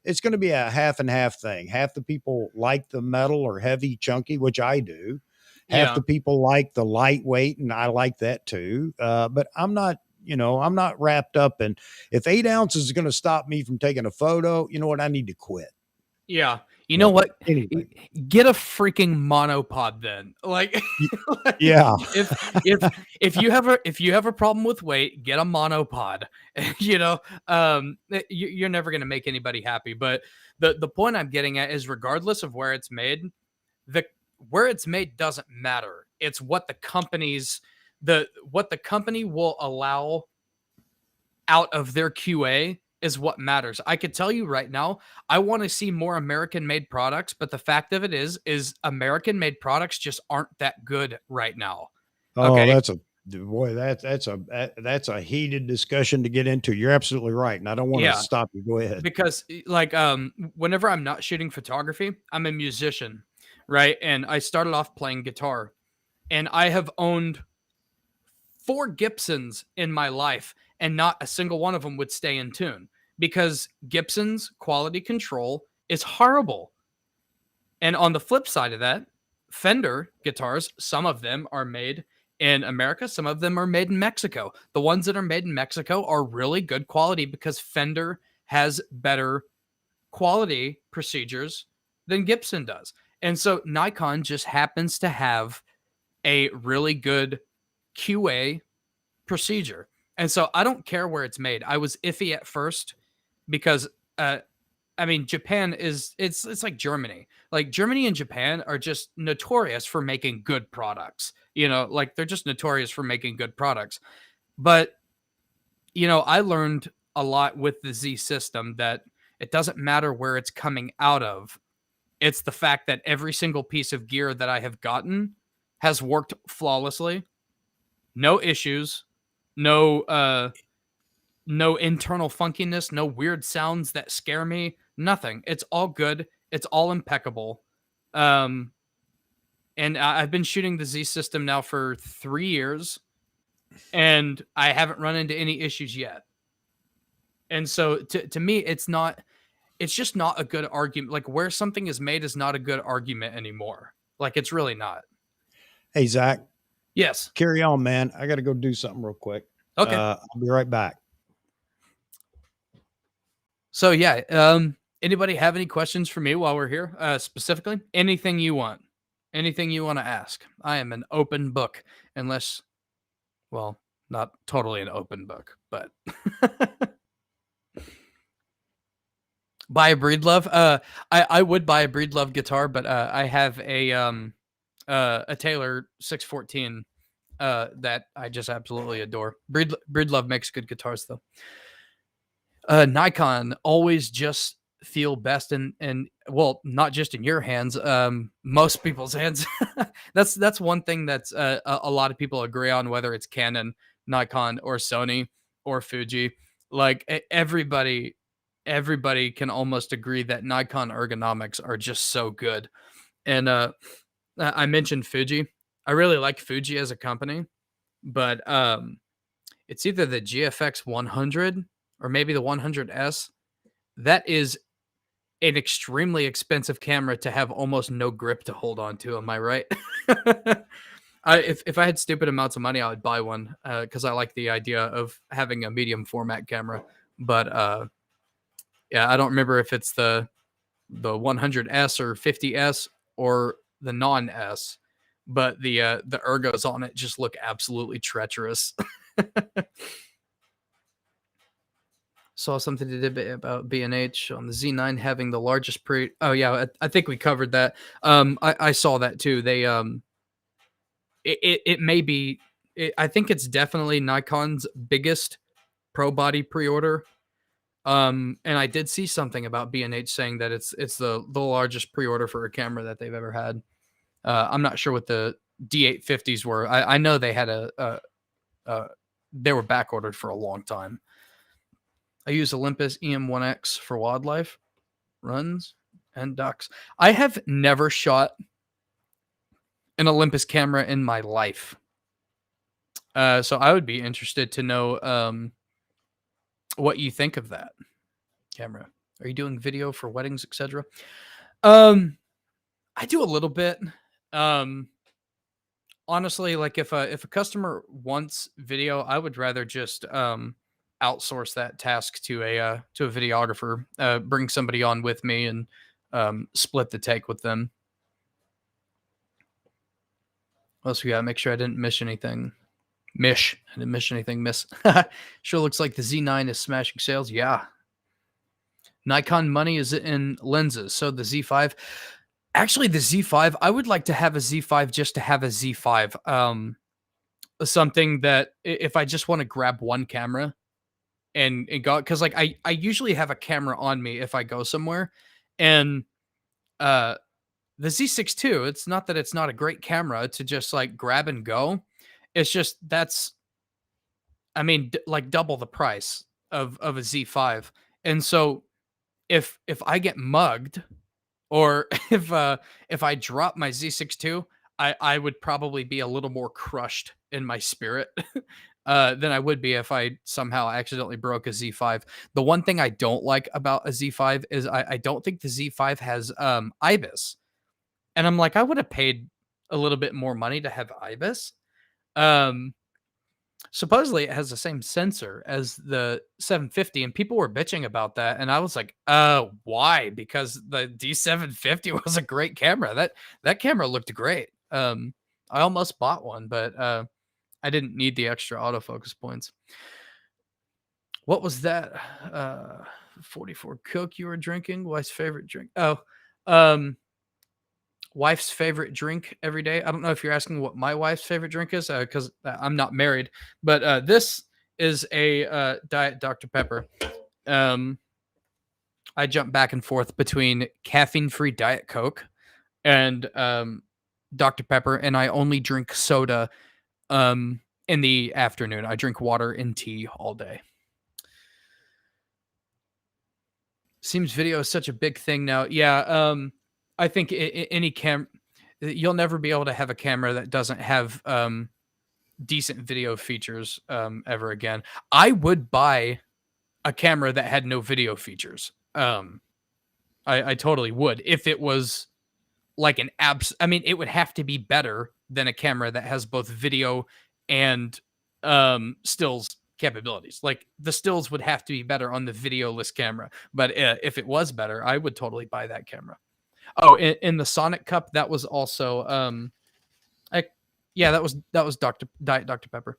it's going to be a half and half thing. Half the people like the metal or heavy, chunky, which I do. Half yeah. the people like the lightweight, and I like that too. But I'm not. I'm not wrapped up in if 8 ounces is going to stop me from taking a photo. You know what? I need to quit. Yeah. You know So what? anyway, Get a freaking monopod then. Like, y- like yeah. if you have a problem with weight, get a monopod. You're never going to make anybody happy. But the point I'm getting at is regardless of where it's made, the where it's made doesn't matter. It's what the company will allow out of their QA is what matters. I could tell you right now, I want to see more American made products, but the fact of it is American made products just aren't that good right now. Oh, Okay. that's a boy. That's a heated discussion to get into. You're absolutely right, and I don't want to Yeah, stop you. Go ahead. because whenever I'm not shooting photography, I'm a musician, right? And I started off playing guitar, and I have owned four Gibsons in my life, and not a single one of them would stay in tune because Gibson's quality control is horrible. And on the flip side of that, Fender guitars, some of them are made in America, some of them are made in Mexico. The ones that are made in Mexico are really good quality because Fender has better quality procedures than Gibson does. And so Nikon just happens to have a really good QA procedure. And so I don't care where it's made. I was iffy at first because I mean Japan is it's like Germany. Like Germany and Japan are just notorious for making good products. Like they're just notorious for making good products. But I learned a lot with the Z system that it doesn't matter where it's coming out of. It's the fact that every single piece of gear that I have gotten has worked flawlessly. No issues, no internal funkiness, no weird sounds that scare me, nothing. It's all good. It's all impeccable. Um and I've been shooting the Z system now for 3 years and I haven't run into any issues yet. And so to me it's just not a good argument. Like where something is made is not a good argument anymore. Like it's really not. Hey, Zach, Yes. carry on, man. I got to go do something real quick. Okay. I'll be right back. So yeah, anybody have any questions for me while we're here? Specifically, anything you want, anything you want to ask. I am an open book, unless, well, not totally an open book, but buy a Breedlove. I would buy a Breedlove guitar, but I have a Taylor 614 that I just absolutely adore. Breedlove makes good guitars though. Nikon always just feel best and well, not just in your hands, most people's hands. That's one thing that's a lot of people agree on, whether it's Canon, Nikon, or Sony or Fuji. Like everybody can almost agree that Nikon ergonomics are just so good. And I mentioned Fuji. I really like Fuji as a company, but it's either the GFX 100 or maybe the 100S. That is an extremely expensive camera to have almost no grip to hold on to. Am I right? If I had stupid amounts of money, I would buy one because I like the idea of having a medium format camera. But yeah, I don't remember if it's the 100S or 50S or the non-S, but the ergos on it just look absolutely treacherous. Saw something today about B&H on the Z9 having the largest oh yeah, I think we covered that. I saw that too. They it may be I think it's definitely Nikon's biggest pro body pre-order. And I did see something about B&H saying that it's the largest pre-order for a camera that they've ever had. I'm not sure what the D850s were. I know they had they were back ordered for a long time. I use Olympus EM1X for wildlife runs and ducks. I have never shot an Olympus camera in my life. So I would be interested to know what you think of that camera. Are you doing video for weddings, etc.? I do a little bit. Honestly, like if a customer wants video, I would rather just outsource that task to a videographer. Bring somebody on with me and split the take with them. What else we got? Make sure I didn't miss anything. I didn't miss anything. Sure looks like the Z9 is smashing sales. Yeah. Nikon money is in lenses. So the Z5. Actually, the Z5, I would like to have a Z5 just to have a Z5. Something that if I just want to grab one camera and go, because like I usually have a camera on me if I go somewhere. And the Z6 II, it's not that it's not a great camera to just like grab and go. It's just like double the price of a Z5. And so if I get mugged or if I drop my Z6 II, I would probably be a little more crushed in my spirit than I would be if I somehow accidentally broke a Z5. The one thing I don't like about a Z5 is I don't think the Z5 has IBIS. And I'm like, I would have paid a little bit more money to have IBIS. Supposedly it has the same sensor as the 750, and people were bitching about that. And I was like, why? Because the D750 was a great camera. That camera looked great. I almost bought one, but I didn't need the extra autofocus points. What was that? 44 Coke you were drinking? Wife's favorite drink? Wife's favorite drink every day. I don't know if you're asking what my wife's favorite drink is because I'm not married, but this is a Diet Dr Pepper. Um, I jump back and forth between caffeine-free Diet Coke and Dr Pepper, and I only drink soda in the afternoon. I drink water and tea all day. Seems video is such a big thing now. Yeah, I think any you'll never be able to have a camera that doesn't have decent video features ever again. I would buy a camera that had no video features. I totally would if it was like an abs. I mean, it would have to be better than a camera that has both video and stills capabilities. Like the stills would have to be better on the videoless camera, but if it was better, I would totally buy that camera. Oh, in the Sonic Cup, that was also I, yeah, that was Diet Dr Pepper.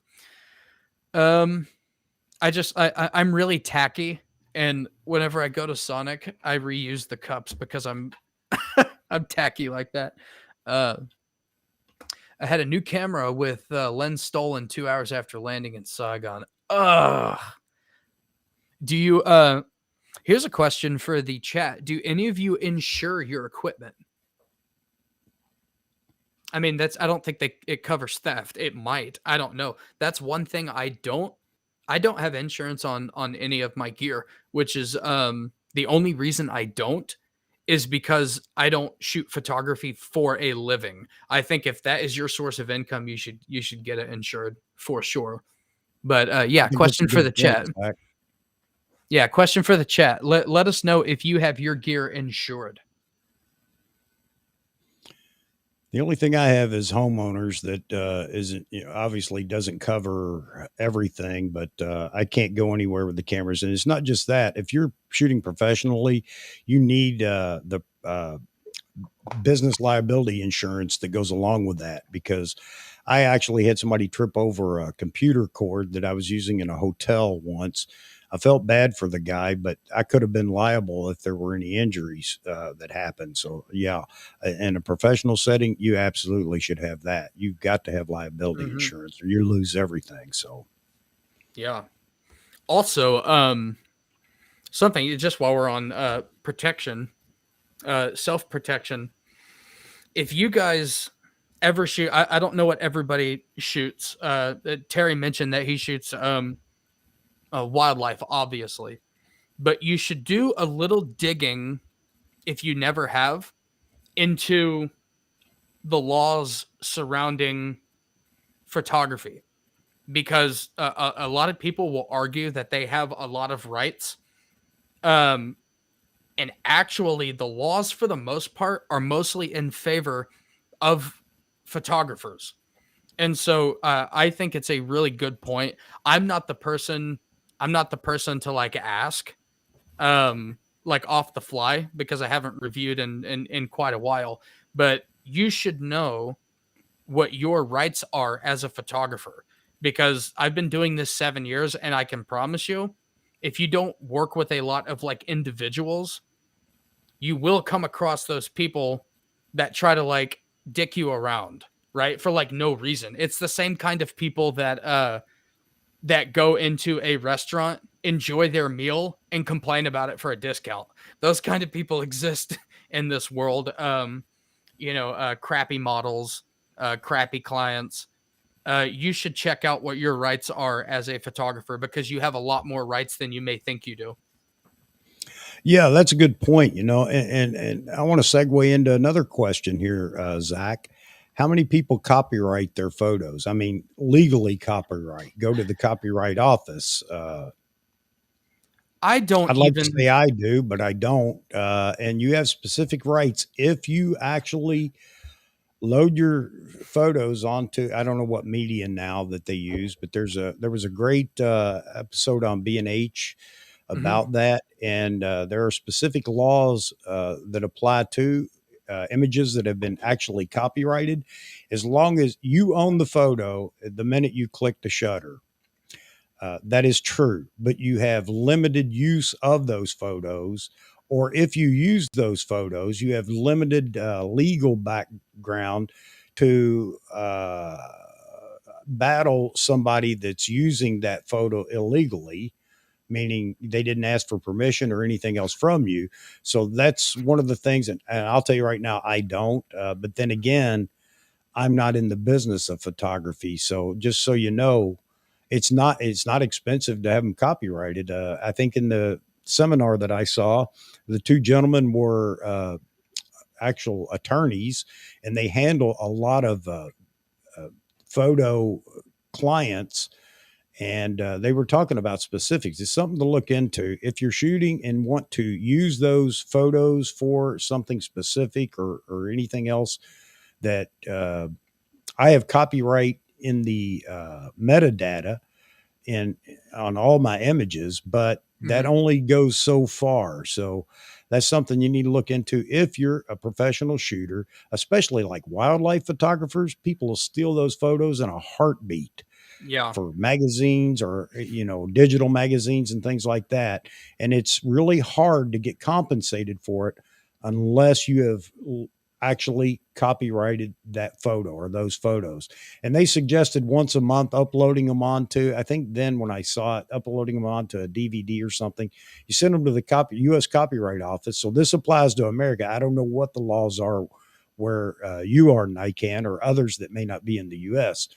Um, I'm really tacky, and whenever I go to Sonic, I reuse the cups because I'm I'm tacky like that. Uh, I had a new camera with lens stolen 2 hours after landing in Saigon. Ugh. Do you? Here's a question for the chat. Do any of you insure your equipment? I mean, I don't think it covers theft. It might. I don't know. That's one thing I don't. I don't have insurance on any of my gear, which is the only reason I don't is because I don't shoot photography for a living. I think if that is your source of income, you should get it insured for sure. But yeah, I think that's a question for the good point, chat. Zach. Yeah, question for the chat. Let us know if you have your gear insured. The only thing I have is homeowners that isn't, obviously doesn't cover everything, but I can't go anywhere with the cameras. And it's not just that. If you're shooting professionally, you need the business liability insurance that goes along with that, because I actually had somebody trip over a computer cord that I was using in a hotel once. I felt bad for the guy, but I could have been liable if there were any injuries that happened. So, yeah, in a professional setting, you absolutely should have that. You've got to have liability insurance or you lose everything. So, yeah. Also, something just while we're on protection, self protection. If you guys ever shoot, I don't know what everybody shoots. Terry mentioned that he shoots wildlife, obviously, but you should do a little digging if you never have into the laws surrounding photography, because a lot of people will argue that they have a lot of rights. Um, and actually, the laws, for the most part, are mostly in favor of photographers. And so I think it's a really good point. I'm not the person. I'm not the person to like ask, like off the fly, because I haven't reviewed in quite a while. But you should know what your rights are as a photographer, because I've been doing this 7 years, and I can promise you, if you don't work with a lot of like individuals, you will come across those people that try to like dick you around, right? For like no reason. It's the same kind of people that go into a restaurant, enjoy their meal, and complain about it for a discount. Those kind of people exist in this world. Crappy models, crappy clients. You should check out what your rights are as a photographer, because you have a lot more rights than you may think you do. yeah, that's a good point. And I want to segue into another question here, Zach. How many people copyright their photos? I mean, legally copyright. Go to the copyright office. I don't I'd like to even. say I do, but I don't. And you have specific rights if you actually load your photos onto, I don't know what media now that they use, but there was a great episode on B&H Mhm. about that, and there are specific laws that apply to images that have been actually copyrighted. As long as you own the photo the minute you click the shutter, that is true, but you have limited use of those photos. Or if you use those photos, you have limited legal background to battle somebody that's using that photo illegally, meaning they didn't ask for permission or anything else from you. So that's one of the things. And I'll tell you right now, I don't. But then again, I'm not in the business of photography. So just so you know, it's not expensive to have them copyrighted. I think in the seminar that I saw, the two gentlemen were actual attorneys, and they handle a lot of uh, photo clients, and they were talking about specifics. It's something to look into if you're shooting and want to use those photos for something specific or anything else that I have copyright in the metadata in on all my images, but that Mhm. only goes so far. So that's something you need to look into if you're a professional shooter, especially like wildlife photographers. People will steal those photos in a heartbeat Yeah. for magazines or digital magazines and things like that, and it's really hard to get compensated for it unless you have actually copyrighted that photo or those photos. And they suggested once a month uploading them onto, I think then when I saw it, uploading them onto a DVD or something, you send them to the US Copyright Office. So this applies to America. I don't know what the laws are where you are, Nikon, or others that may not be in the US,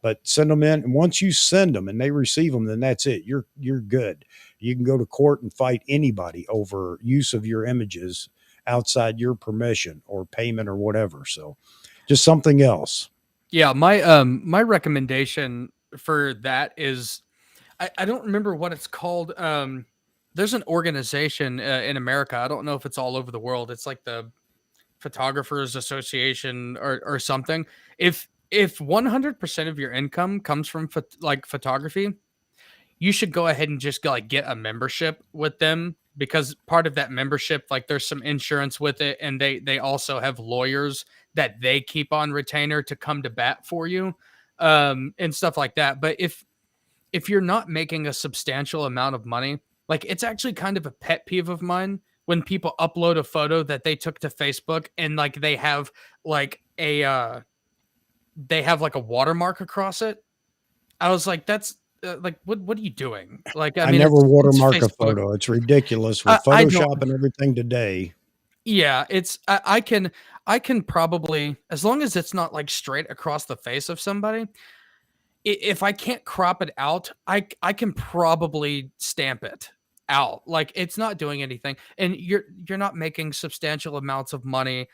but send them in. And once you send them and they receive them, then that's it. You're good. You can go to court and fight anybody over use of your images outside your permission or payment or whatever. So just something else. Yeah, my recommendation for that is I don't remember what it's called. There's an organization in America. I don't know if it's all over the world. It's like the Photographers Association or something. If 100% of your income comes from like photography, you should go ahead and just like get a membership with them, because part of that membership, like there's some insurance with it, and they also have lawyers that they keep on retainer to come to bat for you, and stuff like that. But if you're not making a substantial amount of money, like it's actually kind of a pet peeve of mine when people upload a photo that they took to Facebook and like like a they have like a watermark across it. I was like, that's like, what are you doing? Like, I I mean, never it's watermark a Facebook. photo. It's ridiculous with I don't. Photoshop and everything today. Yeah, I can probably, as long as it's not like straight across the face of somebody, if I can't crop it out, I can probably stamp it out. Like it's not doing anything, and you're not making substantial amounts of money.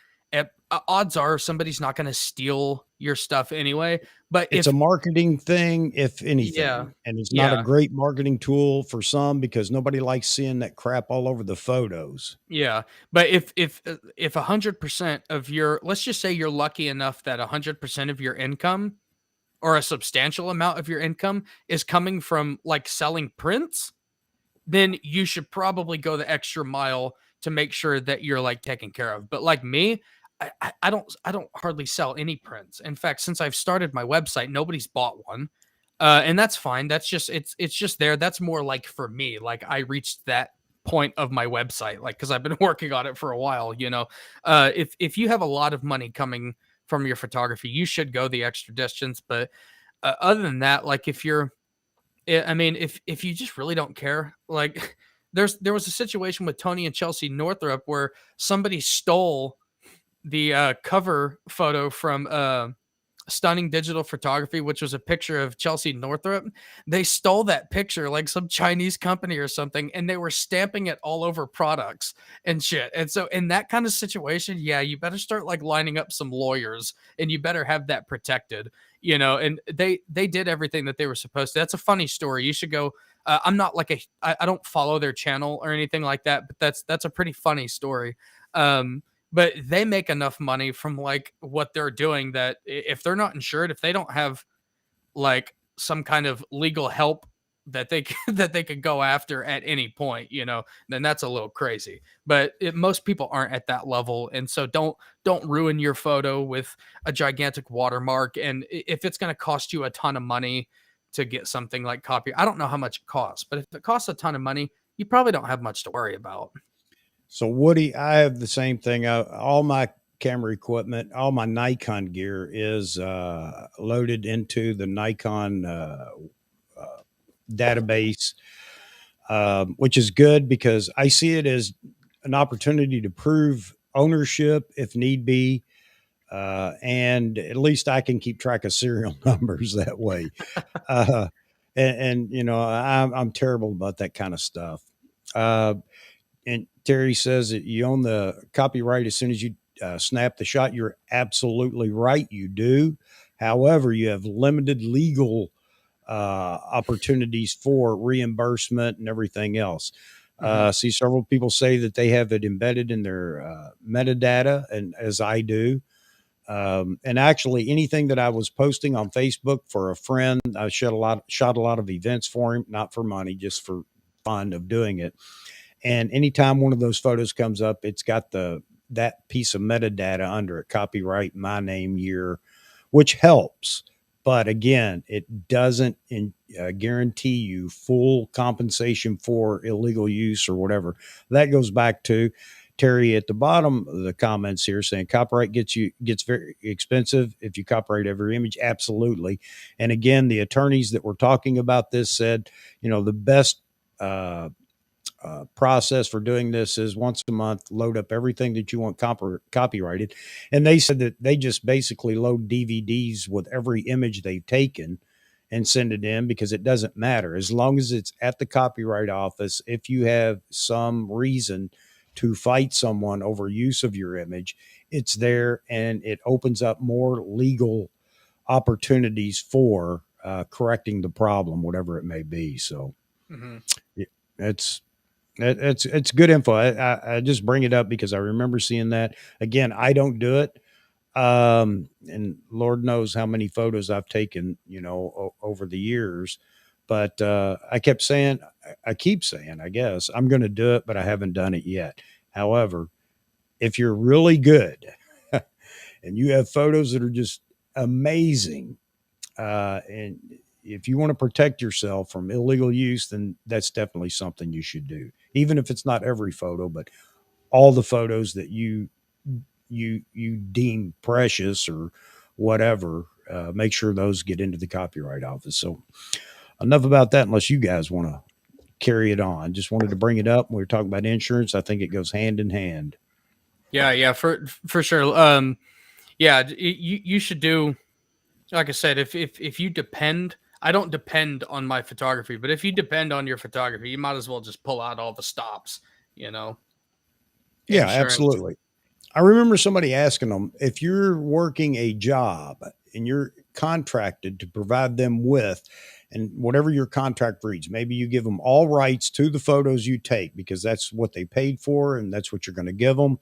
Odds are somebody's not going to steal your stuff anyway. But It's a if marketing thing, if yeah, anything, and it's not a yeah, great marketing tool for some because nobody likes seeing that crap all over the photos. yeah, but if 100% of your, let's just say you're lucky enough that 100% of your income or a substantial amount of your income is coming from like selling prints, then you should probably go the extra mile to make sure that you're like taken care of. But like me, I don't hardly sell any prints. In fact, since I've started my website, nobody's bought one. And that's fine. That's just it's just there. That's more like for me. Like I reached that point of my website, like because I've been working on it for a while. If you have a lot of money coming from your photography, you should go the extra distance. But other than that, like if you're I mean, if you just really don't care, like there was a situation with Tony and Chelsea Northrup where somebody stole the cover photo from Stunning Digital Photography, which was a picture of Chelsea Northrup. They stole that picture, like some Chinese company or something, and they were stamping it all over products and shit. And so, in that kind of situation, yeah, you better start like lining up some lawyers, and you better have that protected. And they did everything that they were supposed to. That's a funny story. You should go. I'm not like I don't follow their channel or anything like that, but that's a pretty funny story. But they make enough money from like what they're doing that if they're not insured, if they don't have like some kind of legal help that that they could go after at any point, then that's a little crazy. But most people aren't at that level, and so don't ruin your photo with a gigantic watermark. And if it's going to cost you a ton of money to get something like copy, I don't know how much it costs, but if it costs a ton of money, you probably don't have much to worry about. So Woody, I have the same thing. All my camera equipment, all my Nikon gear is loaded into the Nikon uh, database, which is good because I see it as an opportunity to prove ownership if need be. And at least I can keep track of serial numbers that way. Uh, and I'm terrible about that kind of stuff. Uh, and Terry says that you own the copyright as soon as you snap the shot. You're absolutely right. You do. However, you have limited legal opportunities for reimbursement and everything else. Mm-hmm. See, several people say that they have it embedded in their metadata, and as I do. And actually, anything that I was posting on Facebook for a friend, I shot a lot of events for him, not for money, just for fun of doing it. And anytime one of those photos comes up, it's got that piece of metadata under it, copyright, my name, year, which helps. But again, it doesn't guarantee you full compensation for illegal use or whatever. That goes back to Terry at the bottom of the comments here saying copyright gets very expensive if you copyright every image. Absolutely. And again, the attorneys that were talking about this said, the best uh, process for doing this is once a month, load up everything that you want copyrighted. And they said that they just basically load DVDs with every image they've taken and send it in because it doesn't matter. As long as it's at the copyright office, if you have some reason to fight someone over use of your image, it's there and it opens up more legal opportunities for correcting the problem, whatever it may be. So Mm-hmm. it's it's good info. I just bring it up because I remember seeing that. Again, I don't do it. And Lord knows how many photos I've taken, over the years. But I keep saying, I guess I'm going to do it, but I haven't done it yet. However, if you're really good and you have photos that are just amazing, and if you want to protect yourself from illegal use, then that's definitely something you should do. Even if it's not every photo, but all the photos that you deem precious or whatever, make sure those get into the copyright office. So enough about that. Unless you guys want to carry it on, just wanted to bring it up. We were talking about insurance. I think it goes hand in hand. Yeah, for sure. Yeah, you should do. Like I said, if you depend, I don't depend on my photography, but if you depend on your photography, you might as well just pull out all the stops. You know, Yeah, insurance. absolutely. I remember somebody asking them if you're working a job and you're contracted to provide them with, and whatever your contract reads, maybe you give them all rights to the photos you take because that's what they paid for and that's what you're going to give them.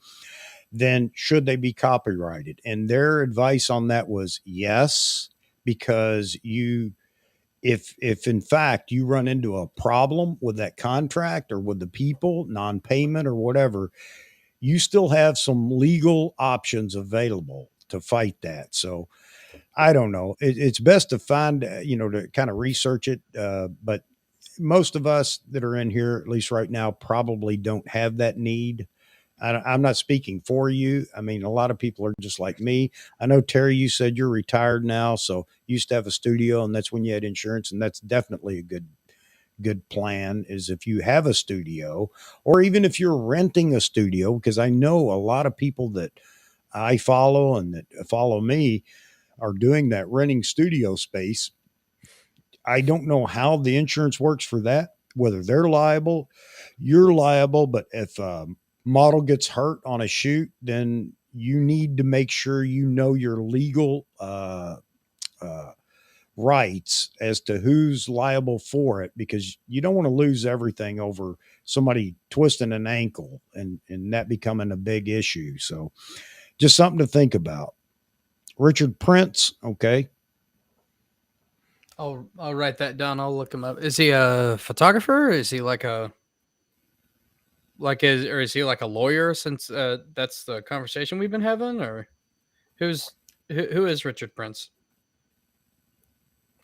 Then should they be copyrighted? And their advice on that was yes, because if in fact you run into a problem with that contract or with the people, non-payment or whatever, you still have some legal options available to fight that. So I don't know. It's best to find, to kind of research it. But most of us that are in here, at least right now, probably don't have that need. I'm not speaking for you. I mean, a lot of people are just like me. I know, Terry, you said you're retired now. So you used to have a studio and that's when you had insurance. And that's definitely a good plan is if you have a studio or even if you're renting a studio, because I know a lot of people that I follow and that follow me are doing that, renting studio space. I don't know how the insurance works for that, whether they're liable, you're liable, but if a model gets hurt on a shoot, then you need to make sure you know your legal uh, rights as to who's liable for it because you don't want to lose everything over somebody twisting an ankle and that becoming a big issue. So just something to think about. Richard Prince, okay. I'll write that down. I'll look him up. Is he a photographer? Is he or is he like a lawyer? Since that's the conversation we've been having, or who's who is Richard Prince?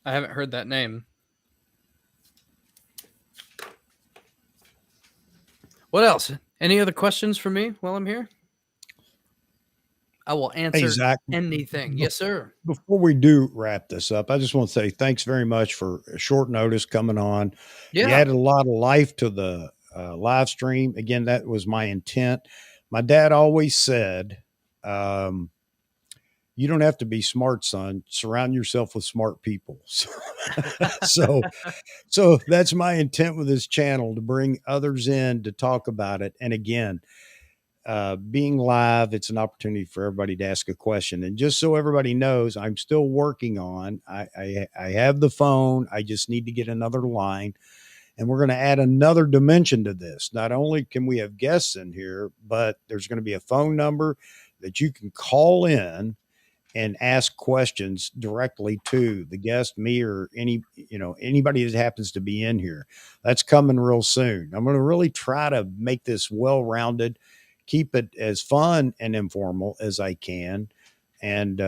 I haven't heard that name. What else? Any other questions for me while I'm here? I will Hey, answer Zach, anything. Yes, sir. before we do wrap this up, I just want to say thanks very much for short notice coming on. You Yeah. added a lot of life to the live stream. Again, that was my intent. My dad always said, um, "You don't have to be smart, son. Surround yourself with smart people." So, so that's my intent with this channel, to bring others in to talk about it. And again, being live, it's an opportunity for everybody to ask a question. And just so everybody knows, I'm still working on. I have the phone. I just need to get another line, and we're going to add another dimension to this. Not only can we have guests in here, but there's going to be a phone number that you can call in and ask questions directly to the guest, me, or anybody that happens to be in here. That's coming real soon. I'm going to really try to make this well-rounded, keep it as fun and informal as I can, and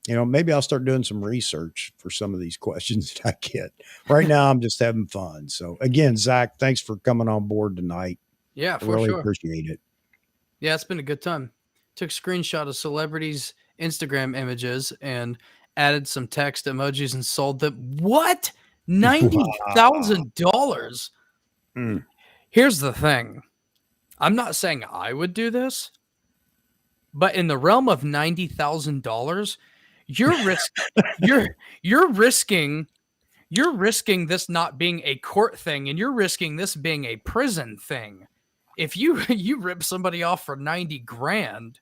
maybe I'll start doing some research for some of these questions that I get. Right now, I'm just having fun. So again, Zach, thanks for coming on board tonight. Yeah, I for really sure. appreciate it. Yeah, it's been a good time. Took screenshot of celebrities' Instagram images and added some text emojis and sold them. What? Wow. $90,000. Mm. Here's the thing. I'm not saying I would do this, but in the realm of $90,000, you're risk you're you're risking you're risking this not being a court thing, and you're risking this being a prison thing. If you you rip somebody off for 90 grand,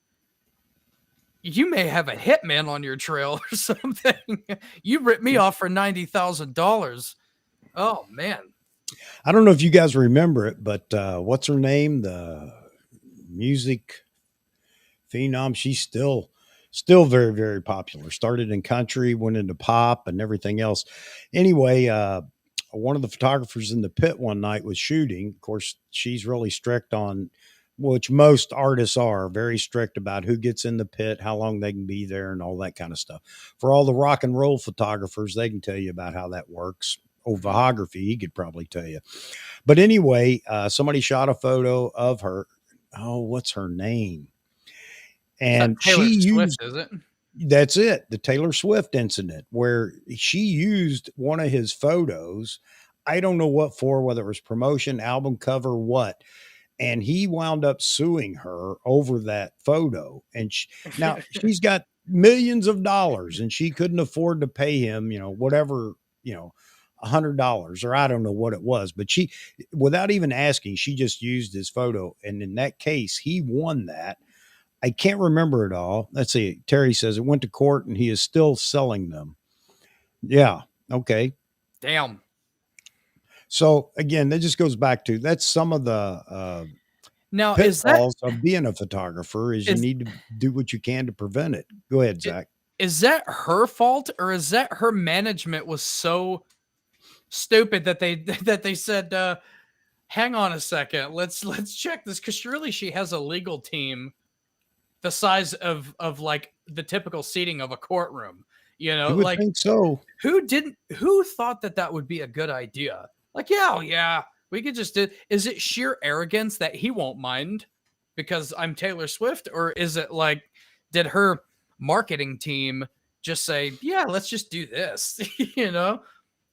you may have a hitman on your trail or something. You ripped me off for $90,000. Oh man. I don't know if you guys remember it, but what's her name? The music phenom. She's still very, very popular. Started in country, went into pop and everything else. Anyway, one of the photographers in the pit one night was shooting. Of course, she's really strict on, which most artists are, very strict about who gets in the pit, how long they can be there, and all that kind of stuff. For all the rock and roll photographers, they can tell you about how that works. Ovography, he could probably tell you. But anyway, somebody shot a photo of her. Oh, what's her name? It's not And she Taylor Swift, used, is it? that's it, the Taylor Swift incident, where she used one of his photos. I don't know what for, whether it was promotion, album cover, what. And he wound up suing her over that photo. And now she's got millions of dollars, and she couldn't afford to pay him, whatever, $100, or I don't know what it was, but she, without even asking, she just used his photo. And in that case, he won that. I can't remember it all. Let's see. Terry says it went to court and he is still selling them. Yeah. Okay. Damn. So again, that just goes back to, that's some of the Now, pitfalls of being a photographer, is you is need to do what you can to prevent it. Go ahead, Zach. is that her fault, or is that her management was so stupid that they that they said, "Hang on a second, let's check this," because surely she has a legal team the size of like the typical seating of a courtroom. You would Like think so. who thought that that would be a good idea? Like, yeah, oh, yeah, we could just do. Is it sheer arrogance that he won't mind because I'm Taylor Swift, or is it like, did her marketing team just say, yeah, let's just do this?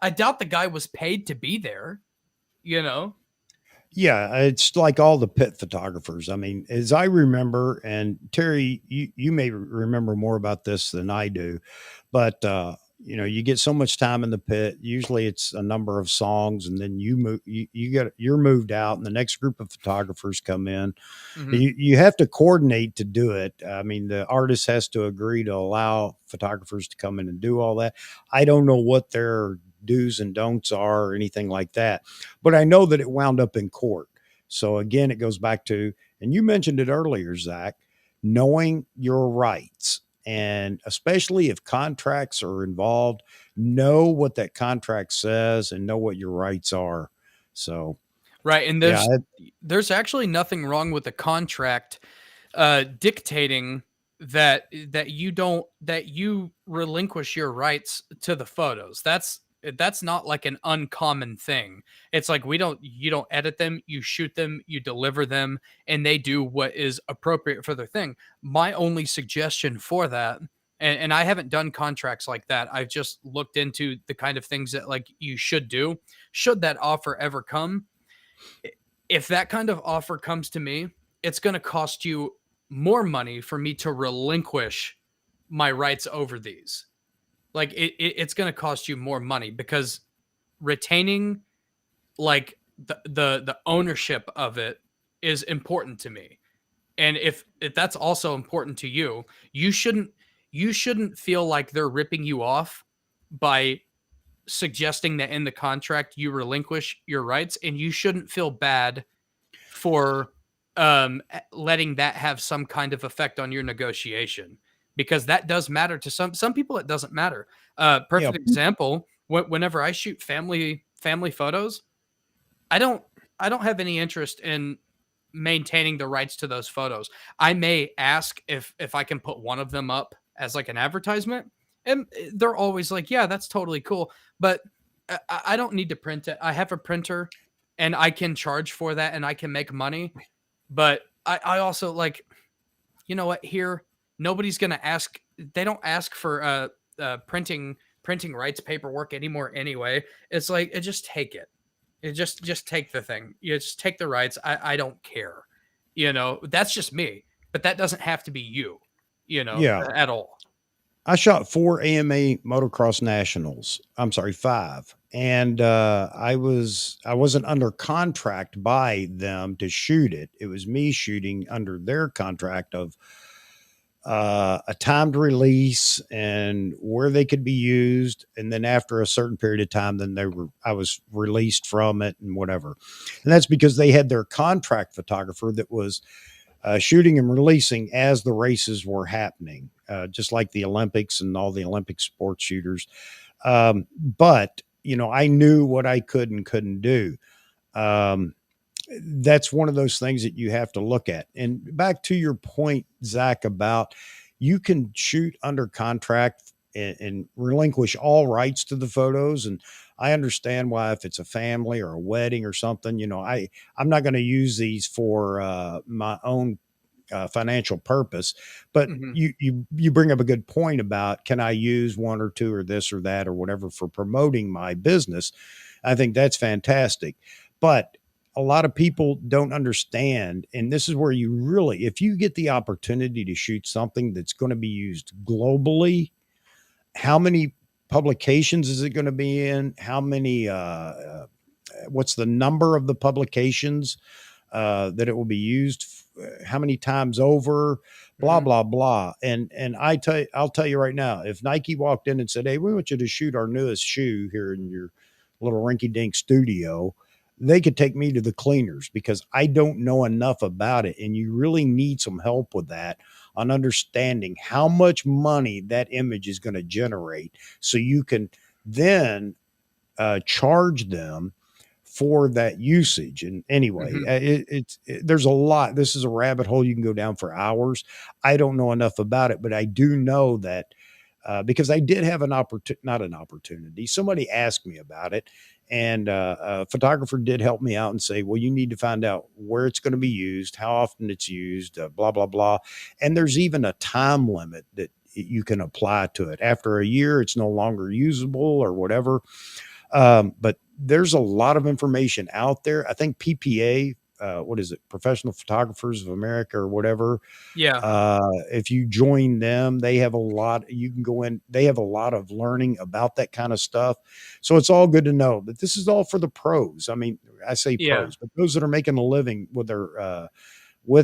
I doubt the guy was paid to be there. You know, Yeah, it's like all the pit photographers. I mean, as I remember, and Terry, you may remember more about this than I do, but you get so much time in the pit. Usually, it's a number of songs, and then you move, you're moved out, and the next group of photographers come in. hmm You have to coordinate to do it. I mean, the artist has to agree to allow photographers to come in and do all that. I don't know what their do's and don'ts are or anything like that, but I know that it wound up in court. So again, it goes back to, and you mentioned it earlier, Zach, knowing your rights. And especially if contracts are involved, know what that contract says and know what your rights are. So, right. And yeah, there's actually nothing wrong with the contract dictating that you relinquish your rights to the photos. that's not like an uncommon thing. It's like you don't edit them, you shoot them, you deliver them, and they do what is appropriate for their thing. My only suggestion for that, and I haven't done contracts like that. I've just looked into the kind of things that like you should do, should that offer ever come. If that kind of offer comes to me, it's going to cost you more money for me to relinquish my rights over these. Like it's going to cost you more money because retaining like the ownership of it is important to me. And if that's also important to you, you shouldn't you shouldn't feel like they're ripping you off by suggesting that in the contract you relinquish your rights, and you shouldn't feel bad for letting that have some kind of effect on your negotiation, because that does matter to some people. It doesn't matter. Yeah. Perfect example, whenever I shoot family photos, I don't I don't have any interest in maintaining the rights to those photos. I may ask if I can put one of them up as like an advertisement, and they're always like, "Yeah, that's totally cool," but I don't need to print it. I have a printer, and I can charge for that, and I can make money. But I also like, you know what? Here, nobody's gonna ask. They don't ask for printing rights paperwork anymore anyway. It's like, just take it. Just take the thing. You just take the rights. I don't care. You know, that's just me. But that doesn't have to be you, you know, Yeah. at all. I shot 4 AMA motocross nationals. I'm sorry, 5. And I wasn't under contract by them to shoot it. It was me shooting under their contract of a timed release and where they could be used. And then after a certain period of time, then I was released from it and whatever. And that's because they had their contract photographer that was shooting and releasing as the races were happening, just like the Olympics and all the Olympic sports shooters. But, you know, I knew what I could and couldn't do. Um, that's one of those things that you have to look at. And back to your point, Zach, about you can shoot under contract and relinquish all rights to the photos. And I understand why, if it's a family or a wedding or something, you know, I'm not going to use these for my own financial purpose. But Hmm. you bring up a good point about, can I use one or two or this or that or whatever for promoting my business? I think that's fantastic. But a lot of people don't understand, and this is where you really, if you get the opportunity to shoot something that's going to be used globally, how many publications is it going to be in? How many? What's the number of the publications that it will be used? How many times over? Blah Hmm. blah blah. And I'll tell you right now, if Nike walked in and said, "Hey, we want you to shoot our newest shoe here in your little rinky-dink studio," they could take me to the cleaners, because I don't know enough about it. And you really need some help with that, on understanding how much money that image is going to generate, so you can then charge them for that usage. And anyway, Hmm. there's a lot. This is a rabbit hole you can go down for hours. I don't know enough about it, but I do know that because I did have not an opportunity. Somebody asked me about it, and a photographer did help me out and say, "Well, you need to find out where it's going to be used, how often it's used, blah blah blah." And there's even a time limit that you can apply to it. After a year, it's no longer usable or whatever. But there's a lot of information out there. I think PPA, what is it, Professional Photographers of America or whatever, Yeah. if you join them, they have a lot. You can go in. They have a lot of learning about that kind of stuff. So it's all good to know. But this is all for the pros. I mean, I say Yeah. pros, but those that are making a living with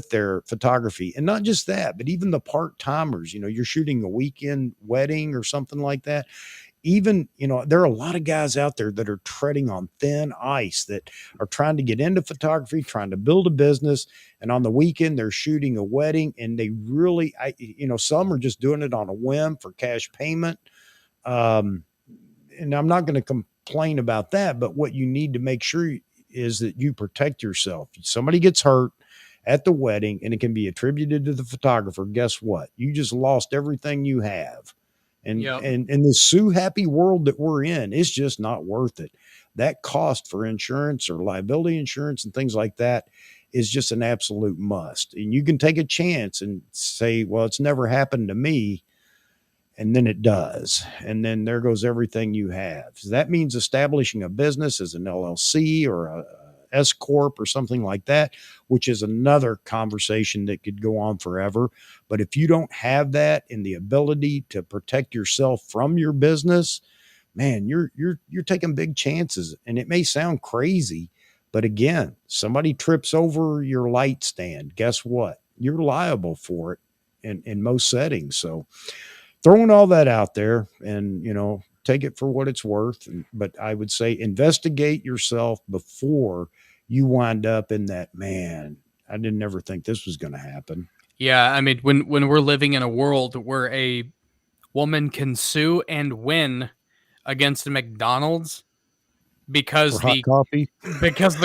their photography. And not just that, but even the part timers. You know, you're shooting a weekend wedding or something like that. Even, you know, there are a lot of guys out there that are treading on thin ice, that are trying to get into photography, trying to build a business. And on the weekend, they're shooting a wedding, and they really, you know, some are just doing it on a whim for cash payment. Um, and I'm not going to complain about that, but what you need to make sure is that you protect yourself. Somebody gets hurt at the wedding and it can be attributed to the photographer. Guess what? You just lost everything you have. And Yep. and in this sue happy world that we're in, it's just not worth it. That cost for insurance or liability insurance and things like that is just an absolute must. And you can take a chance and say, well, it's never happened to me, and then it does. And then there goes everything you have. So that means establishing a business as an LLC or a S corp or something like that, which is another conversation that could go on forever. But if you don't have that and the ability to protect yourself from your business, man, you're taking big chances. And it may sound crazy, but again, somebody trips over your light stand, guess what? You're liable for it in most settings. So throwing all that out there, and take it for what it's worth. But I would say investigate yourself before you wind up in that, man, I didn't ever think this was going to happen. Yeah, I mean, when we're living in a world where a woman can sue and win against McDonald's For because hot the coffee.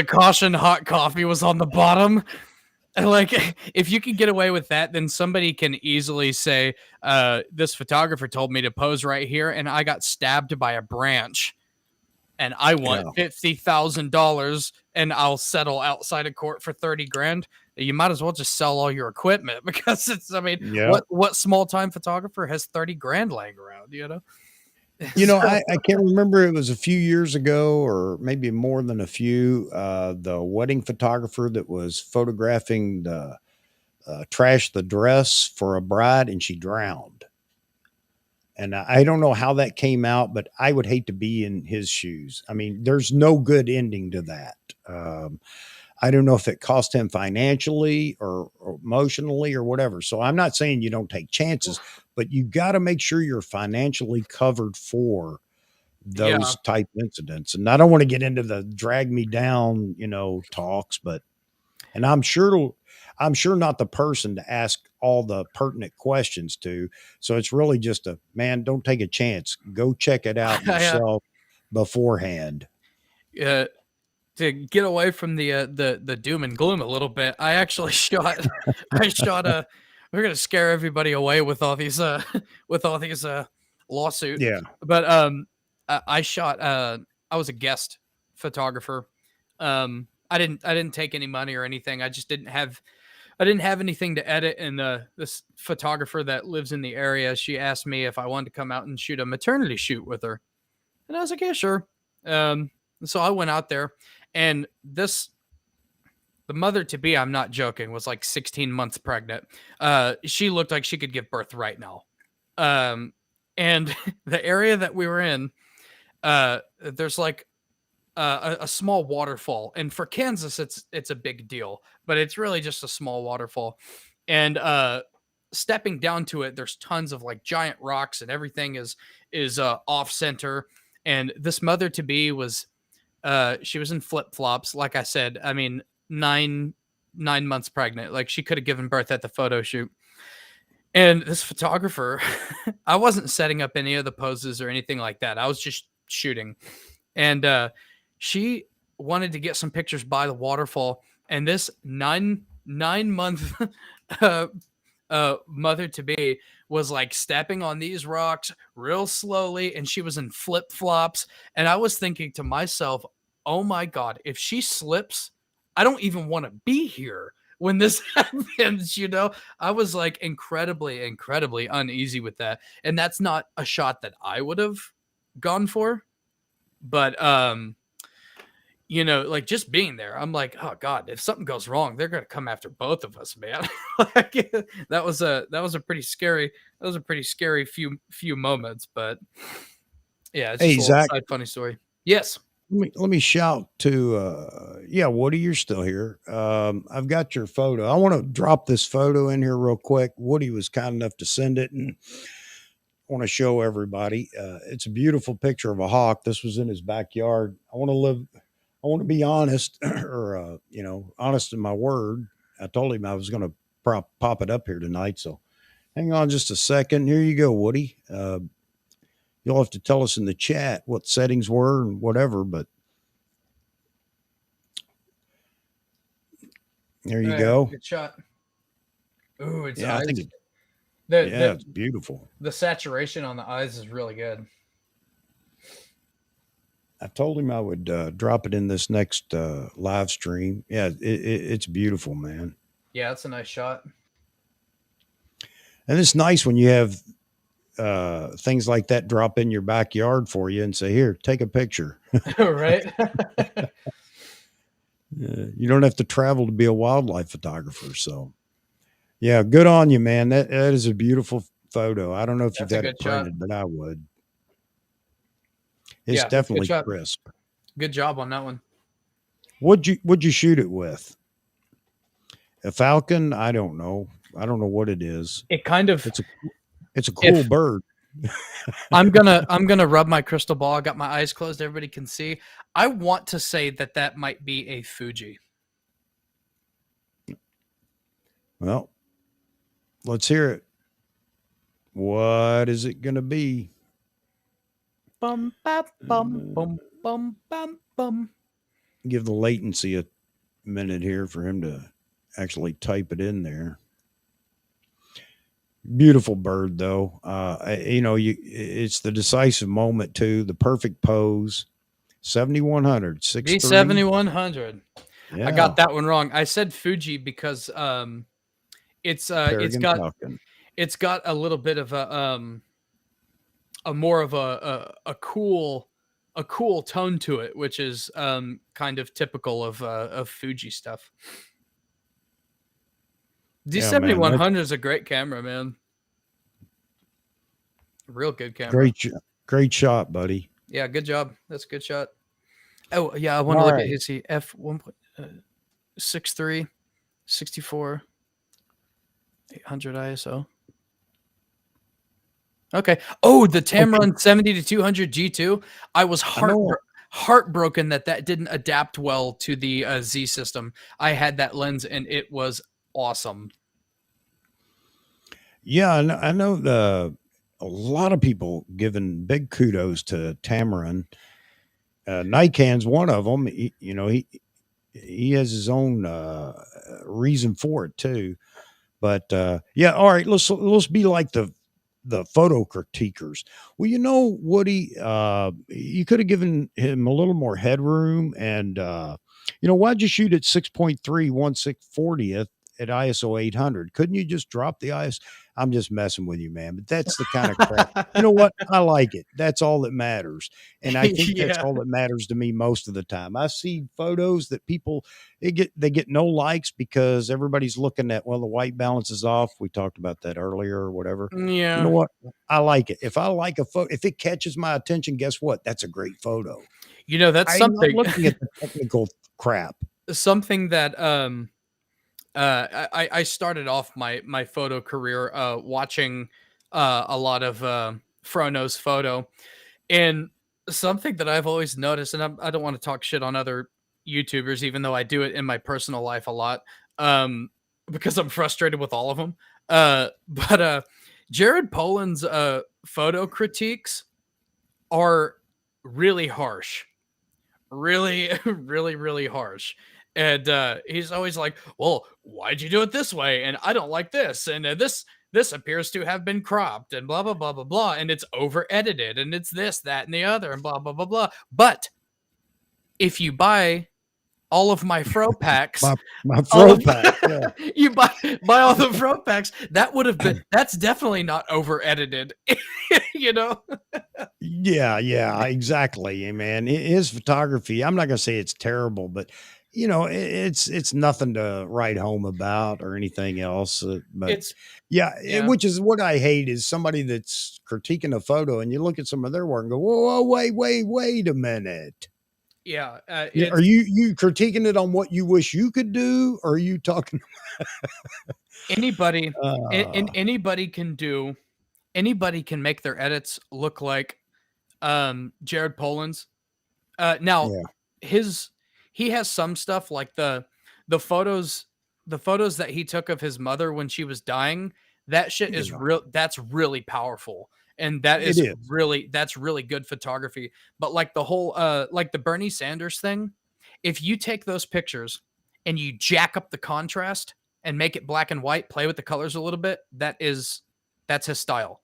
caution hot coffee was on the bottom. Like, if you can get away with that, then somebody can easily say, this photographer told me to pose right here, and I got stabbed by a branch, and I Yeah. want $50,000, and I'll settle outside of court for 30 grand. You might as well just sell all your equipment because it's, I mean, Yeah. what small time photographer has 30 grand laying around, you know? So, I can't remember. It was a few years ago, or maybe more than a few. The wedding photographer that was photographing the trash the dress for a bride, and she drowned. And I don't know how that came out, but I would hate to be in his shoes. I mean, there's no good ending to that. Um, I don't know if it cost him financially or emotionally or whatever. So I'm not saying you don't take chances, but you got to make sure you're financially covered for yeah. those type incidents. And I don't want to get into the drag me down, talks, but and I'm sure not the person to ask all the pertinent questions to. So it's really just a, man, don't take a chance. Go check it out I, yourself beforehand. uh, to get away from the doom and gloom a little bit, I actually shot a. We're gonna scare everybody away with all these with all these lawsuit, Yeah. but I shot I was a guest photographer. I didn't take any money or anything. I didn't have anything to edit, and this photographer that lives in the area, she asked me if I wanted to come out and shoot a maternity shoot with her, and I was like, yeah, sure. Um, so I went out there, and the mother to be, I'm not joking, was like 16 months pregnant. She looked like she could give birth right now. Um, and the area that we were in, there's like a small waterfall, and for Kansas, it's a big deal, but it's really just a small waterfall. And stepping down to it, there's tons of like giant rocks, and everything is off center. And this mother to be was she was in flip flops, like I said. I mean, nine months pregnant. Like, she could have given birth at the photo shoot. And this photographer, I wasn't setting up any of the poses or anything like that. I was just shooting. And she wanted to get some pictures by the waterfall. And this 9 month uh, mother to be was like stepping on these rocks real slowly, and she was in flip flops. And I was thinking to myself, oh my God, if she slips, I don't even want to be here when this happens. I was like incredibly, incredibly uneasy with that. And that's not a shot that I would have gone for. But like, just being there, I'm like, oh God, if something goes wrong, they're gonna come after both of us, man. Like, that was a pretty scary few moments, but yeah, it's just Hey, a little Zach, side funny story. Yes. let me shout to, yeah, Woody, you're still here. I've got your photo. I want to drop this photo in here real quick. Woody was kind enough to send it, and want to show everybody. It's a beautiful picture of a hawk. This was in his backyard. I want to be honest, or honest in my word. I told him I was going to pop it up here tonight. So hang on just a second. Here you go, Woody. You'll have to tell us in the chat what settings were and whatever. But there All you right, go. good shot. Ooh, its Yeah, I think eyes. it. The Yeah, the it's beautiful. the saturation on the eyes is really good. I told him I would drop it in this next live stream. Yeah, it's beautiful, man. Yeah, that's a nice shot. And it's nice when you have things like that drop in your backyard for you and say, "Here, take a picture." Right? You don't have to travel to be a wildlife photographer. So, yeah, good on you, man. That is a beautiful photo. I don't know if you've That's a had good it shot. printed, but I would. It's Yeah, that's a good definitely shot. crisp. Good job on that one. Would you shoot it with? A falcon? I don't know. I don't know what it is. It kind of It's a it's a cool if bird. I'm gonna rub my crystal ball. I got my eyes closed. Everybody can see. I want to say that that might be a Fuji. Well, let's hear it. What is it going to be? Bum bam bum bum bum bam bum. Give the latency a minute here for him to actually type it in there. Beautiful bird, though. It's the decisive moment too. The perfect pose. 7100, V 6'3". 100. I Yeah, got that one wrong. I said Fuji because it's it's Peregrine got Falcon. it's got a little bit of a more of a cool tone to it, which is kind of typical of Fuji stuff. Yeah, man, that's D7100 is a great camera, man. Real good camera. great. Great shot, buddy. Yeah, good job. That's a good shot. Oh yeah, I want to All look at right. his f 1.63, 64, 800 ISO. Okay. Oh, the Okay. Tamron 70 to 200 G2. I was I know. heartbroken that that didn't adapt well to the Z system. I had that lens and it was awesome. Yeah, I know a lot of people giving big kudos to Tamarin. Nikon's one of them. He has his own reason for it too. But yeah, all right. Let's be like the photo critiquers. Well, Woody, you could have given him a little more headroom, and why'd you shoot at 6.3 1/640th at ISO 800? Couldn't you just drop the ISO? I'm just messing with you, man. But that's the kind of crap. You know what? I like it. That's all that matters, and I think that's Yeah. all that matters to me most of the time. I see photos that people they get no likes because everybody's looking at, well, the white balance is off. We talked about that earlier or whatever. You know Yeah. what? I like it. If I like a photo, if it catches my attention, guess what? That's a great photo. That's I'm not something looking at the technical crap. something that I started off my photo career watching a lot of Frono's photo. And something that I've always noticed, and I don't want to talk shit on other YouTubers, even though I do it in my personal life a lot, because I'm frustrated with all of them. But Jared Poland's photo critiques are really harsh, really, really, really harsh. And he's always like, "Well, why'd you do it this way?" And I don't like this, and this appears to have been cropped, and blah blah blah blah blah, and it's over edited, and it's this, that, and the other, and blah blah blah blah. But if you buy all of my Fro packs, My my all throw of pack. Yeah. you buy all the Fro packs, that would have been that's definitely not over edited, you know. Yeah, exactly, man. His photography, I'm not gonna say it's terrible, but it's nothing to write home about or anything else. But It's yeah, yeah, which is what I hate is somebody that's critiquing a photo and you look at some of their work and go, whoa, wait a minute. yeah. Yeah, are It's you critiquing it on what you wish you could do, or are you talking? anybody, and Uh, anybody can make their edits look like Jared Poland's. Now yeah, his he has some stuff like the photos the photos that he took of his mother when she was dying. That shit is yeah, real. That's really powerful, and it is. that's really good photography. But like the whole like the Bernie Sanders thing, if you take those pictures and you jack up the contrast and make it black and white, play with the colors a little bit, That's his style.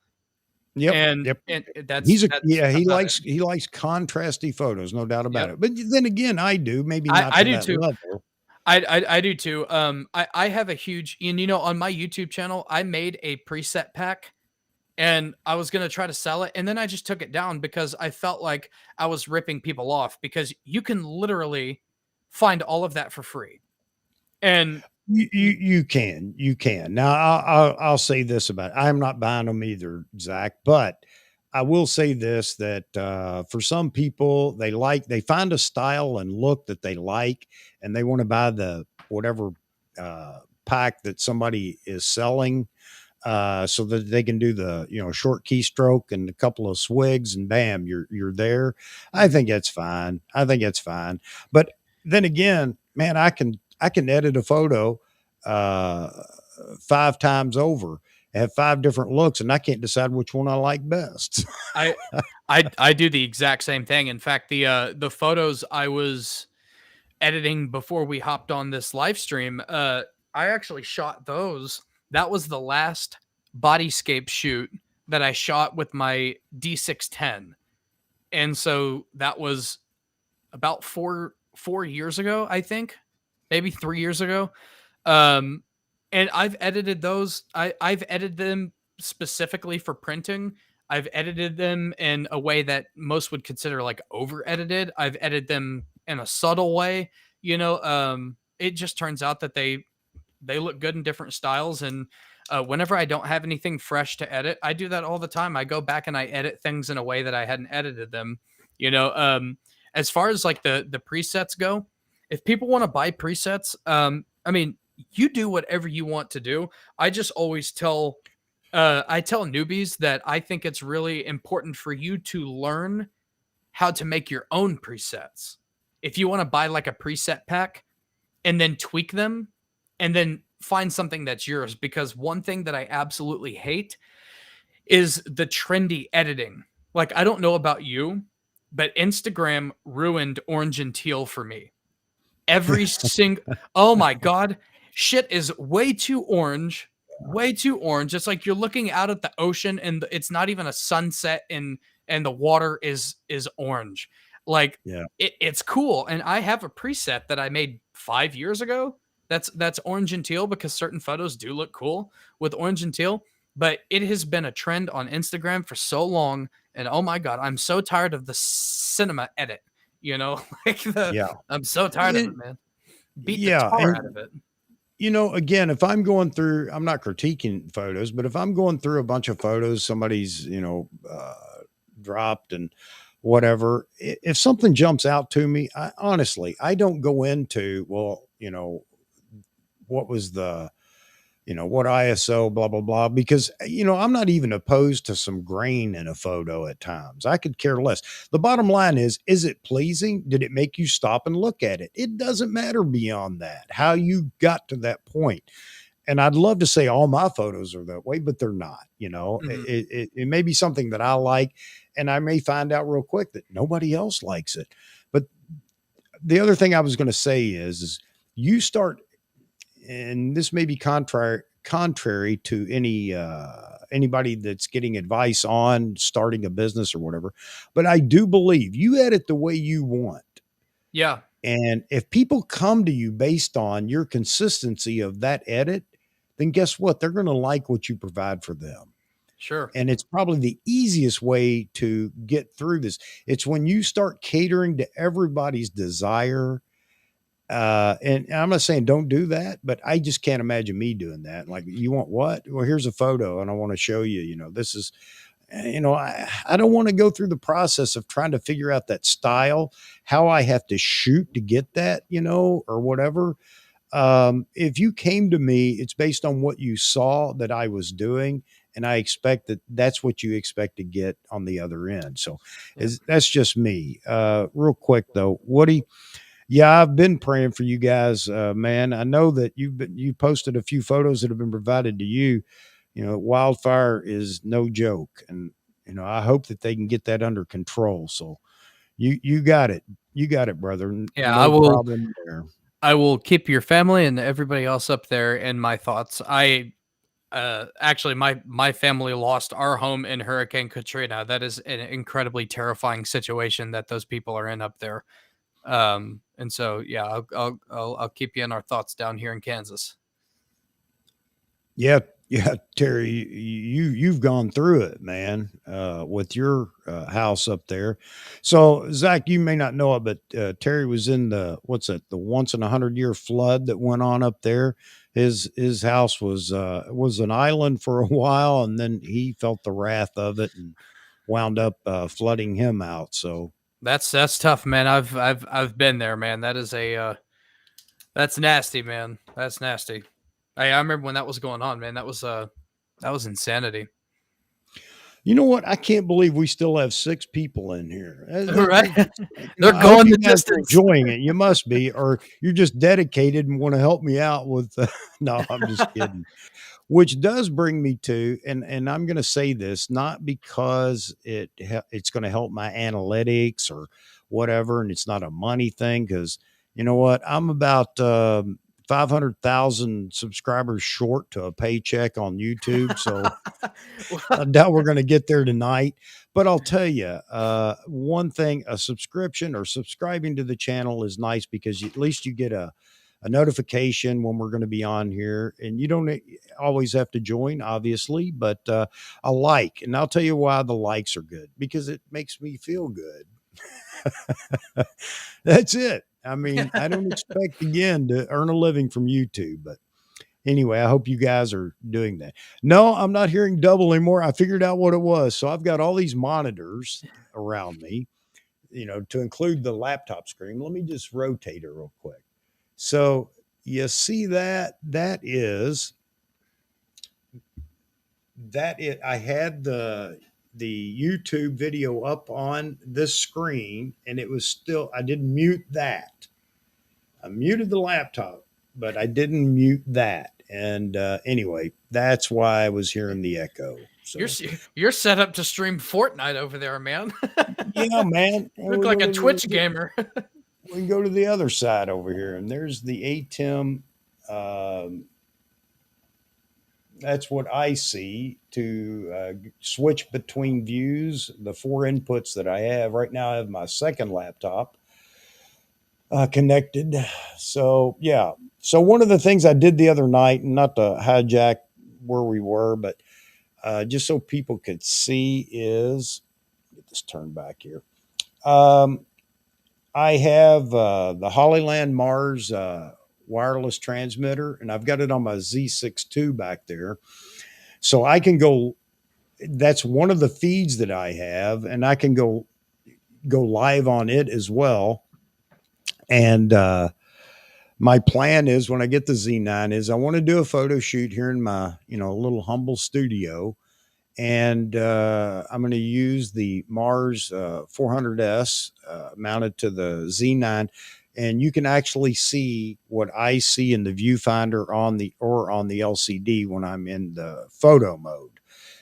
Yep, And yep. that's He about it. likes contrasty photos, no doubt about Yep. it. But then again, I do, maybe not I to do that too. level. I do too. I have a huge, and on my YouTube channel, I made a preset pack, and I was gonna try to sell it, and then I just took it down because I felt like I was ripping people off, because you can literally find all of that for free. And You can. Now I'll say this about it. I'm not buying them either, Zach, but I will say this, that for some people, they find a style and look that they like, and they want to buy the whatever pack that somebody is selling, so that they can do the short keystroke and a couple of swigs, and bam, you're there. I Mhm. think that's fine. I think that's fine. But then again, man, I can edit a photo uh, 5 times over, have 5 different looks, and I can't decide which one I like best. I I do the exact same thing. In fact, the photos I was editing before we hopped on this live stream, I actually shot those. That was the last bodyscape shoot that I shot with my D610. And so that was about four years ago, I think, maybe 3 years ago. Um, and I've edited those. I've edited them specifically for printing. I've edited them in a way that most would consider like over edited. I've edited them in a subtle way. It just turns out that they look good in different styles. And whenever I don't have anything fresh to edit, I do that all the time. I go back and I edit things in a way that I hadn't edited them. You know, um, as far as like the presets go, if people want to buy presets, I mean, you do whatever you want to do. I just always I tell newbies that I think it's really important for you to learn how to make your own presets. If you want to buy like a preset pack and then tweak them and then find something that's yours, because one thing that I absolutely hate is the trendy editing. Like, I don't know about you, but Instagram ruined orange and teal for me. Every single Oh my god, shit is way too orange, way too orange. It's like you're looking out at the ocean and it's not even a sunset, and the water is orange. Like, Yeah. it's cool, and I have a preset that I made 5 years ago that's orange and teal, because certain photos do look cool with orange and teal, but it has been a trend on Instagram for so long, and oh my god, I'm so tired of the cinema edit, like the Yeah. I'm so tired of it, It- man. Beat the yeah. tar out of And it. again, if I'm going through, I'm not critiquing photos, but if I'm going through a bunch of photos, somebody's, dropped and whatever, if something jumps out to me, honestly, I don't go into, well, what was the, what ISO, blah, blah, blah, because, I'm not even opposed to some grain in a photo at times. I could care less. The bottom line is it pleasing? Did it make you stop and look at it? It doesn't matter beyond that, how you got to that point. And I'd love to say all my photos are that way, but they're not. Mhm. It may be something that I like, and I may find out real quick that nobody else likes it. But the other thing I was going to say is you start, and this may be contrary to anybody that's getting advice on starting a business or whatever, but I do believe you edit the way you want. Yeah, And if people come to you based on your consistency of that edit, then guess what? They're going to like what you provide for them. sure. And it's probably the easiest way to get through this. It's when you start catering to everybody's desire. And I'm not saying don't do that, but I just can't imagine me doing that. Like, you want what? Well, here's a photo and I want to show you, this is, I don't want to go through the process of trying to figure out that style, how I have to shoot to get that, or whatever. If you came to me, it's based on what you saw that I was doing, and I expect that that's what you expect to get on the other end. So, Yeah. that's just me. Real quick though, Woody, yeah, I've been praying for you guys, man. I know that you posted a few photos that have been provided to you. Wildfire is no joke, and I hope that they can get that under control. So you got it, brother. Yeah, No problem there. I will keep your family and everybody else up there in my thoughts. Actually, my family lost our home in Hurricane Katrina. That is an incredibly terrifying situation that those people are in up there. And so yeah, I'll keep you in our thoughts down here in Kansas. Yeah, yeah, Terry, you've gone through it, man, with your house up there. So, Zach, you may not know it, but Terry was in the what's it, the once in 100 year flood that went on up there. His house was an island for a while, and then he felt the wrath of it and wound up flooding him out. So, That's tough, man. I've been there, man. That is a that's nasty, man. That's nasty. I remember when that was going on, man. That was insanity. you know what? I can't believe we still have 6 people in here. Right? They're I hope going you the guys are distance. enjoying it. You must be, or you're just dedicated and want to help me out with. No, I'm just kidding. Which does bring me to, and I'm going to say this not because it's going to help my analytics or whatever, and it's not a money thing. Because you know what, I'm about 500,000 subscribers short to a paycheck on YouTube, so I doubt we're going to get there tonight. But I'll tell you, one thing: a subscription or subscribing to the channel is nice because at least you get a notification when we're going to be on here, and you don't always have to join, obviously, but a like. And I'll tell you why the likes are good, because it makes me feel good. That's it. I mean, I don't expect again to earn a living from YouTube, but anyway, I hope you guys are doing that. No, I'm not hearing double anymore. I figured out what it was. So I've got all these monitors around me, to include the laptop screen. Let me just rotate it real quick. So you see I had the YouTube video up on this screen, and it was still, I didn't mute that. I muted the laptop, but I didn't mute that. And anyway, that's why I was hearing the echo. You're So you're set up to stream Fortnite over there, man. yeah, man. You look like a Twitch gamer. We can go to the other side over here, and there's the ATEM. That's what I see to switch between views, the 4 inputs that I have. Right now, I have my second laptop connected. So, yeah. So, one of the things I did the other night, and not to hijack where we were, but just so people could see, is get this turned back here. I have the Hollyland Mars wireless transmitter, and I've got it on my Z6 II back there. So I can go, that's one of the feeds that I have, and I can go live on it as well. And my plan is when I get the Z9 is I want to do a photo shoot here in my, little humble studio. And I'm going to use the Mars 400S mounted to the Z9, and you can actually see what I see in the viewfinder on the LCD when I'm in the photo mode.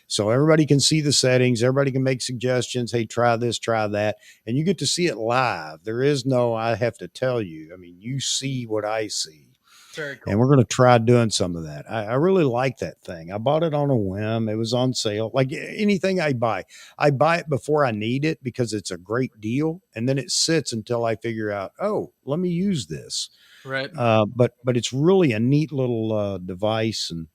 So everybody can see the settings. Everybody can make suggestions. Hey, try this, try that, and you get to see it live. There is no I have to tell you. I mean, you see what I see. Very cool. And we're going to try doing some of that. I really like that thing. I bought it on a whim. It was on sale. Like anything I buy it before I need it because it's a great deal. And then it sits until I figure out, oh, let me use this. Right. But it's really a neat little device. And,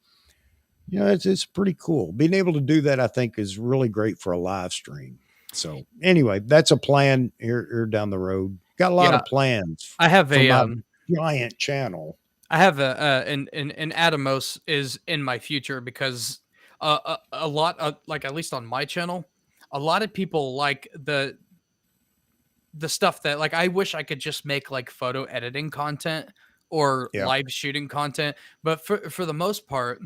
it's pretty cool. Being able to do that, I think, is really great for a live stream. So anyway, that's a plan here down the road. Got a lot Yeah. of plans I have for a my giant channel. I have a an Atomos is in my future because a lot of, like, at least on my channel, a lot of people like the stuff that, like, I wish I could just make like photo editing content or Yeah. live shooting content, but for the most part,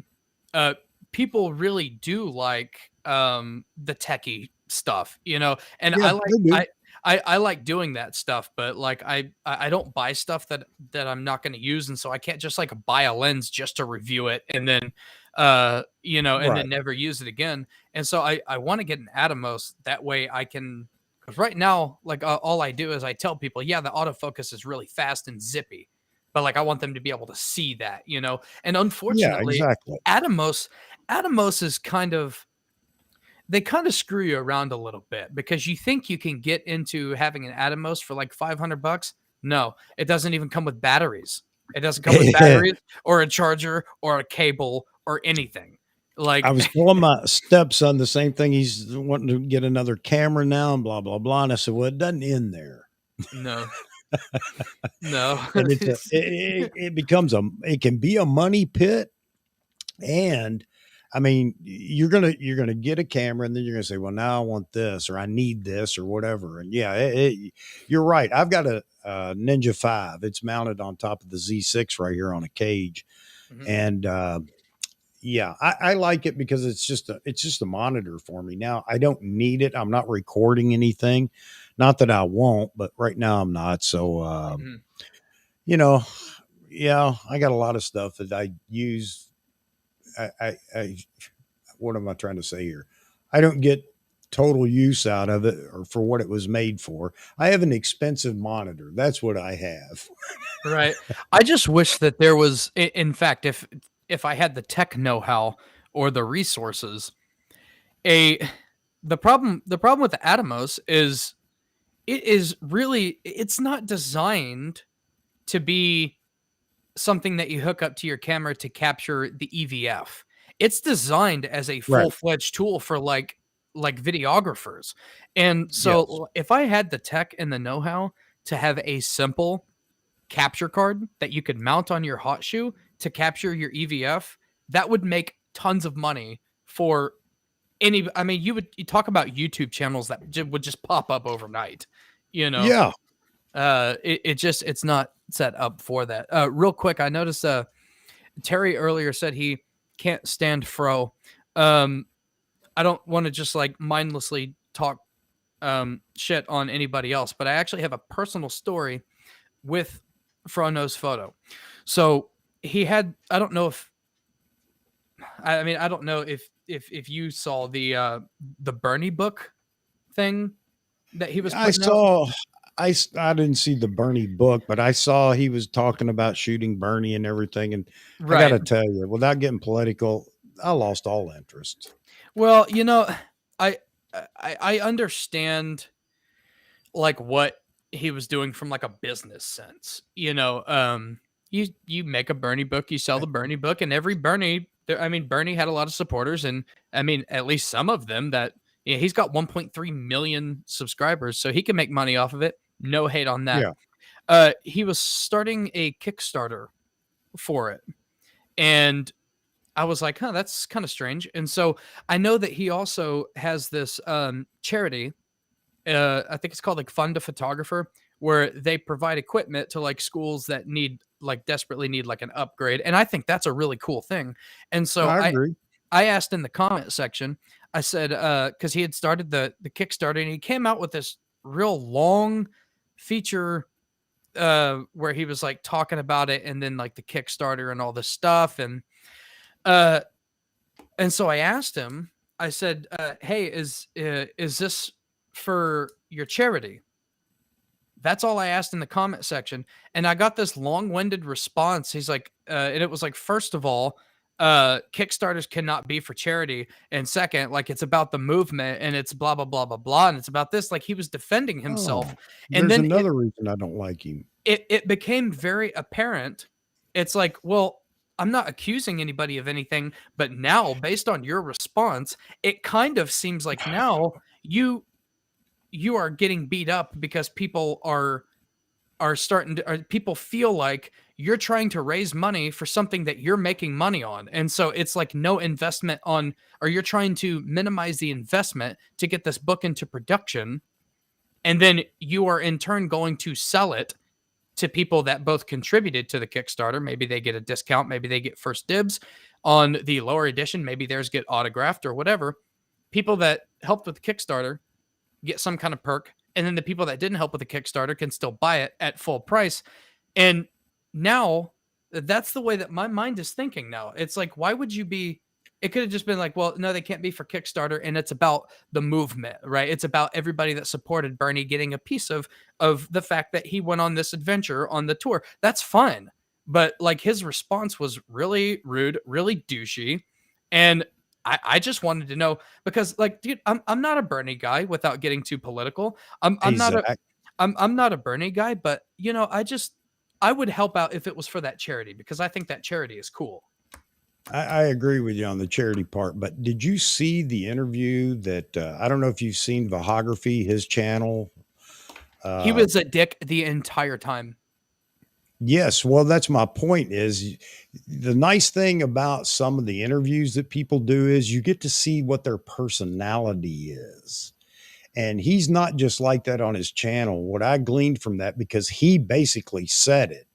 uh people really do like the techie stuff, and Yeah, I like they do. I like doing that stuff, but like I don't buy stuff that I'm not going to use, and so I can't just like buy a lens just to review it and then and Right. then never use it again. And so I want to get an Atomos, that way I can, because right now, like, all I do is I tell people, yeah, the autofocus is really fast and zippy, but like I want them to be able to see that, and Yeah, unfortunately, exactly. Atomos Atomos is kind of, they kind of screw you around a little bit because you think you can get into having an Atomos for like $500. No, it doesn't even come with batteries. It doesn't come with batteries or a charger or a cable or anything. I Like, was telling my stepson the same thing. He's wanting to get another camera now and blah, blah, blah. And I said, well, it doesn't end there. no, no. And it becomes it can be a money pit. And I mean, you're gonna get a camera, and then you're gonna say, well, now I want this, or I need this, or whatever. And yeah, you're right. I've got a Ninja 5. It's mounted on top of the Z6 right here on a cage. Mhm. And yeah, I like it because it's just a monitor for me. Now I don't need it. I'm not recording anything. Not that I won't, but right now I'm not. So Mhm. you know, yeah, I got a lot of stuff that I use. I what am I trying to say here? I don't get total use out of it or for what it was made for. I have an expensive monitor. That's what I have. Right. I just wish that there was, in fact, if I had the tech know-how or the resources, a the problem with the Atomos is it is really, it's not designed to be something that you hook up to your camera to capture the EVF. It's designed as a Right. full-fledged tool for like videographers. And Yes. so if I had the tech and the know-how to have a simple capture card that you could mount on your hot shoe to capture your EVF, that would make tons of money for any. I mean, you talk about YouTube channels that would just pop up overnight, you know. Yeah. It's not set up for that. Real quick, I noticed Terry earlier said he can't stand fro. Um, I don't want to just like mindlessly talk shit on anybody else, but I actually have a personal story with Fro Knows Photo. So he had, I don't know if, I mean, I don't know if you saw the Bernie book thing that he was I putting out. saw I didn't see the Bernie book, but I saw he was talking about shooting Bernie and everything. And I got Right. to tell you, without getting political, I lost all interest. Well, I I understand like what he was doing from like a business sense. You make a Bernie book, you sell the Bernie book, and every Bernie, I mean, Bernie had a lot of supporters, and I mean, at least some of them that, yeah, he's got 1.3 million subscribers, so he can make money off of it. No hate on that. Yeah. He was starting a Kickstarter for it, and I was like, huh, that's kind of strange. And so I know that he also has this charity, I think it's called like Fund a Photographer, where they provide equipment to like schools that need, like desperately need like an upgrade. And I think that's a really cool thing. And so I I agree. I asked in the comment section, I said, because he had started the Kickstarter and he came out with this real long feature where he was like talking about it and then like the Kickstarter and all this stuff. Uh and so I asked him, I said, hey, is this for your charity? That's all I asked in the comment section. And I got this long winded response. He's like, and it was like, first of all, Kickstarters cannot be for charity. And second, like it's about the movement and it's blah, blah, blah, blah, blah. And it's about this. Like he was defending himself. Oh, And there's then another reason I don't like him. it became very apparent. It's like, well, I'm not accusing anybody of anything, but now based on your response, it kind of seems like now you are getting beat up because people are starting to, or people feel like you're trying to raise money for something that you're making money on. And so it's like no investment on, or you're trying to minimize the investment to get this book into production. And then you are in turn going to sell it to people that both contributed to the Kickstarter. Maybe they get a discount, maybe they get first dibs on the lower edition, maybe theirs get autographed or whatever. People that helped with the Kickstarter get some kind of perk, and then the people that didn't help with the Kickstarter can still buy it at full price. And now that's the way that my mind is thinking now. It's like, why would you be, it could have just been like, well, no, they can't be for Kickstarter, and it's about the movement, right? It's about everybody that supported Bernie getting a piece of the fact that he went on this adventure on the tour. That's fine. But like his response was really rude, really douchey. And I just wanted to know because, like, dude, I'm not a Bernie guy without getting too political. I'm Hey, not a Zach. I'm not a Bernie guy, but I would help out if it was for that charity because I think that charity is cool. I agree with you on the charity part, but did you see the interview that I don't know if you've seen Vahography, his channel? He Uh, was a dick the entire time. yes, well, that's my point. Is the nice thing about some of the interviews that people do is you get to see what their personality is. And he's not just like that on his channel. What I gleaned from that, because he basically said it,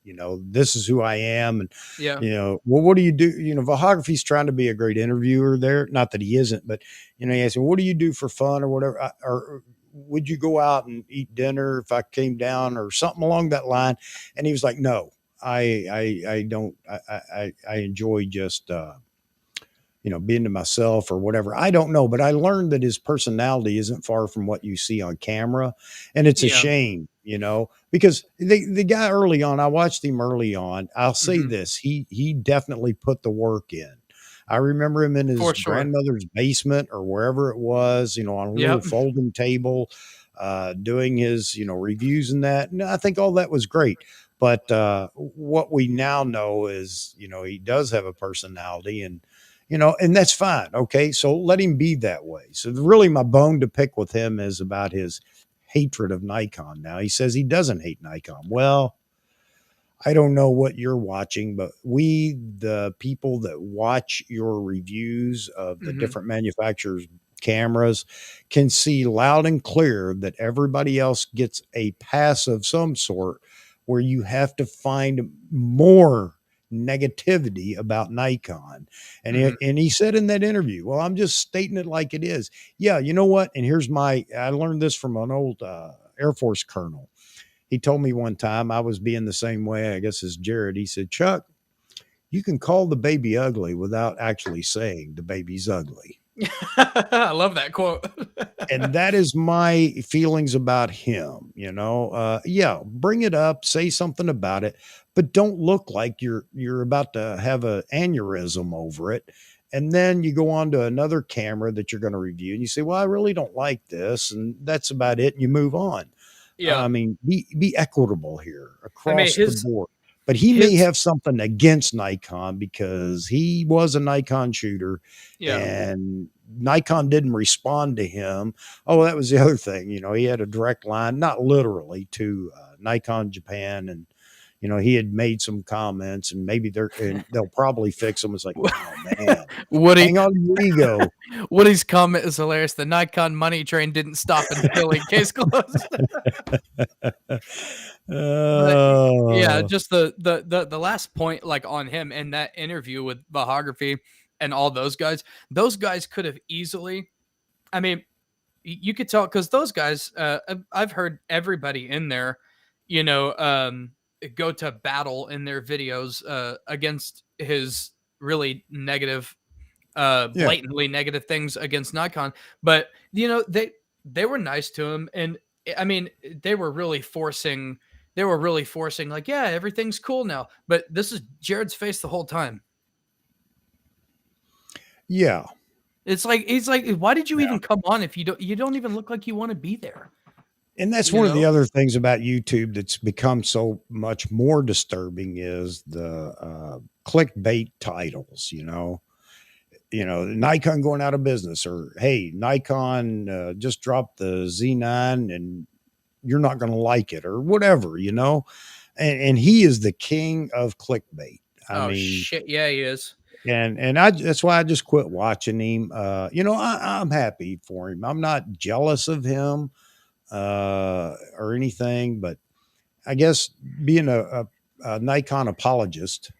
this is who I am. And, Yeah. well, what do you do? Vahography's trying to be a great interviewer there. Not that he isn't, but, he asked me, what do you do for fun or whatever? Or would you go out and eat dinner if I came down or something along that line? And he was like, no, I don't, I enjoy just, being to myself or whatever. I don't know, but I learned that his personality isn't far from what you see on camera. And it's a Yeah. shame, because the guy early on, I watched him early on. I'll say Mhm. this, he definitely put the work in. I remember him in his For sure. grandmother's basement or wherever it was, on a little Yep. folding table, doing his, reviews and that. And I think all that was great. But what we now know is, he does have a personality, and that's fine. Okay. So let him be that way. So really my bone to pick with him is about his hatred of Nikon. Now he says he doesn't hate Nikon. Well, I don't know what you're watching, but we, the people that watch your reviews of the Mhm. different manufacturers' cameras, can see loud and clear that everybody else gets a pass of some sort where you have to find more negativity about Nikon. And Mhm. he said in that interview, well, I'm just stating it like it is. Yeah, you know what? And I learned this from an old Air Force colonel. He told me one time, I was being the same way, I guess, as Jared. He said, Chuck, you can call the baby ugly without actually saying the baby's ugly. I love that quote. And that is my feelings about him. Yeah, bring it up, say something about it, but don't look like you're about to have an aneurysm over it. And then you go on to another camera that you're going to review and you say, well, I really don't like this, and that's about it, and you move on. Yeah. I mean, be equitable here I mean, across the board. But he may his have something against Nikon because he was a Nikon shooter, yeah. and Nikon didn't respond to him. Oh, that was the other thing. He had a direct line, not literally, to Nikon Japan, and he had made some comments, and maybe they'll probably fix them. It's like, oh man, Woody hang on to your ego. Woody's comment is hilarious. The Nikon money train didn't stop in Philly. Case closed. But yeah, Oh, just the last point, like, on him and that interview with Biography and all those guys. Those guys could have easily. I mean, you could tell because those guys. I've heard everybody in there, you know, um, go to battle in their videos against his really negative, yeah. blatantly negative things against Nikon. But they were nice to him, and I mean they were really forcing. They were really forcing, like, yeah, everything's cool now. But this is Jared's face the whole time. Yeah. It's like he's like, why did you Yeah. even come on if you don't even look like you want to be there? And that's You one of the know? other things about YouTube that's become so much more disturbing is the clickbait titles. Nikon going out of business, or hey, Nikon just dropped the Z9 and you're not going to like it, or whatever. And he is the king of clickbait. I Oh mean, shit, yeah, he is. and I that's why I just quit watching him. I'm happy for him. I'm not jealous of him or anything, but I guess being a Nikon apologist,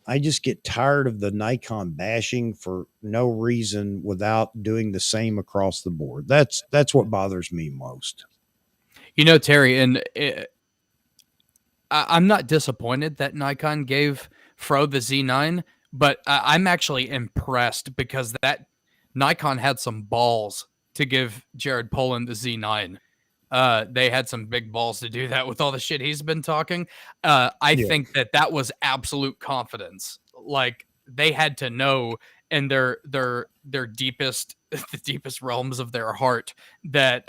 I just get tired of the Nikon bashing for no reason without doing the same across the board. That's what bothers me most. Terry, and I'm not disappointed that Nikon gave Fro the Z9, but I'm actually impressed because that Nikon had some balls to give Jared Polin the Z9. They had some big balls to do that with all the shit he's been talking. I Yeah. think that was absolute confidence. Like, they had to know in their deepest the deepest realms of their heart that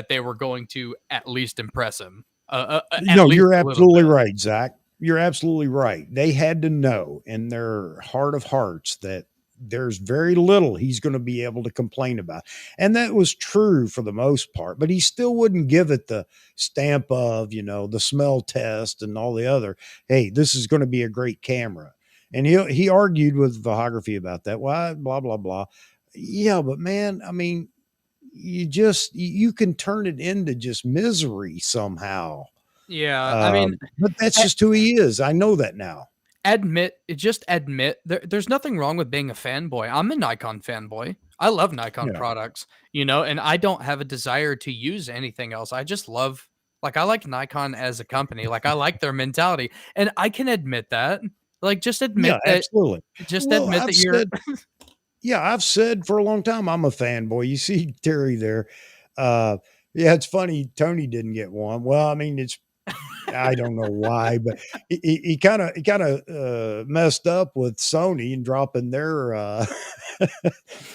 they were going to at least impress him, at No, least you're a little absolutely bit. right, Zach. You're absolutely right. They had to know in their heart of hearts that there's very little he's going to be able to complain about. And that was true for the most part, but he still wouldn't give it the stamp of, the smell test and all the other, hey, this is going to be a great camera. And he argued with photography about that. Why, blah, blah, blah. Yeah, but man, I mean, you can turn it into just misery somehow. Yeah, I mean, But that's just who he is. I know that now. admit there's nothing wrong with being a fanboy. I'm a Nikon fanboy. I love Nikon Yeah. products, and I don't have a desire to use anything else. I just love, like, I like Nikon as a company. Like, I like their mentality, and I can admit that. Like, Yeah, absolutely. just Well, admit that you're. I've said for a long time I'm a fanboy. You see Terry there. Uh yeah, it's funny Tony didn't get one. Well, I mean, I don't know why, but he kind of messed up with Sony and dropping their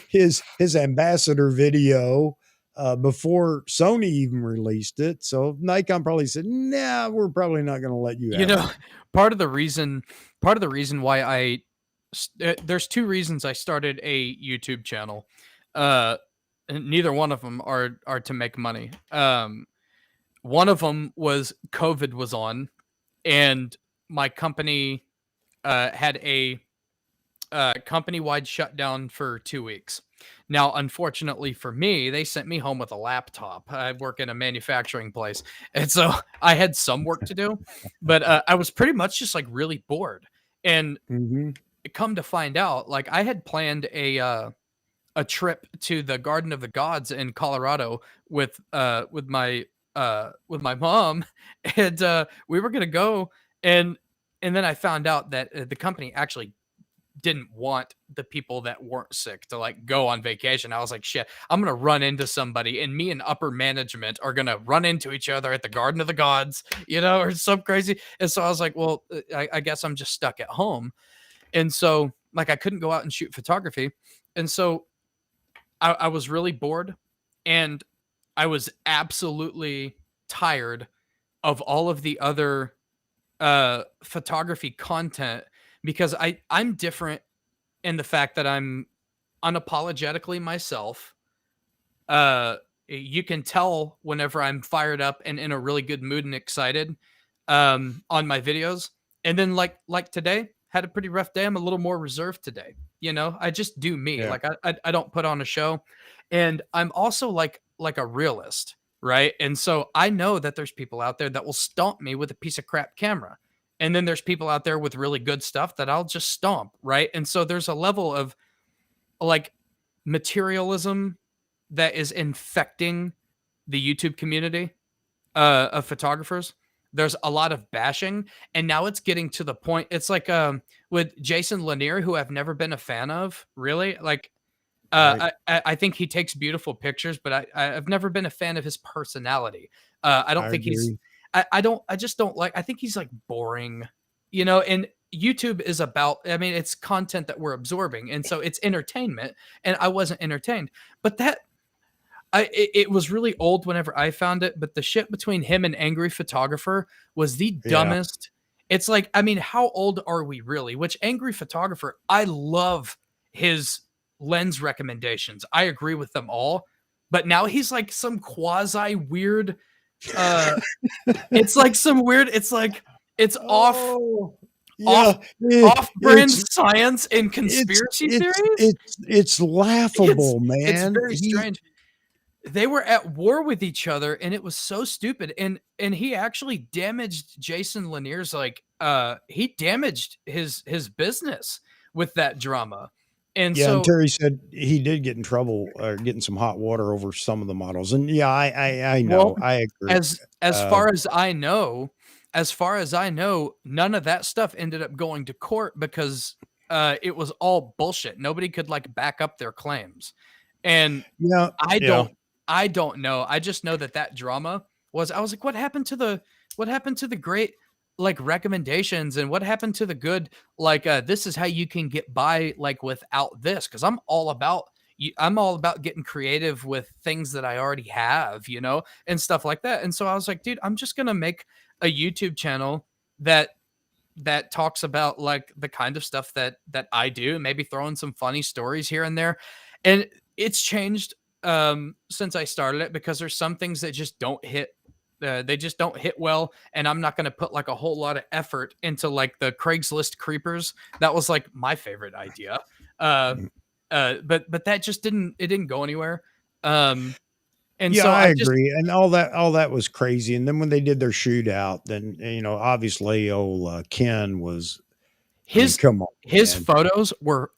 his ambassador video before Sony even released it. So Nikon probably said, "Nah, we're probably not going to let you You have know, one." part of the reason part of the reason why there's two reasons I started a YouTube channel. Uh and neither one of them are to make money. One of them was COVID was on, and my company had a company-wide shutdown for 2 weeks. Now, unfortunately for me, they sent me home with a laptop. I work in a manufacturing place, and so I had some work to do, but I was pretty much just like really bored. And Hmm. come to find out, like, I had planned a trip to the Garden of the Gods in Colorado with my mom, and we were gonna go, and then I found out that the company actually didn't want the people that weren't sick to like go on vacation. I was like, shit, I'm gonna run into somebody, and me and upper management are gonna run into each other at the Garden of the Gods, or some crazy. And so I was like, well, I guess I'm just stuck at home, and so like I couldn't go out and shoot photography, and so I was really bored, and I was absolutely tired of all of the other photography content, because I'm different in the fact that I'm unapologetically myself. You can tell whenever I'm fired up and in a really good mood and excited on my videos. And then like today, had a pretty rough day. I'm a little more reserved today. I just do me. Yeah. Like I don't put on a show, and I'm also like a realist, right? And so I know that there's people out there that will stomp me with a piece of crap camera. And then there's people out there with really good stuff that I'll just stomp, right? And so there's a level of like materialism that is infecting the YouTube community of photographers. There's a lot of bashing, and now it's getting to the point. It's like with Jason Lanier, who I've never been a fan of, really. Like, Right. I think he takes beautiful pictures, but I've never been a fan of his personality. I don't I think he's. agree. I just don't like. I think he's like boring, And YouTube is about. I mean, it's content that we're absorbing, and so it's entertainment. And I wasn't entertained, but it was really old whenever I found it, but the shit between him and Angry Photographer was the Yeah. dumbest. It's like, I mean, how old are we really? Which Angry Photographer, I love his lens recommendations. I agree with them all. But now he's like some quasi weird uh it's like some weird it's like it's Oh, off yeah. off-brand science and conspiracy theories. It's It's laughable, it's man. very strange. They were at war with each other, and it was so stupid, and he actually damaged Jason Lanier's he damaged his business with that drama. And Yeah, and so, Terry said he did get in trouble, getting some hot water over some of the models, and yeah, I well, know, I agree. as Uh, far as I know, none of that stuff ended up going to court because it was all bullshit. Nobody could like back up their claims. And yeah, I yeah. don't I don't know. I just know that drama was. I was like, what happened to the great? like recommendations and what happened to the good, like, this is how you can get by like without this. Cause I'm all about getting creative with things that I already have, and stuff like that. And so I was like, dude, I'm just going to make a YouTube channel that talks about like the kind of stuff that I do, maybe throwing some funny stories here and there. And it's changed since I started it, because there's some things that just don't hit, they just don't hit well, and I'm not going to put like a whole lot of effort into like the Craigslist creepers. That was like my favorite idea. Uh Mhm. but that just didn't go anywhere. Um and Yeah, so I I just agree, and all that was crazy, and then when they did their shootout, then, obviously, old, Ken was I mean, his come on, his man. photos were,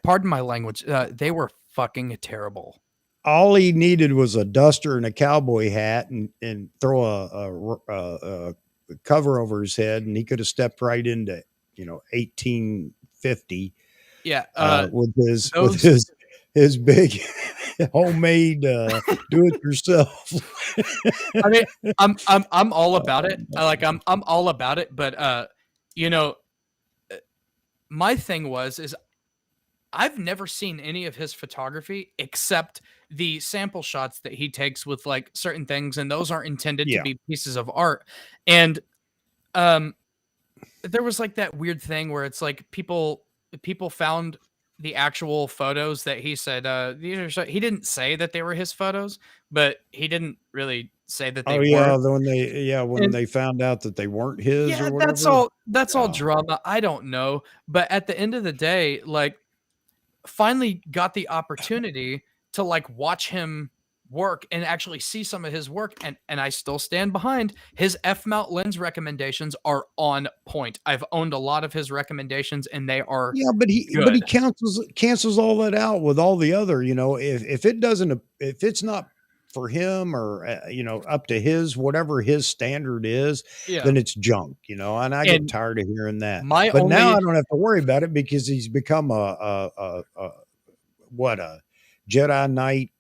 pardon my language, they were fucking terrible. All he needed was a duster and a cowboy hat and throw a cover over his head, and he could have stepped right into, 1850, Yeah, with those his big homemade, do it yourself. I mean, I'm all about it. I'm all about it, but you know, my thing is I've never seen any of his photography except the sample shots that he takes with like certain things, and those aren't intended to Yeah. be pieces of art. And um there was like that weird thing where it's like people found the actual photos that he said he didn't say that they were his photos, but he didn't really say that they Oh, were. yeah, when And they found out that they weren't his yeah, or that's whatever. all Yeah. drama. I don't know, but at the end of the day, like, finally got the opportunity to like watch him work and actually see some of his work, and I still stand behind his F mount lens recommendations are on point. I've owned a lot of his recommendations and they are Yeah, but he good. cancels all that out with all the other, if it doesn't if it's not for him or, up to his whatever his standard is, Yeah. then it's junk, and I get And tired of hearing that. my But now I only don't have to worry about it because he's become a Jedi Knight,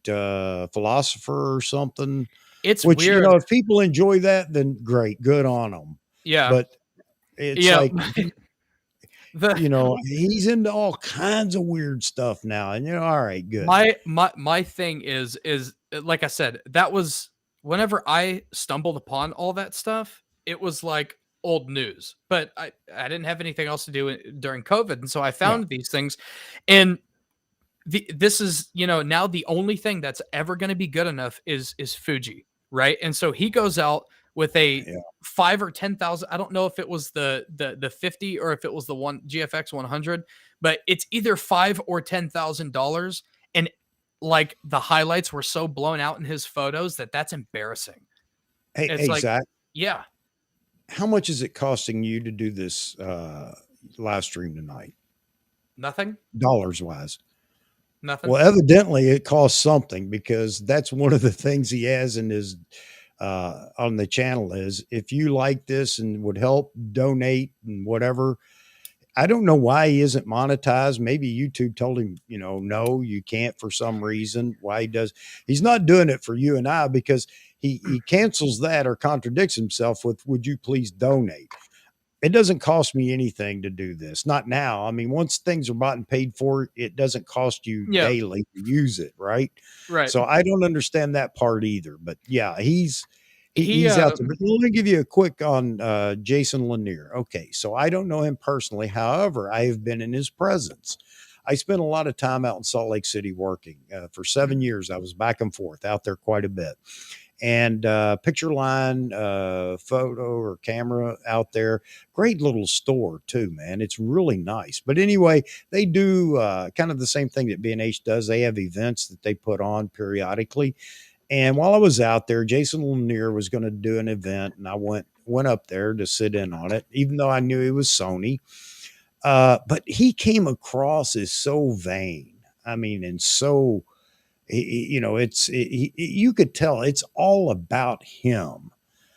philosopher or something, it's which, weird. if people enjoy that, then great, good on them. Yeah. But it's Yeah. like the he's into all kinds of weird stuff now, and all right, good. my thing is like I said, that was whenever I stumbled upon all that stuff, it was like old news. But I didn't have anything else to do during COVID, and so I Yeah, found these things, and this is, now the only thing that's ever going to be good enough is Fuji, right? And so he goes out with a yeah. 5 or 10,000. I don't know if it was the 50 or if it was the one GFX 100, but it's either $5 or $10,000, and like the highlights were so blown out in his photos that's embarrassing. It's Hey, like, Zach, yeah, how much is it costing you to do this live stream tonight, nothing, dollars wise? nothing. Well, evidently it costs something because that's one of the things he has in his on the channel is if you like this and would help donate and whatever. I don't know why he isn't monetized. Maybe YouTube told him, no, you can't for some reason. Why he does? He's not doing it for you and I because he cancels that or contradicts himself with, "Would you please donate?" It doesn't cost me anything to do this. Not now. I mean, once things are bought and paid for, it doesn't cost you Yeah, daily to use it, right? right. So I don't understand that part either. But yeah, He he's out there. But let me give you a quick on Jason Lanier. Okay, so I don't know him personally. However, I have been in his presence. I spent a lot of time out in Salt Lake City working for 7 years. I was back and forth out there quite a bit and picture line photo or camera out there. Great little store too, man. It's really nice. But anyway, they do kind of the same thing that B&H does. They have events that they put on periodically. And while I was out there, Jason Lanier was going to do an event, and I went up there to sit in on it, even though I knew it was Sony. But he came across as so vain. I mean, and so you could tell it's all about him.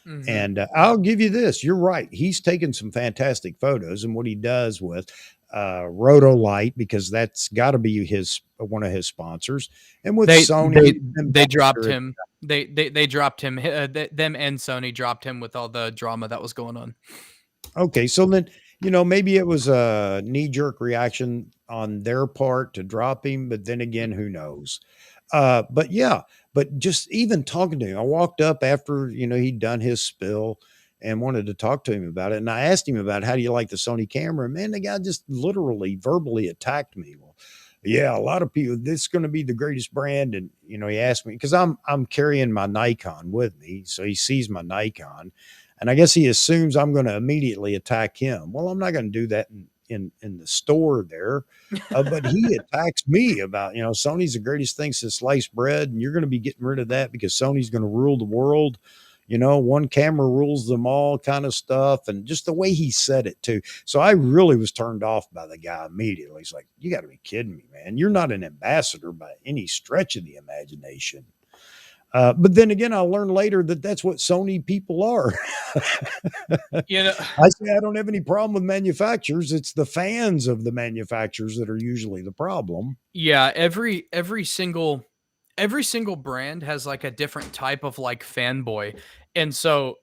Mhm. And I'll give you this: you're right. He's taken some fantastic photos, and what he does with Roto Light, because that's got to be his one of his sponsors, and with They Sony, they he's been they back dropped there. him. They dropped him. Them and Sony dropped him with all the drama that was going on. Okay, so then, maybe it was a knee-jerk reaction on their part to drop him, but then again, who knows? But yeah, but just even talking to him, I walked up after, he'd done his spill and wanted to talk to him about it. And I asked him about how do you like the Sony camera? Man, the guy just literally verbally attacked me. Well, yeah, a lot of people, this is going to be the greatest brand. And, he asked me because I'm carrying my Nikon with me. So he sees my Nikon. And I guess he assumes I'm going to immediately attack him. Well, I'm not going to do that in the store there. But he attacks me about, Sony's the greatest thing since sliced bread, and you're going to be getting rid of that because Sony's going to rule the world. One camera rules them all kind of stuff. And just the way he said it too. So I really was turned off by the guy immediately. He's like, you got to be kidding me, man. You're not an ambassador by any stretch of the imagination. But then again, I learned later that that's what Sony people are. You know, I say I don't have any problem with manufacturers. It's the fans of the manufacturers that are usually the problem. yeah, every single brand has like a different type of like fanboy. And so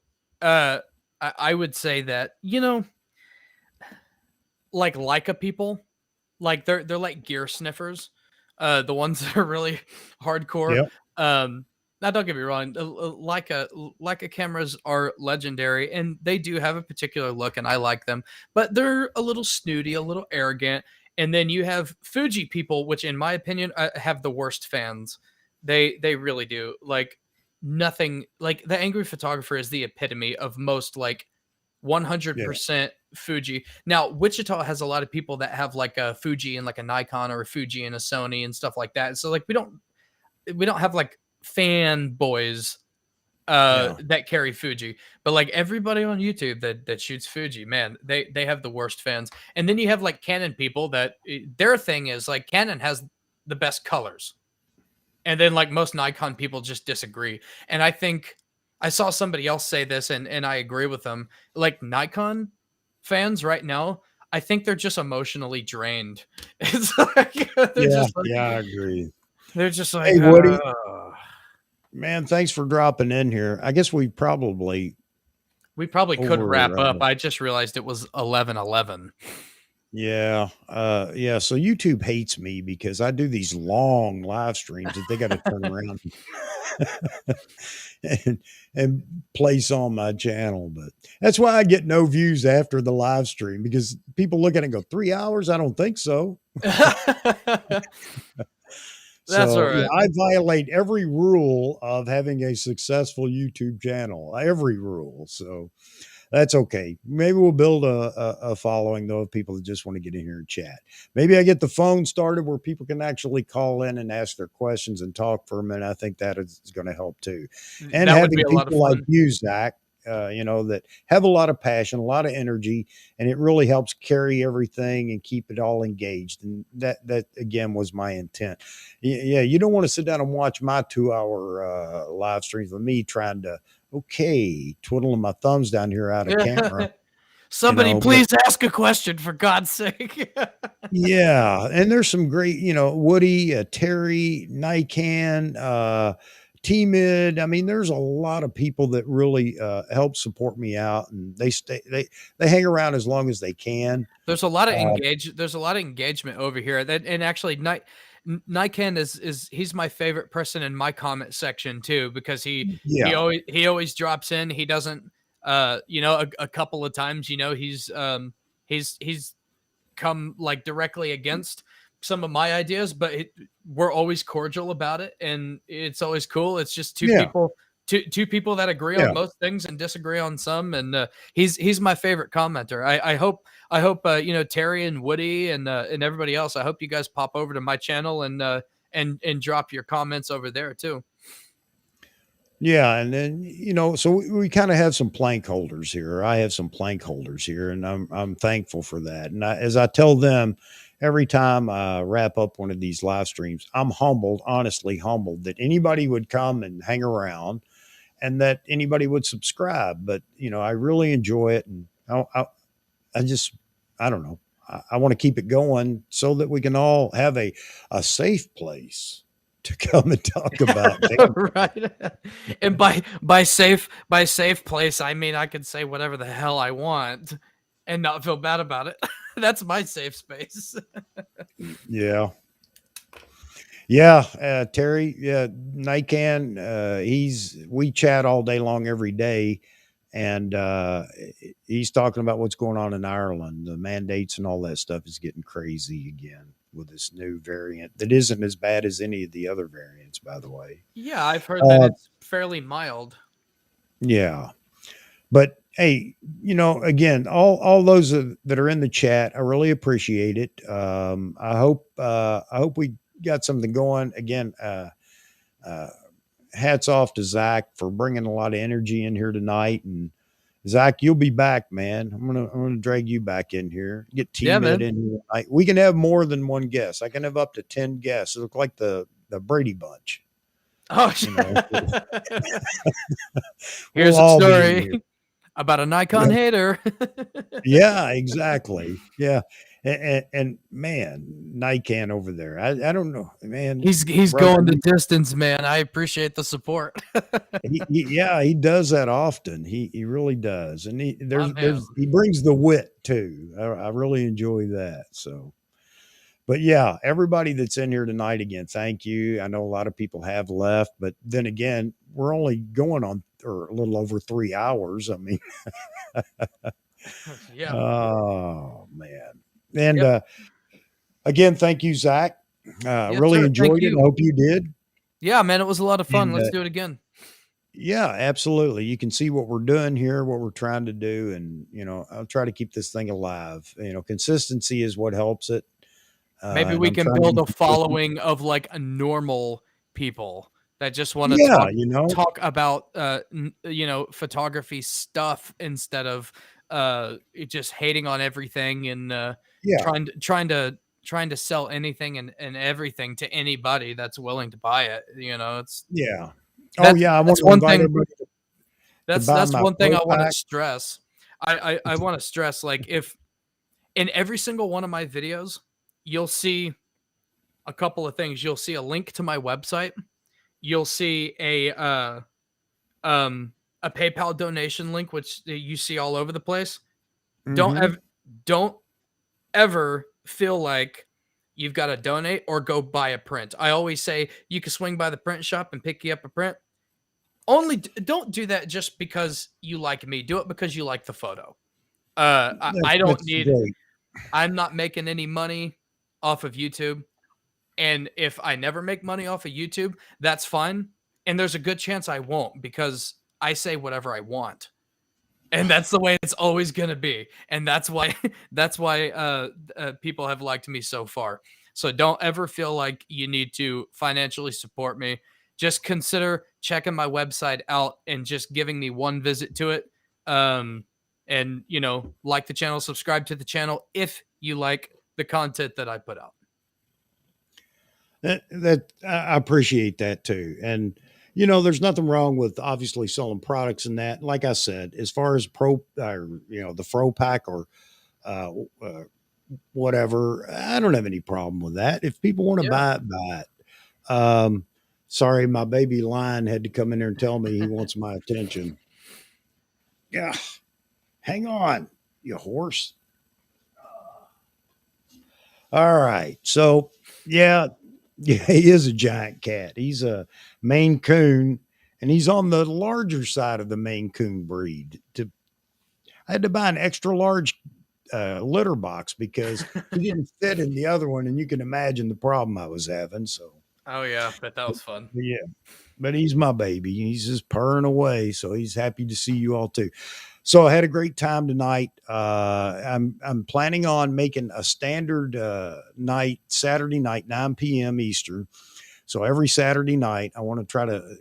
uh I would say that, like Leica people, like they're like gear sniffers, the ones that are really hardcore. Yeah, Now don't get me wrong, Leica cameras are legendary, and they do have a particular look, and I like them, but they're a little snooty, a little arrogant. And then you have Fuji people, which in my opinion have the worst fans. They really do. Like nothing. Like the angry photographer is the epitome of most like yeah, 100% Fuji. Now, Wichita has a lot of people that have like a Fuji and like a Nikon, or a Fuji and a Sony and stuff like that. So like we don't have like fanboys yeah, that carry Fuji, but like everybody on YouTube that shoots Fuji, man, they have the worst fans. And then you have like Canon people that their thing is like Canon has the best colors. And then like most Nikon people just disagree. And I think I saw somebody else say this, and I agree with them. Like Nikon fans right now, I think they're just emotionally drained. It's like they're yeah, just like yeah. I agree. they're just like Hey, Woody, man, thanks for dropping in here. I guess we probably we probably could wrap over. up. I just realized it was 11:11. Yeah, yeah. So YouTube hates me because I do these long live streams that they got to turn around and place on my channel. But that's why I get no views after the live stream because people look at it and go, 3 hours? I don't think so. That's all So yeah, right. I violate every rule of having a successful YouTube channel, every rule. So that's okay. Maybe we'll build a following though of people that just want to get in here and chat. Maybe I get the phone started where people can actually call in and ask their questions and talk for a minute. I think that is going to help too. And That would be having a lot of people like fun. you, Zach, that have a lot of passion, a lot of energy, and it really helps carry everything and keep it all engaged. And that again was my intent. Yeah, you don't want to sit down and watch my 2 hour live streams with me trying to okay, twiddling my thumbs down here out of camera, Somebody but please ask a question for God's sake. yeah, and there's some great, Woody, Terry, Nikan, T-Mid. I mean, there's a lot of people that really help support me out, and they hang around as long as they can. Uh, There's a lot of engagement over here. That and actually Nikan is he's my favorite person in my comment section too, because yeah, he always drops in. He doesn't a couple of times, he's come like directly against some of my ideas, but we're always cordial about it, and it's always cool. It's just yeah, two people that agree on yeah. most things and disagree on some, and he's my favorite commenter. I hope Terry and Woody and everybody else. I hope you guys pop over to my channel and drop your comments over there too. Yeah, and then so we kind of have some plank holders here. I have some plank holders here, and I'm thankful for that. And as I tell them every time I wrap up one of these live streams, I'm humbled, honestly humbled that anybody would come and hang around, and that anybody would subscribe. But I really enjoy it, and I just I don't know. I want to keep it going so that we can all have a safe place to come and talk about things. Right. And by safe place, I mean I can say whatever the hell I want and not feel bad about it. That's my safe space. Yeah. Yeah, Terry, yeah, Nikon, we chat all day long every day, and he's talking about what's going on in Ireland. The mandates and all that stuff is getting crazy again with this new variant that isn't as bad as any of the other variants, by the way. Yeah, I've heard that Uh, it's fairly mild. yeah, but hey, again, all those that are in the chat, I really appreciate it. I hope we got something going again. Uh, Hats off to Zach for bringing a lot of energy in here tonight. And Zach, you'll be back, man. I'm gonna drag you back in here. Get Yeah, T-Mid man. in here. We can have more than one guest. I can have up to 10 guests. It look like the Brady Bunch. Oh, You know, we'll here's a all be in story here. about a Nikon hater. Yeah, exactly. Yeah. And man, Nikon over there. I don't know, man, He's brother. going the distance, man. I appreciate the support. Yeah, he does that often. He really does, and My man. he brings the wit too. I really enjoy that. So, but yeah, everybody that's in here tonight, again, thank you. I know a lot of people have left, but then again, we're only going on or a little over 3 hours. I mean, Yeah. oh man, and Yep. again, thank you, Zach. Yes, Really sir. Thank enjoyed it. I you. hope you did. Yeah, man, it was a lot of fun. And Let's do it again. yeah, absolutely. You can see what we're doing here, what we're trying to do, and I'll try to keep this thing alive. Consistency is what helps it, Maybe and we I'm can trying to build be a consistent. following of like a normal people that just want to Yeah, talk about photography stuff instead of just hating on everything and yeah, trying to sell anything and everything to anybody that's willing to buy it. It's yeah. Oh that's yeah, I want that's to one invite thing everybody to that's buy that's my one thing pro I want to pack. stress. I want to stress, like, if in every single one of my videos you'll see a couple of things. You'll see a link to my website. You'll see um a PayPal donation link, which you see all over the place. Don't Hmm. ever don't ever feel like you've got to donate or go buy a print. I always say you can swing by the print shop and pick you up a print. Only don't do that just because you like me. Do it because you like the photo. I don't That's need. great. I'm not making any money off of YouTube. And if I never make money off of YouTube, that's fine. And there's a good chance I won't because I say whatever I want. And that's the way it's always going to be. And that's why that's why people have liked me so far. So don't ever feel like you need to financially support me. Just consider checking my website out and just giving me one visit to it. Um, and like the channel, subscribe to the channel if you like the content that I put out. That I appreciate that too, and there's nothing wrong with obviously selling products and that. Like I said, as far as the Fro pack or uh, uh, whatever, I don't have any problem with that. If people want to Yeah. buy it, buy it. Sorry, my baby lion had to come in there and tell me he wants my attention. Yeah, hang on, you horse. All right. So, yeah, yeah, he is a giant cat. He's a Maine Coon, and he's on the larger side of the Maine Coon breed. I had to buy an extra large litter box because he didn't fit in the other one, and you can imagine the problem I was having. So, Oh yeah, bet that was fun. yeah, but he's my baby. He's just purring away, so he's happy to see you all too. So I had a great time tonight. I'm planning on making a standard night, Saturday night, 9 p.m. Eastern. So every Saturday night, I want to try to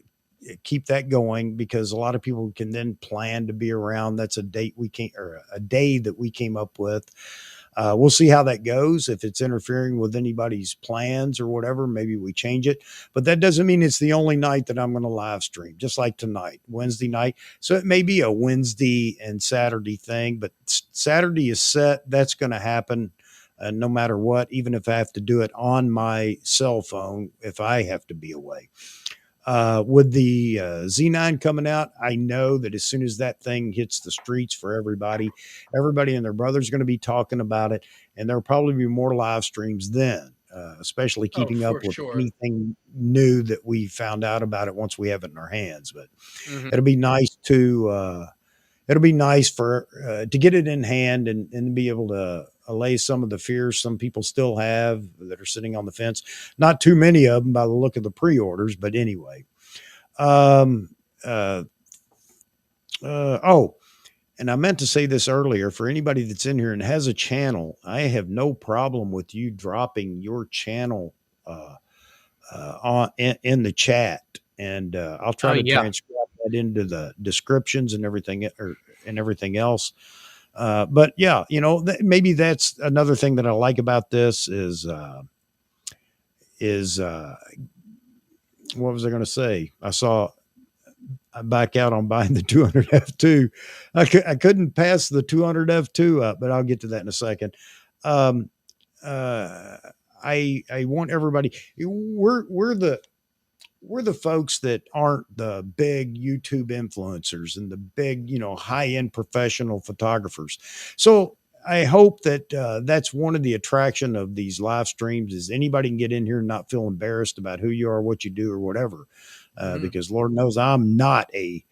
keep that going because a lot of people can then plan to be around. That's a date we came or a day that we came up with. We'll see how that goes. If it's interfering with anybody's plans or whatever, maybe we change it. But that doesn't mean it's the only night that I'm going to live stream, just like tonight, Wednesday night. So it may be a Wednesday and Saturday thing, but Saturday is set. That's going to happen. no matter what, even if I have to do it on my cell phone if I have to be away. With the Z9 coming out, I know that as soon as that thing hits the streets for everybody, everybody and their brother's going to be talking about it, and there'll probably be more live streams then, especially Oh, keeping for up with sure. anything new that we found out about it once we have it in our hands. But Hmm. it'll be nice to it'll be nice for to get it in hand and be able to allay some of the fears some people still have that are sitting on the fence. Not too many of them by the look of the pre-orders, but anyway. Um, uh, oh, and I meant to say this earlier for anybody that's in here and has a channel, I have no problem with you dropping your channel uh, in the chat, and I'll Oh try to yeah. transcribe that into the descriptions and everything and everything else. But yeah, maybe that's another thing that I like about this is what was I going to say? I saw I back out on buying the 200 F2. I couldn't pass the 200 F2 up, but I'll get to that in a second. Um, uh, I want everybody. We're the folks that aren't the big YouTube influencers and the big, high end professional photographers. So I hope that that's one of the attraction of these live streams is anybody can get in here and not feel embarrassed about who you are, what you do, or whatever. Hmm. Because Lord knows I'm not a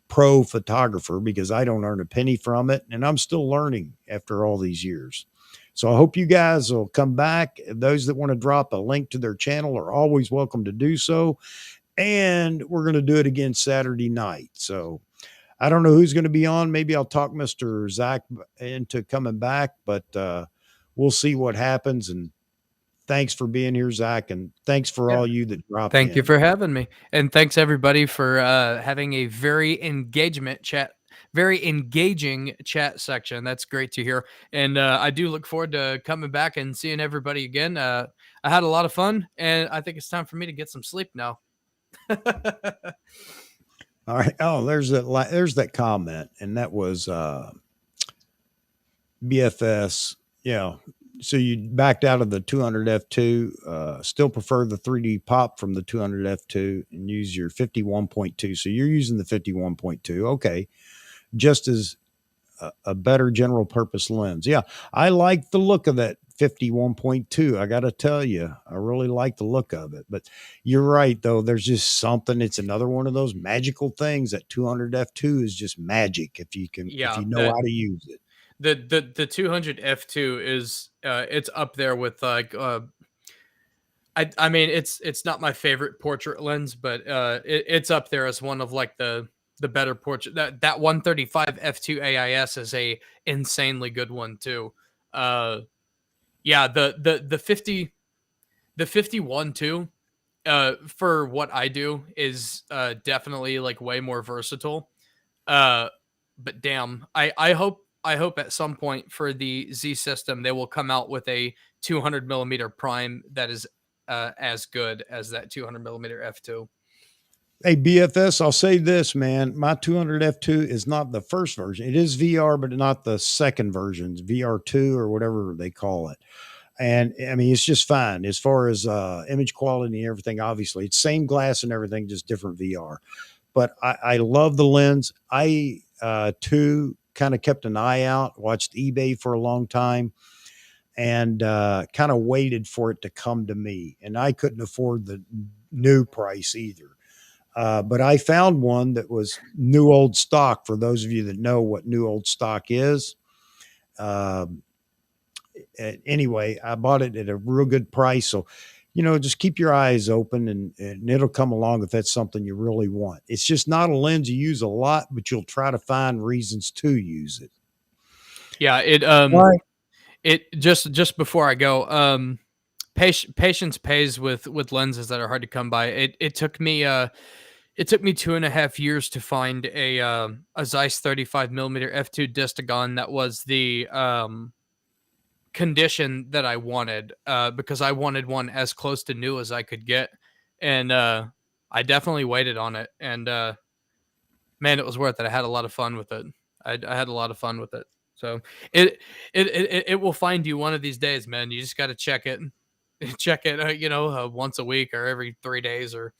pro photographer because I don't earn a penny from it, and I'm still learning after all these years. So I hope you guys will come back. Those that want to drop a link to their channel are always welcome to do so. And we're going to do it again Saturday night. So I don't know who's going to be on. Maybe I'll talk Mr. Zack into coming back, but we'll see what happens. And thanks for being here, Zack. And thanks for Yeah. all you that dropped Thank you in. for having me, and thanks everybody for having a very engaging chat section. That's great to hear, and I do look forward to coming back and seeing everybody again. I had a lot of fun, and I think it's time for me to get some sleep now. All right. Oh, there's that comment. And that was BFS. Yeah. So you backed out of the 200 F2, still prefer the 3D pop from the 200 F2 and use your 51.2. So you're using the 51.2. Okay. Just as a better general purpose lens. Yeah. I like the look of that 51.2. I got to tell you, I really like the look of it. But you're right, though. There's just something. It's another one of those magical things. That 200 F2 is just magic if Yeah, you know that how to use it. the 200 F2 is it's up there with like I mean it's not my favorite portrait lens, but it's up there as one of like the better portrait. That 135 F2 AIS is a insanely good one too. Yeah, the 51 too, for what I do is definitely like way more versatile. Uh, but damn, I hope at some point for the Z system they will come out with a 200 millimeter prime that is as good as that 200 millimeter f2. Hey, BFS, I'll say this, man. My 200 F2 is not the first version. It is VR, but not the second versions, VR2 or whatever they call it. And I mean, it's just fine as far as image quality and everything. Obviously, it's same glass and everything, just different VR. But I love the lens. I too kind of kept an eye out, watched eBay for a long time, and kind of waited for it to come to me. And I couldn't afford the new price either. But I found one that was new old stock. For those of you that know what new old stock is, um, anyway, I bought it at a real good price. So, just keep your eyes open and it'll come along if that's something you really want. It's just not a lens you use a lot, but you'll try to find reasons to use it. Yeah, All right. it just before I go, patience pays with lenses that are hard to come by. It took me 2.5 years to find a Zeiss 35 millimeter f2 Distagon that was the condition that I wanted, because I wanted one as close to new as I could get, and I definitely waited on it, and man, it was worth it. I had a lot of fun with it. I had a lot of fun with it. So it will find you one of these days, man. You just got to check it, once a week or every 3 days or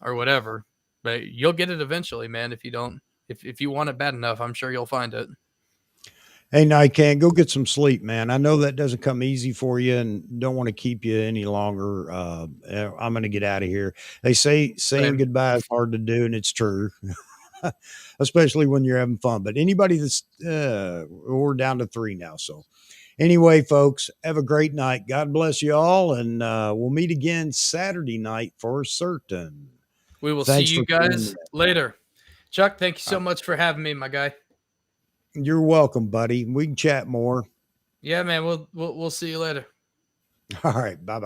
whatever. But you'll get it eventually, man. If you don't, if you want it bad enough, I'm sure you'll find it. Hey, Nikan, go get some sleep, man. I know that doesn't come easy for you, and don't want to keep you any longer. I'm going to get out of here. They say saying Same. goodbye is hard to do, and it's true, especially when you're having fun. But anybody that's we're down to 3 now. So anyway, folks, have a great night. God bless you all, and we'll meet again Saturday night for certain. We will see Thanks you for tuning guys later. Chuck, thank you in. so much for having me, my guy. You're welcome, buddy. We can chat more. Yeah, man. We'll see you later. All right. Bye bye.